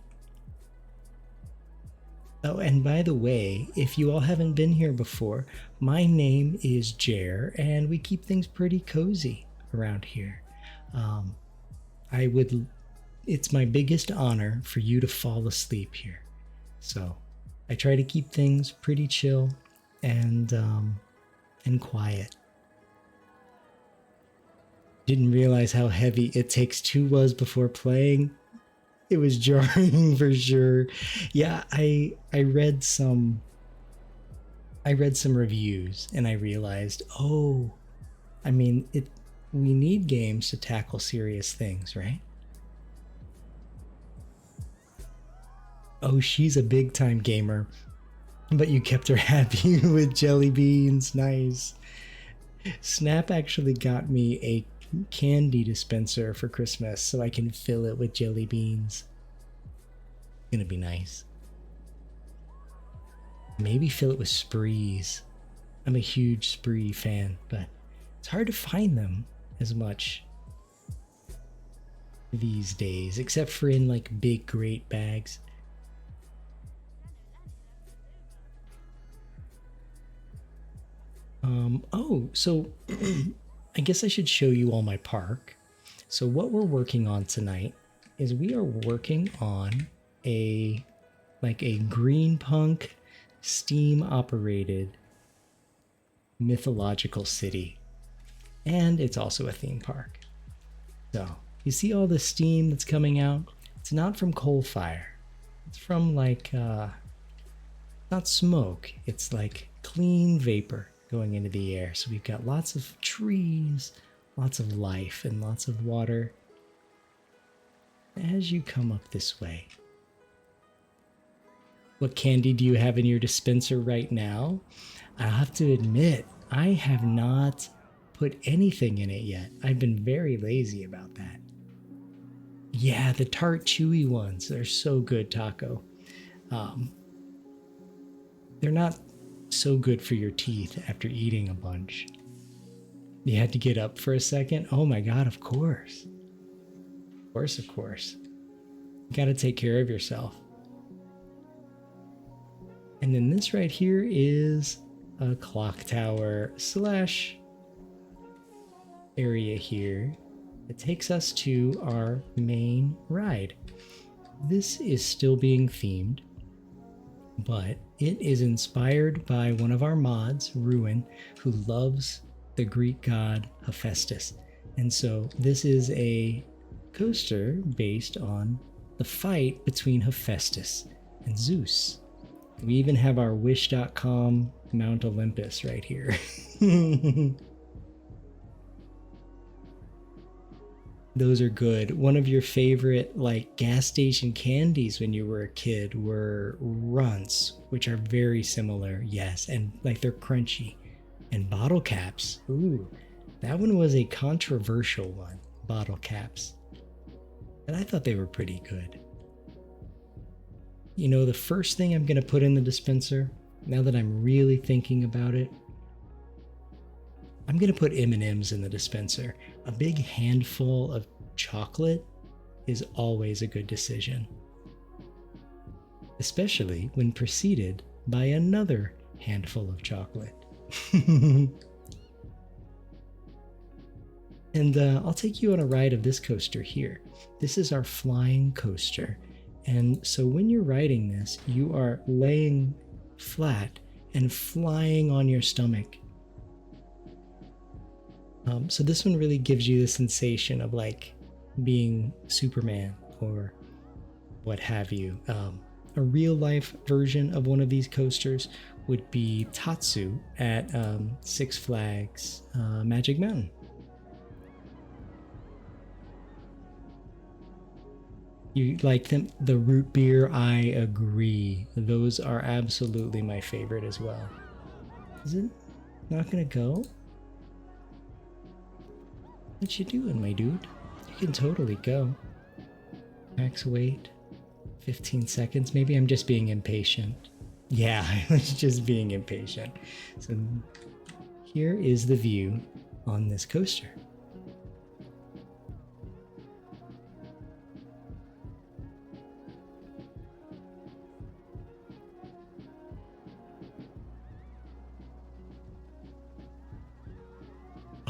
Oh, and by the way, if you all haven't been here before, my name is Jer, and we keep things pretty cozy around here. It's my biggest honor for you to fall asleep here. So I try to keep things pretty chill and quiet. Didn't realize how heavy It Takes Two was before playing. It was jarring for sure. Yeah, I read some reviews and I realized, we need games to tackle serious things, right? Oh, she's a big time gamer, but you kept her happy with jelly beans. Nice. Snap actually got me a candy dispenser for Christmas so I can fill it with jelly beans. It's gonna be nice. Maybe fill it with sprees. I'm a huge spree fan, but it's hard to find them as much these days, except for in like big, great bags. So I guess I should show you all my park. So what we're working on tonight is we are working on a green punk steam operated mythological city. And it's also a theme park. So you see all the steam that's coming out? It's not from coal fire. It's from not smoke. It's like clean vapor going into the air. So we've got lots of trees, lots of life, and lots of water as you come up this way. What candy do you have in your dispenser right now? I'll have to admit, I have not put anything in it yet. I've been very lazy about that. Yeah, the tart chewy ones, they're so good, Taco. They're not so good for your teeth after eating a bunch. You had to get up for a second? Oh my god, of course. Of course. You gotta take care of yourself. And then this right here is a clock tower slash area here. It takes us to our main ride. This is still being themed, but it is inspired by one of our mods, Ruin, who loves the Greek god Hephaestus. And so this is a coaster based on the fight between Hephaestus and Zeus. We even have our Wish.com Mount Olympus right here. Those are good. One of your favorite gas station candies when you were a kid were runts, which are very similar, yes, and they're crunchy. And bottle caps. Ooh, that one was a controversial one, bottle caps. And I thought they were pretty good. You know, the first thing I'm going to put in the dispenser, now that I'm really thinking about it, I'm going to put M&Ms in the dispenser. A big handful of chocolate is always a good decision, especially when preceded by another handful of chocolate. And I'll take you on a ride of this coaster here. This is our flying coaster. And so when you're riding this, you are laying flat and flying on your stomach. So this one really gives you the sensation of being Superman or what have you. A real life version of one of these coasters would be Tatsu at Six Flags Magic Mountain. You like them? The root beer, I agree. Those are absolutely my favorite as well. Is it not gonna go? What you doing, my dude? You can totally go. Max weight, 15 seconds. Maybe I'm just being impatient. Yeah, I was just being impatient. So here is the view on this coaster.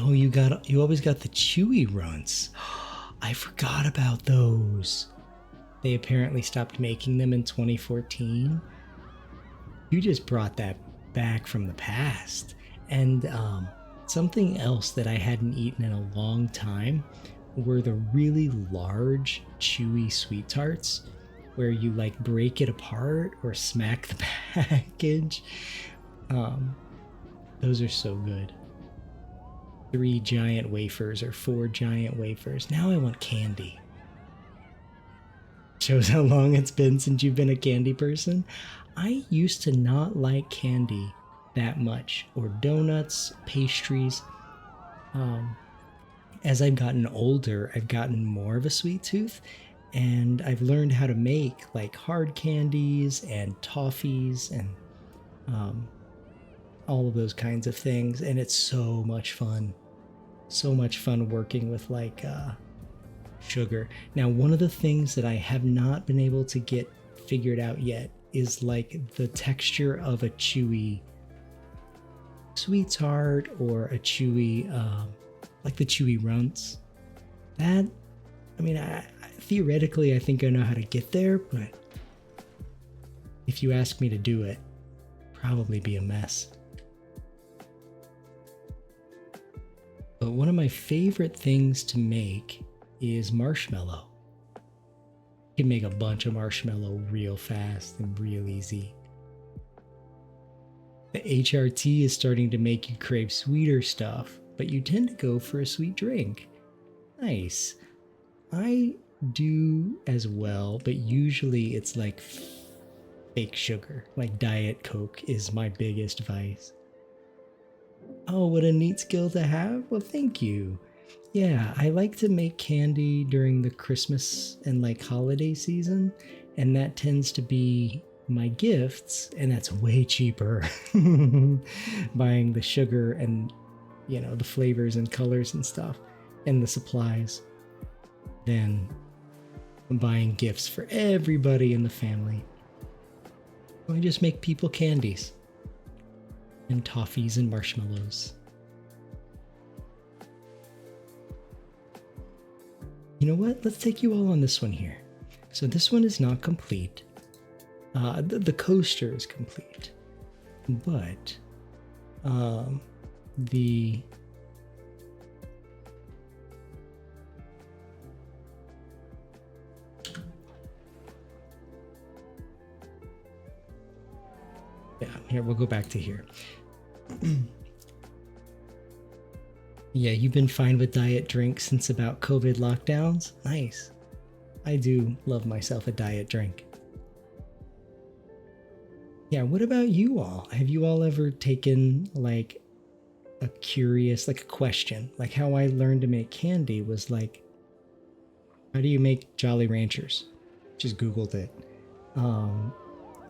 Oh, you always got the chewy runts. I forgot about those. They apparently stopped making them in 2014. You just brought that back from the past. And something else that I hadn't eaten in a long time were the really large chewy sweet tarts where you break it apart or smack the package. Those are so good. 3 giant wafers or 4 giant wafers. Now I want candy. Shows how long it's been since you've been a candy person. I used to not like candy that much, or donuts, pastries. As I've gotten older, I've gotten more of a sweet tooth, and I've learned how to make hard candies and toffees and all of those kinds of things, and it's so much fun. So much fun working with sugar. Now, one of the things that I have not been able to get figured out yet is the texture of a chewy sweet tart or a chewy the chewy runts. That, I mean, theoretically, I think I know how to get there, but if you ask me to do it, probably be a mess. But one of my favorite things to make is marshmallow. You can make a bunch of marshmallow real fast and real easy. The HRT is starting to make you crave sweeter stuff, but you tend to go for a sweet drink. Nice. I do as well, but usually it's like fake sugar. Like Diet Coke is my biggest vice. Oh, what a neat skill to have. Well, thank you. Yeah, I like to make candy during the Christmas and like holiday season, and that tends to be my gifts, and that's way cheaper buying the sugar and, you know, the flavors and colors and stuff and the supplies than buying gifts for everybody in the family. I just make people candies and toffees and marshmallows. You know what? Let's take you all on this one here. So this one is not complete. The coaster is complete, but the here, we'll go back to here. Yeah, you've been fine with diet drinks since about COVID lockdowns? Nice. I do love myself a diet drink. Yeah, what about you all? Have you all ever taken like a question? Like how I learned to make candy was like, how do you make Jolly Ranchers? Just Googled it.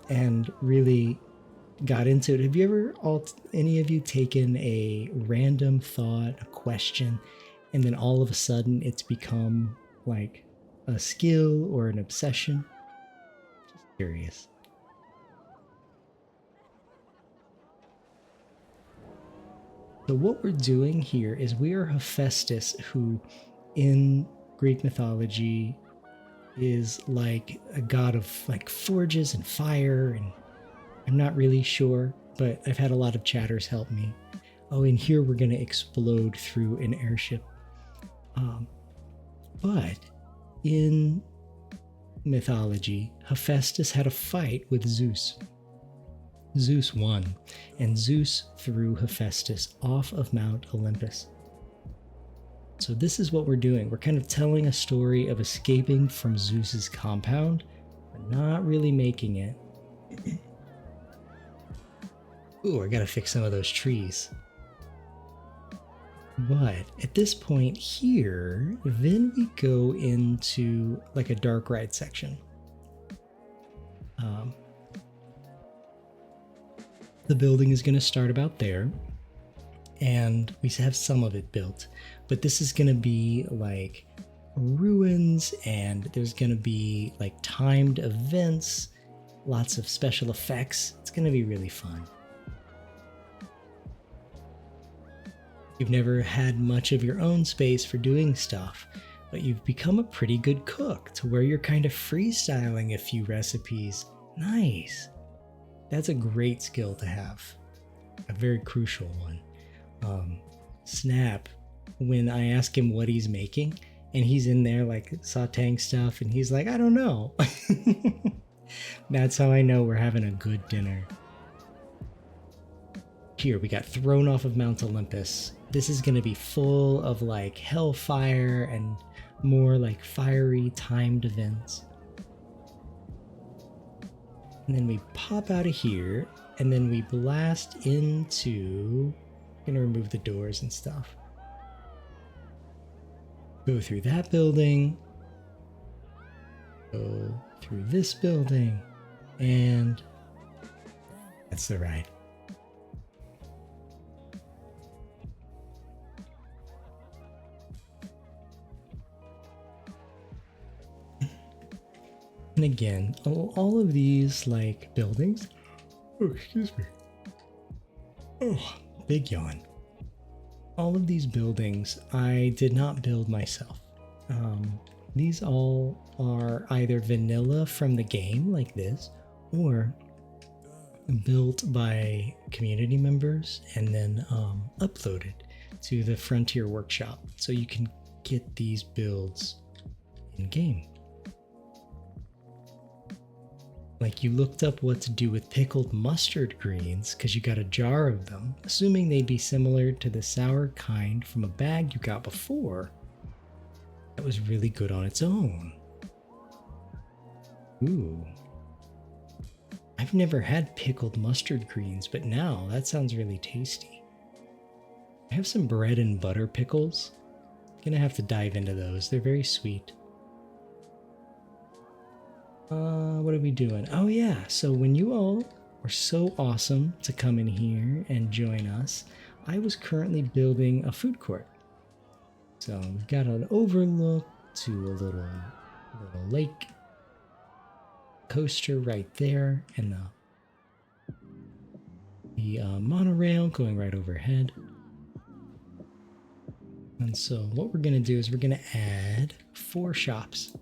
And really got into it. Have you ever, any of you, taken a random thought, a question, and then all of a sudden it's become like a skill or an obsession? Just curious. So what we're doing here is we are Hephaestus, who in Greek mythology is like a god of like forges and fire, and I'm not really sure, but I've had a lot of chatters help me. Oh, and here we're going to explode through an airship. But in mythology, Hephaestus had a fight with Zeus. Zeus won, and Zeus threw Hephaestus off of Mount Olympus. So this is what we're doing. We're kind of telling a story of escaping from Zeus's compound, but not really making it. Ooh, I gotta fix some of those trees. But at this point here, then we go into like a dark ride section. The building is going to start about there, and we have some of it built, but this is going to be like ruins, and there's going to be like timed events, lots of special effects. It's going to be really fun. You've never had much of your own space for doing stuff, but you've become a pretty good cook to where you're kind of freestyling a few recipes. Nice. That's a great skill to have. A very crucial one. Snap, when I ask him what he's making, and he's in there like sauteing stuff, and he's like, I don't know. That's how I know we're having a good dinner. Here, we got thrown off of Mount Olympus. This is going to be full of like hellfire and more like fiery timed events. And then we pop out of here, and then we blast into, I'm gonna remove the doors and stuff. Go through that building, go through this building, and that's the ride. And again, all of these like buildings, oh, excuse me. Oh, big yawn. All of these buildings I did not build myself. These all are either vanilla from the game, like this, or built by community members and then uploaded to the Frontier Workshop. So you can get these builds in game. Like, you looked up what to do with pickled mustard greens because you got a jar of them, assuming they'd be similar to the sour kind from a bag you got before. That was really good on its own. Ooh. I've never had pickled mustard greens, but now that sounds really tasty. I have some bread and butter pickles. Gonna have to dive into those. They're very sweet. What are we doing? Oh yeah, so when you all were so awesome to come in here and join us, I was currently building a food court. So we've got an overlook to a little lake coaster right there, and the monorail going right overhead. And so what we're gonna do is we're gonna add 4 shops.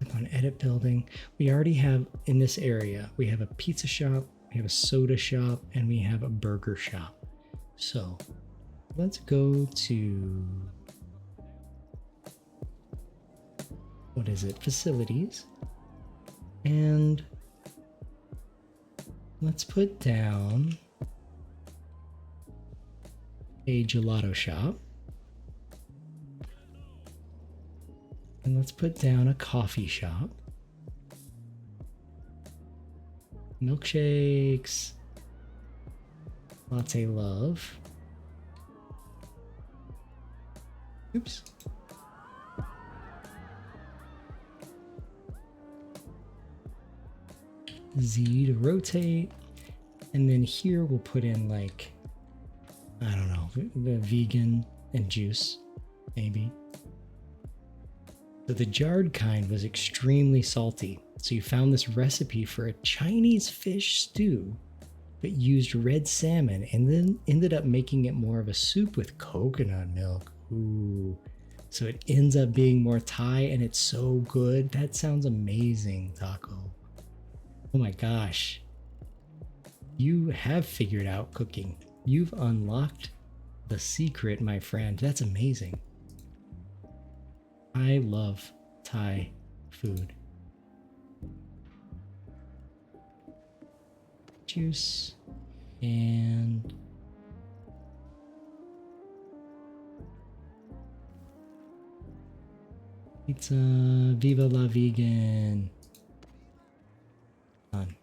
Click on edit building. We already have in this area, we have a pizza shop, we have a soda shop, and we have a burger shop. So let's go to, what is it? Facilities. And let's put down a gelato shop. And let's put down a coffee shop. Milkshakes. Latte love. Oops. Z to rotate. And then here we'll put in, like, I don't know, the vegan and juice, maybe. So the jarred kind was extremely salty. So you found this recipe for a Chinese fish stew, but used red salmon and then ended up making it more of a soup with coconut milk. Ooh. So it ends up being more Thai, and it's so good. That sounds amazing, Taco. Oh my gosh. You have figured out cooking. You've unlocked the secret, my friend. That's amazing. I love Thai food. Juice and pizza. Viva la vegan. Done.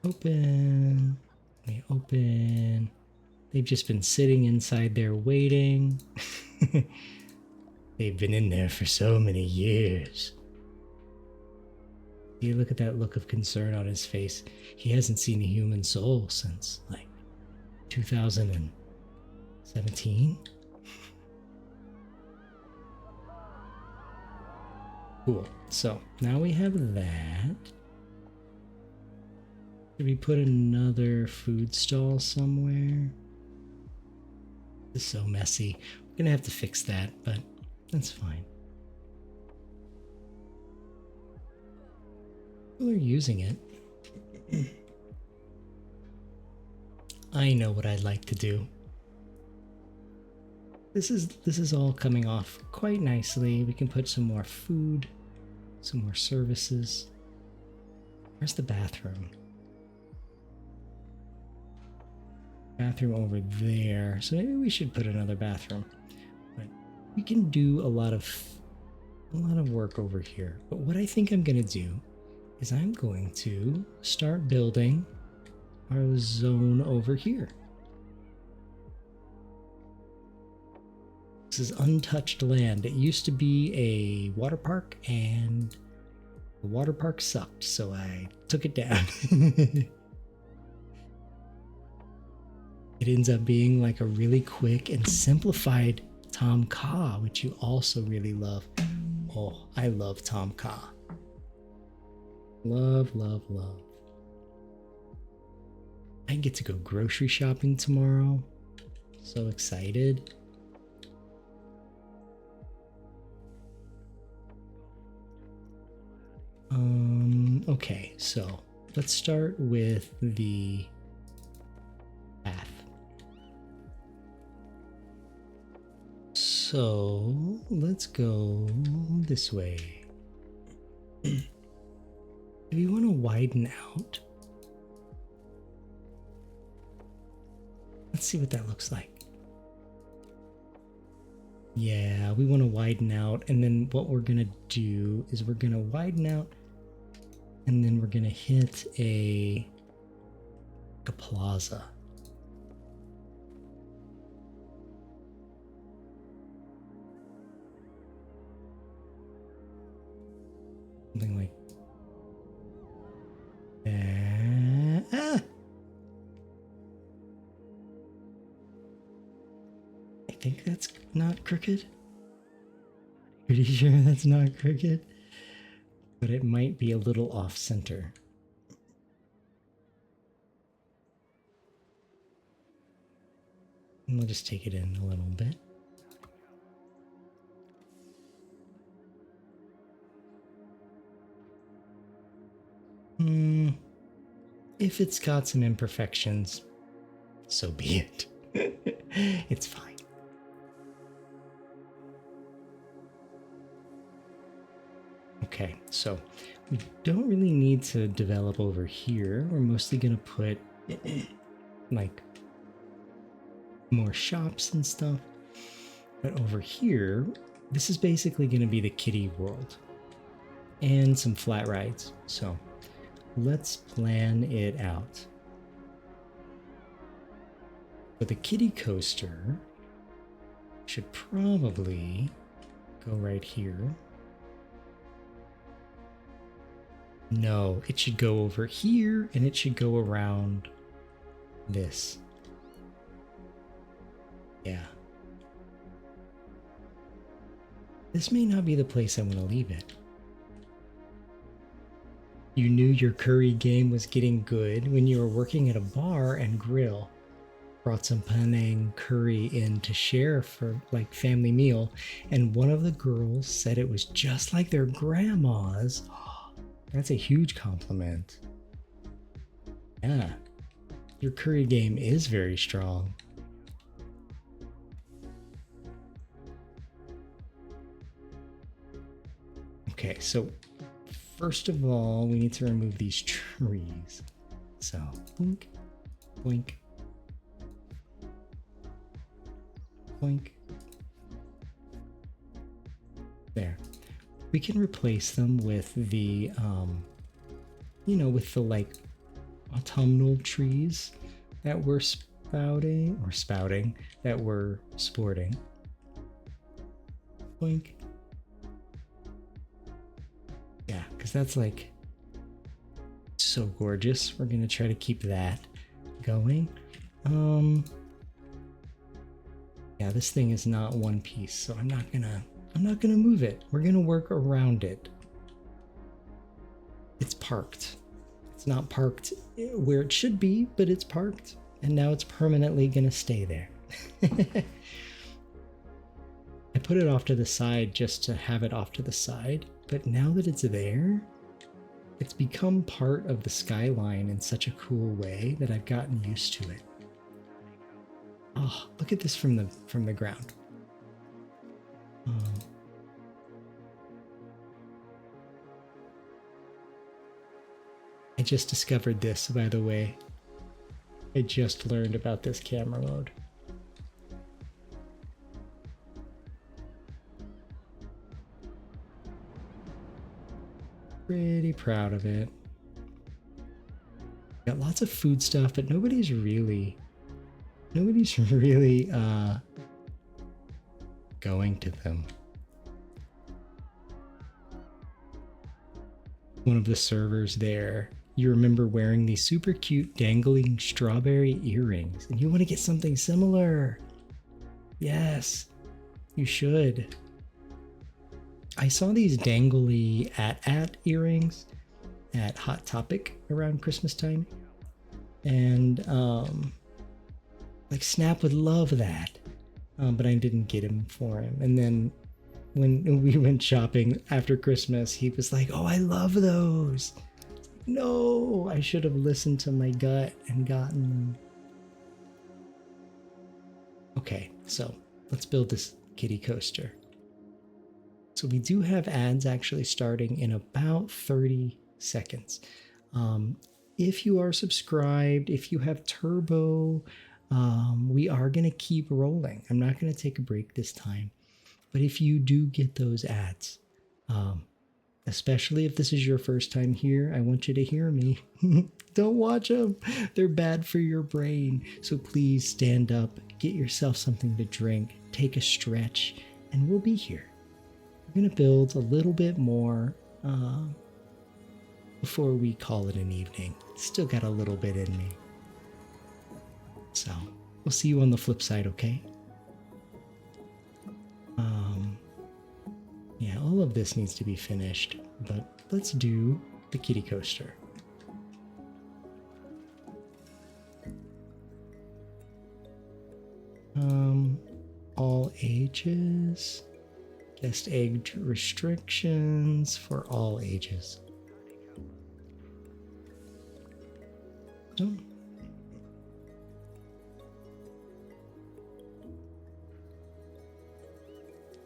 Open. We open. They've just been sitting inside there waiting. They've been in there for so many years. You look at that look of concern on his face. He hasn't seen a human soul since, like, 2017. Cool. So now we have that. Should we put another food stall somewhere? This is so messy. We're gonna have to fix that, but that's fine. People are using it. I know what I'd like to do. This is all coming off quite nicely. We can put some more food, some more services. Where's the bathroom? Bathroom over there. So maybe we should put another bathroom. But we can do a lot of work over here. But what I think I'm gonna do is I'm going to start building our zone over here. This is untouched land. It used to be a water park, and the water park sucked, so I took it down. It ends up being like a really quick and simplified Tom Kha, which you also really love. Oh, I love Tom Kha. Love, love, love. I get to go grocery shopping tomorrow. So excited. Okay, so let's start with the path. So let's go this way. Do we want to widen out? Let's see what that looks like. Yeah, we want to widen out, and then what we're gonna do is we're gonna widen out, and then we're gonna hit a plaza. Something like that. Ah! I think that's not crooked. Pretty sure that's not crooked, but it might be a little off center. And we'll just take it in a little bit. If it's got some imperfections, so be it. It's fine. Okay, so we don't really need to develop over here. We're mostly going to put like more shops and stuff. But over here, this is basically going to be the kiddie world and some flat rides. So let's plan it out. But the kiddie coaster should probably go right here. No, it should go over here, and it should go around this. Yeah. This may not be the place I want to leave it. You knew your curry game was getting good when you were working at a bar and grill. Brought some Penang curry in to share for like family meal, and one of the girls said it was just like their grandma's. That's a huge compliment. Yeah, your curry game is very strong. Okay, so first of all, we need to remove these trees. So, boink, boink, boink. There. We can replace them with the, with the like autumnal trees that were spouting, that were sporting. Boink. Yeah, because that's like so gorgeous. We're gonna try to keep that going. Yeah, this thing is not one piece, so I'm not gonna move it. We're gonna work around it. It's parked. It's not parked where it should be, but it's parked, and now it's permanently gonna stay there. I put it off to the side just to have it off to the side, but now that it's there, it's become part of the skyline in such a cool way that I've gotten used to it. Oh, look at this from the ground. I just discovered this, by the way. I just learned about this camera mode. Pretty proud of it. Got lots of food stuff, but nobody's really going to them. One of the servers there, you remember wearing these super cute dangling strawberry earrings, and you want to get something similar. Yes, you should. I saw these dangly at earrings at Hot Topic around Christmas time, and like Snap would love that, but I didn't get him for him. And then when we went shopping after Christmas, he was like, "Oh, I love those." No, I should have listened to my gut and gotten them. Okay, so let's build this kiddie coaster. So we do have ads actually starting in about 30 seconds. If you are subscribed, if you have turbo, we are going to keep rolling. I'm not going to take a break this time. But if you do get those ads, especially if this is your first time here, I want you to hear me. Don't watch them. They're bad for your brain. So please stand up, get yourself something to drink, take a stretch, and we'll be here. I'm going to build a little bit more before we call it an evening. Still got a little bit in me. So we'll see you on the flip side, okay? Yeah, all of this needs to be finished, but let's do the kiddie coaster. All ages. Guest age restrictions for all ages. Oh.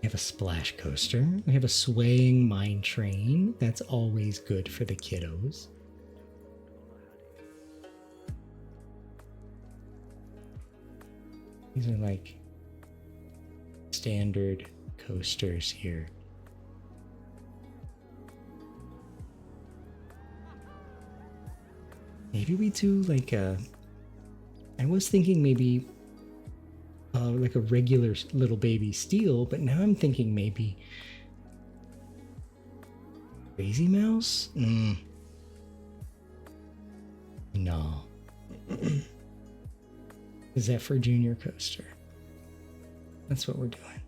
We have a splash coaster. We have a swaying mine train. That's always good for the kiddos. These are like standard coasters here. Maybe we do like a... I was thinking maybe like a regular little baby steel, but now I'm thinking maybe Crazy Mouse? No. Is that for junior coaster? That's what we're doing.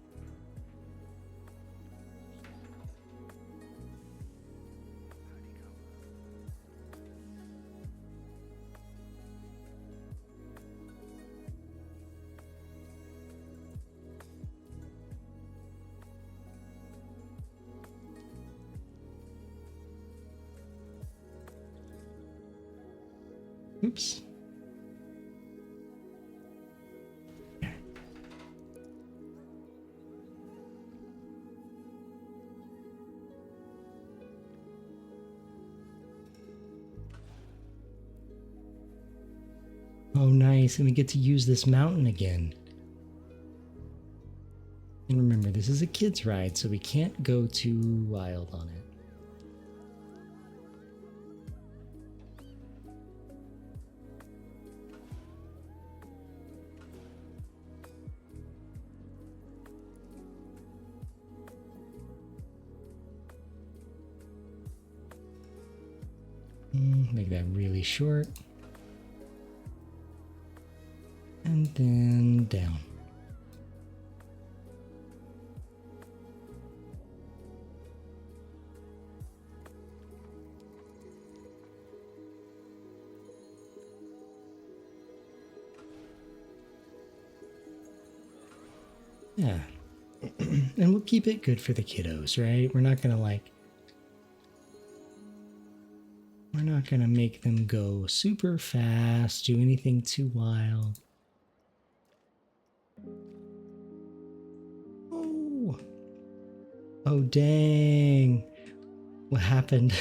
Oops. Oh, nice. And we get to use this mountain again. And remember, this is a kid's ride, so we can't go too wild on it. Make that really short. And then down. Yeah. And we'll keep it good for the kiddos, right? We're not gonna make them go super fast, do anything too wild. Oh. Oh, dang. What happened?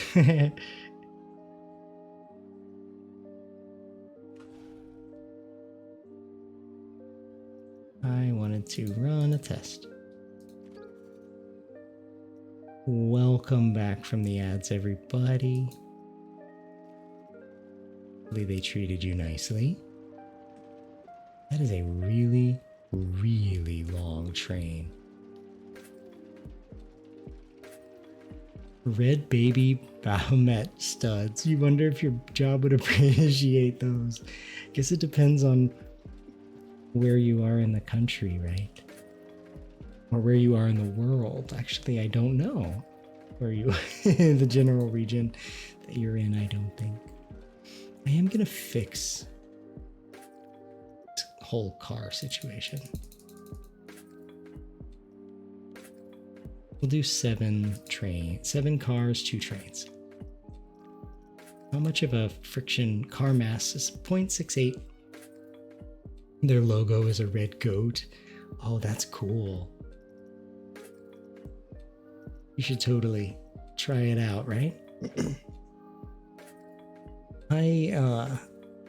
I wanted to run a test. Welcome back from the ads, everybody. Hopefully they treated you nicely. That is a really, really long train. Red baby Baphomet studs. You wonder if your job would appreciate those. Guess it depends on where you are in the country, right? Or where you are in the world. Actually, I don't know where you in the general region that you're in, I don't think. I am gonna fix this whole car situation. We'll do 7 cars, 2 trains. How much of a friction car mass is 0.68? Their logo is a red goat. Oh, that's cool. You should totally try it out, right?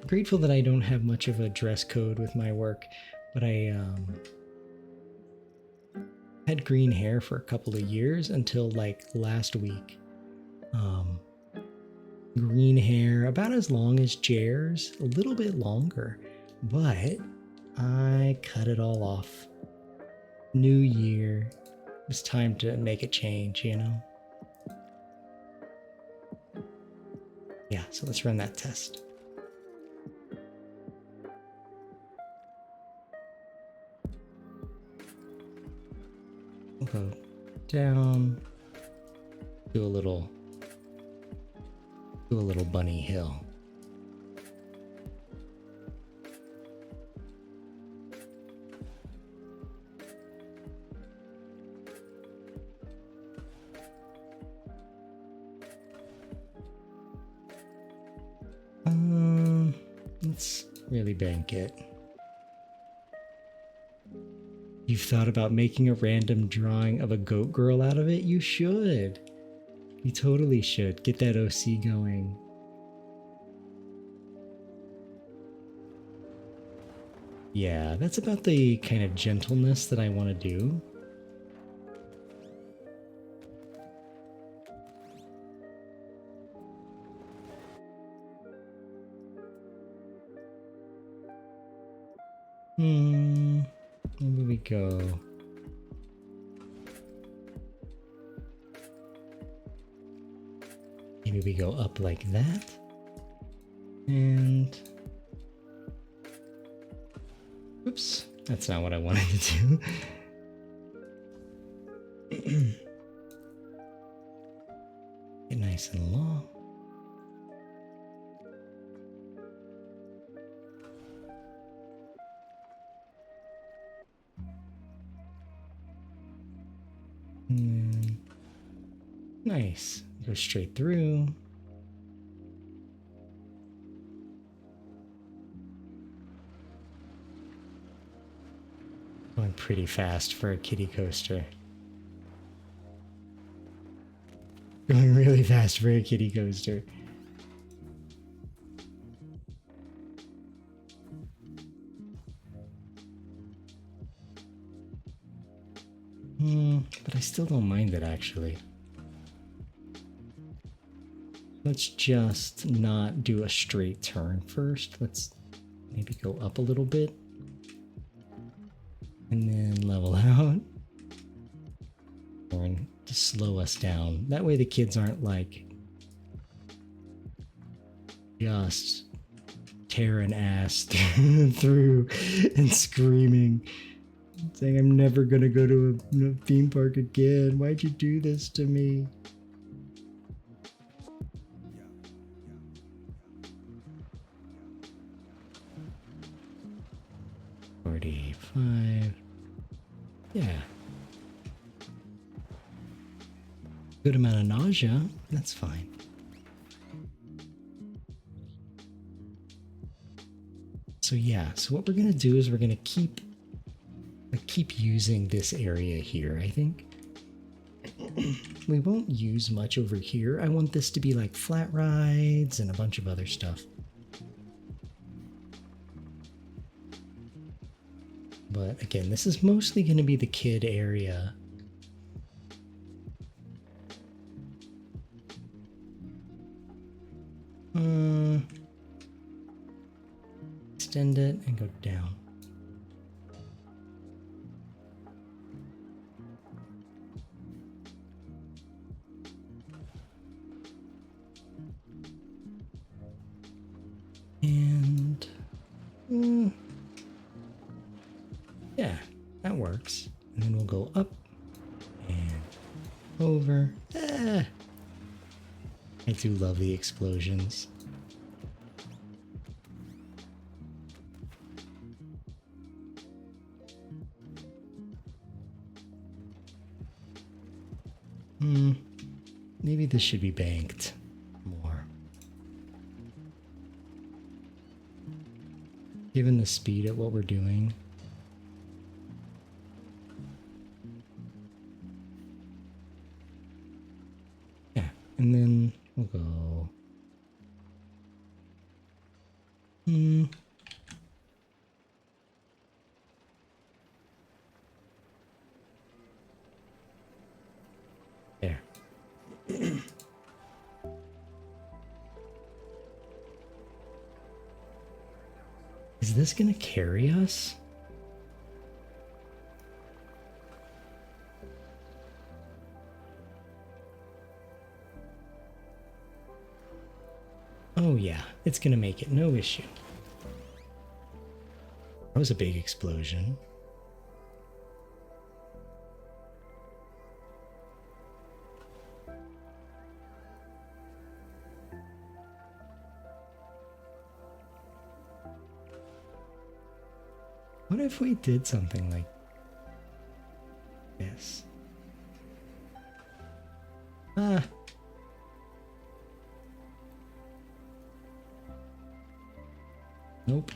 Grateful that I don't have much of a dress code with my work, but I had green hair for a couple of years until like last week. Green hair, about as long as Jer's, a little bit longer, but I cut it all off. New year. It was time to make a change, you know? Yeah, so let's run that test. We'll go down, do a little bunny hill. Let's really bank it. You've thought about making a random drawing of a goat girl out of it? You should. You totally should. Get that OC going. Yeah, that's about the kind of gentleness that I want to do. Where we go? Maybe we go up like that. And oops, that's not what I wanted to do. Get nice and long. Nice. Go straight through. Going pretty fast for a kiddie coaster. Going really fast for a kiddie coaster. But I still don't mind it, actually. Let's just not do a straight turn first. Let's maybe go up a little bit. And then level out. Or to slow us down. That way the kids aren't like just tearing ass through and screaming. Saying, I'm never gonna go to a theme park again. Why'd you do this to me? Yeah. Good amount of nausea. That's fine. So yeah, so what we're gonna do is we're gonna keep using this area here, I think. We won't use much over here. I want this to be like flat rides and a bunch of other stuff. But again, this is mostly going to be the kid area. Extend it and go down. And yeah, that works. And then we'll go up and over. I do love the explosions. Maybe this should be banked more. Given the speed at what we're doing. Yeah, and then we'll go. There. Is this gonna carry us? Oh yeah, it's gonna make it, no issue. That was a big explosion. What if we did something like this? Ah. Nope.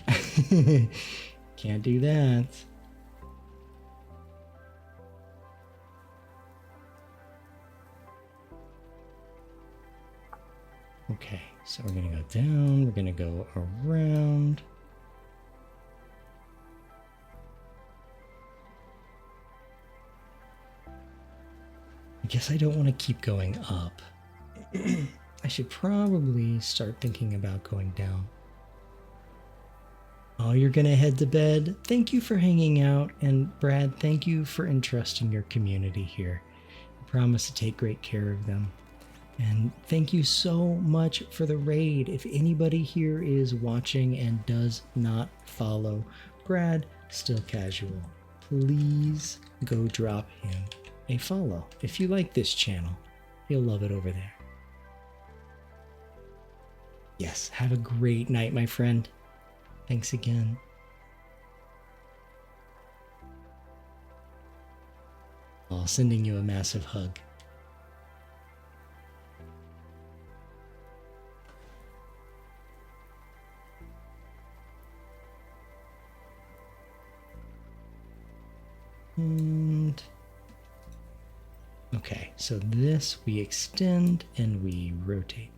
Can't do that. Okay, so we're gonna go down, we're gonna go around. I guess I don't want to keep going up. I should probably start thinking about going down. Oh, you're gonna head to bed? Thank you for hanging out, and Brad, thank you for entrusting your community here. I promise to take great care of them. And thank you so much for the raid. If anybody here is watching and does not follow Brad Still Casual, please go drop him a follow. If you like this channel, you'll love it over there. Yes, have a great night, my friend. Thanks again. Oh, sending you a massive hug. And okay, so this we extend and we rotate.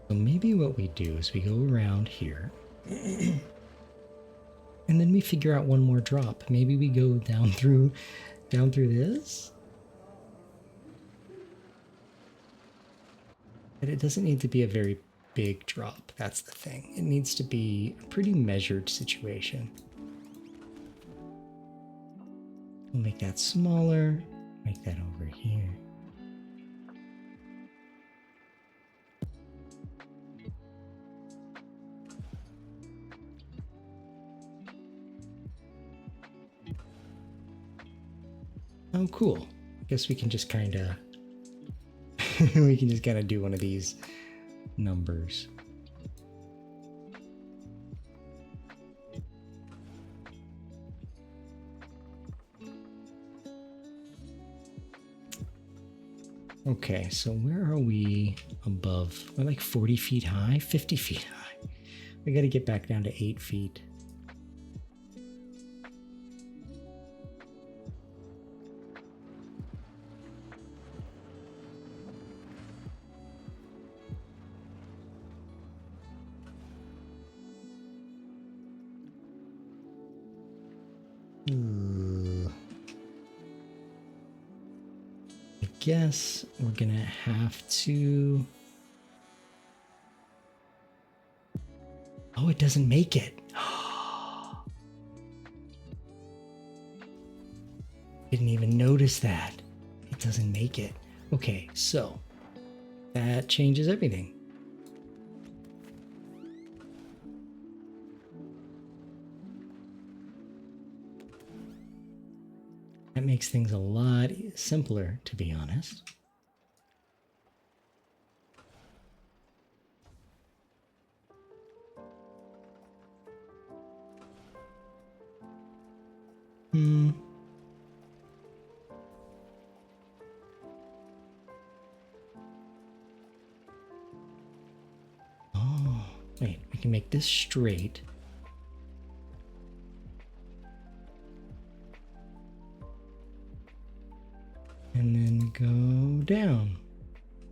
So maybe what we do is we go around here and then we figure out one more drop. Maybe we go down through this. But it doesn't need to be a very big drop. That's the thing. It needs to be a pretty measured situation. We'll make that smaller. Make that over here. Oh, cool. I guess we can just kind of we can just kind of do one of these numbers. Okay, so where are we above? We're like 40 feet high, 50 feet high. We got to get back down to 8 feet. I guess we're gonna have to. Oh, it doesn't make it. Didn't even notice that. It doesn't make it. Okay, so that changes everything. That makes things a lot simpler, to be honest. can make this straight. And then go down.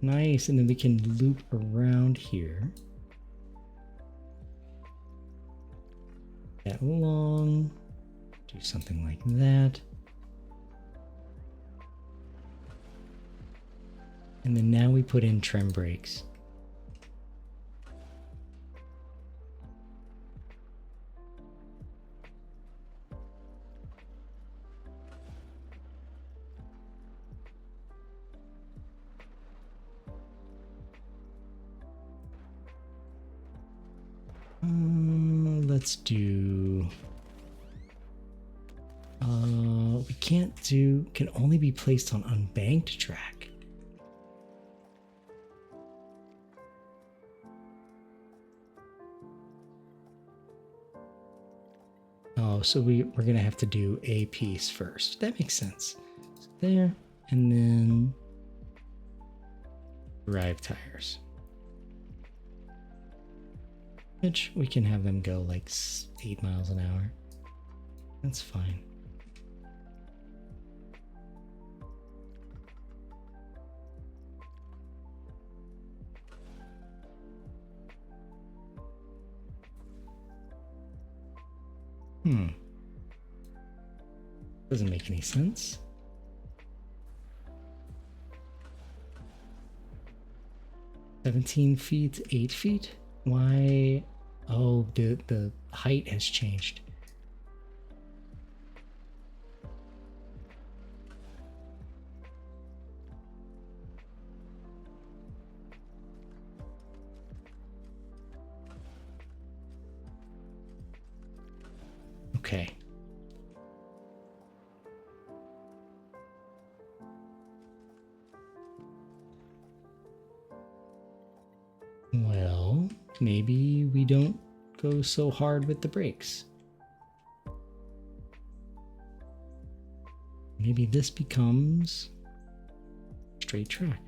Nice, and then we can loop around here. That long. Do something like that. And then now we put in trim brakes. Let's do. We can't do. Can only be placed on unbanked track. Oh, so we're gonna have to do a piece first. That makes sense. So there, and then drive tires. Which we can have them go like 8 miles an hour. That's fine. Doesn't make any sense. $17 feet, 8 feet? Why? Oh, the height has changed. Okay. Well, maybe we don't go so hard with the brakes. Maybe this becomes straight track.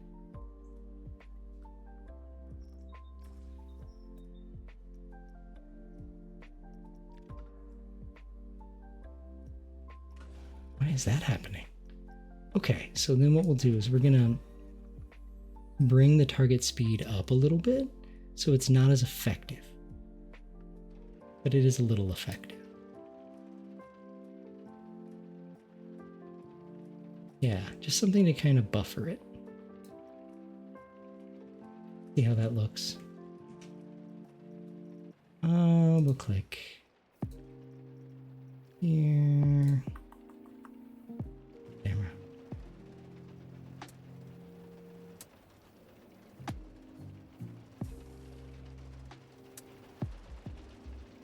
Why is that happening? Okay, so then what we'll do is we're gonna bring the target speed up a little bit so it's not as effective, but it is a little effective. Yeah, just something to kind of buffer it. See how that looks. We'll click here. Camera.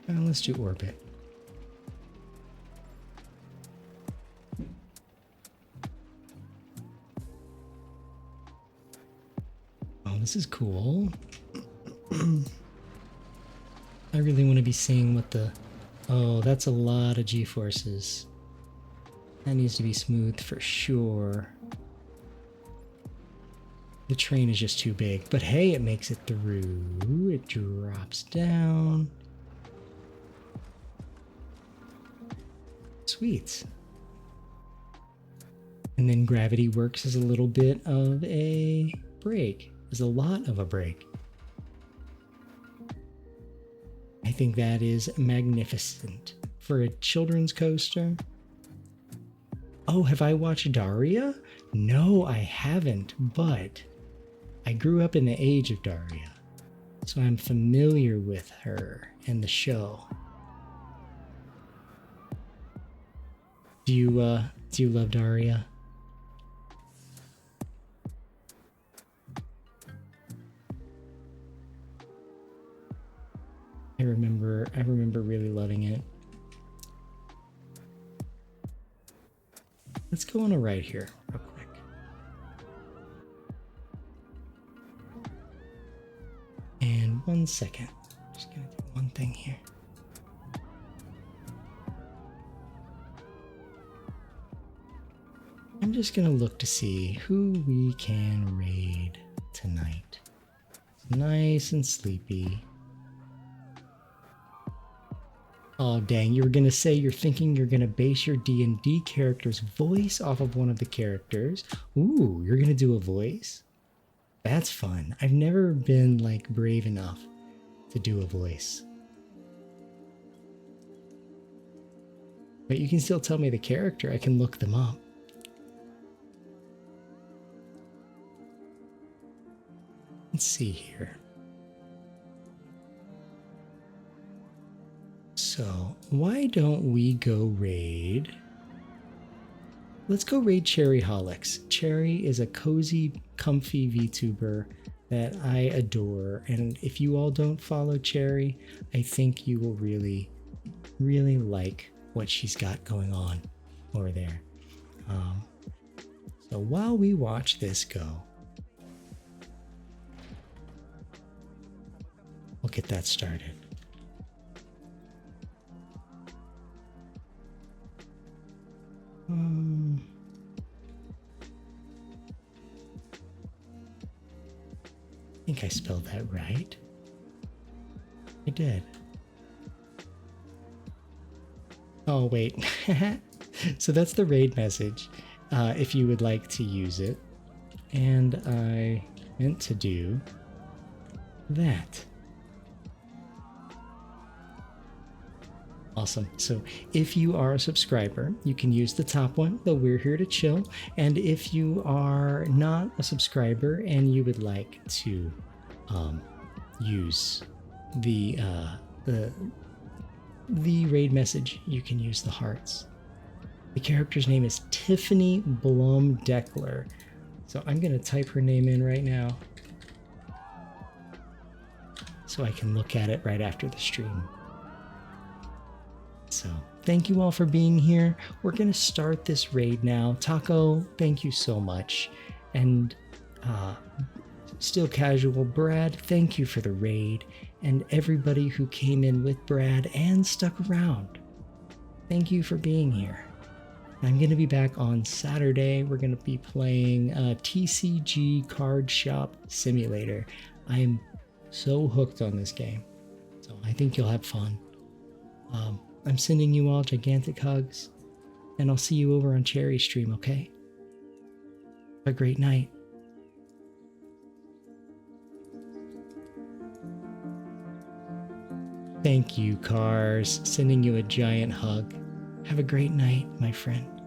Let's do orbit. Oh, this is cool. I really want to be seeing what the... Oh, that's a lot of G-forces. That needs to be smooth for sure. The train is just too big. But hey, it makes it through. It drops down. Sweet. And then gravity works as a little bit of a brake. As a lot of a brake. I think that is magnificent for a children's coaster. Oh, have I watched Daria? No, I haven't, but I grew up in the age of Daria, so I'm familiar with her and the show. Do you love Daria? I remember really loving it. Let's go on a ride here real quick. And 1 second. Just gonna do one thing here. I'm just gonna look to see who we can raid tonight. Nice and sleepy. Oh, dang. You were going to say you're thinking you're going to base your D&D character's voice off of one of the characters. Ooh, you're going to do a voice? That's fun. I've never been like brave enough to do a voice. But you can still tell me the character. I can look them up. Let's see here. So why don't we go raid? Let's go raid Cherry Holix. Cherry is a cozy, comfy VTuber that I adore. And if you all don't follow Cherry, I think you will really, really like what she's got going on over there. So while we watch this go, we'll get that started. I think I spelled that right. I did. Oh, wait. So that's the raid message, if you would like to use it. And I meant to do that. Awesome. So if you are a subscriber, you can use the top one, the We're Here to Chill. And if you are not a subscriber and you would like to use the raid message, you can use the hearts. The character's name is Tiffany Blum Deckler. So I'm going to type her name in right now so I can look at it right after the stream. So thank you all for being here. We're going to start this raid now. Taco, thank you so much. And Still Casual Brad, thank you for the raid. And everybody who came in with Brad and stuck around, thank you for being here. I'm going to be back on Saturday. We're going to be playing TCG Card Shop Simulator. I am so hooked on this game. So I think you'll have fun. I'm sending you all gigantic hugs, and I'll see you over on Cherry Stream, okay? Have a great night. Thank you, Cars. Sending you a giant hug. Have a great night, my friend.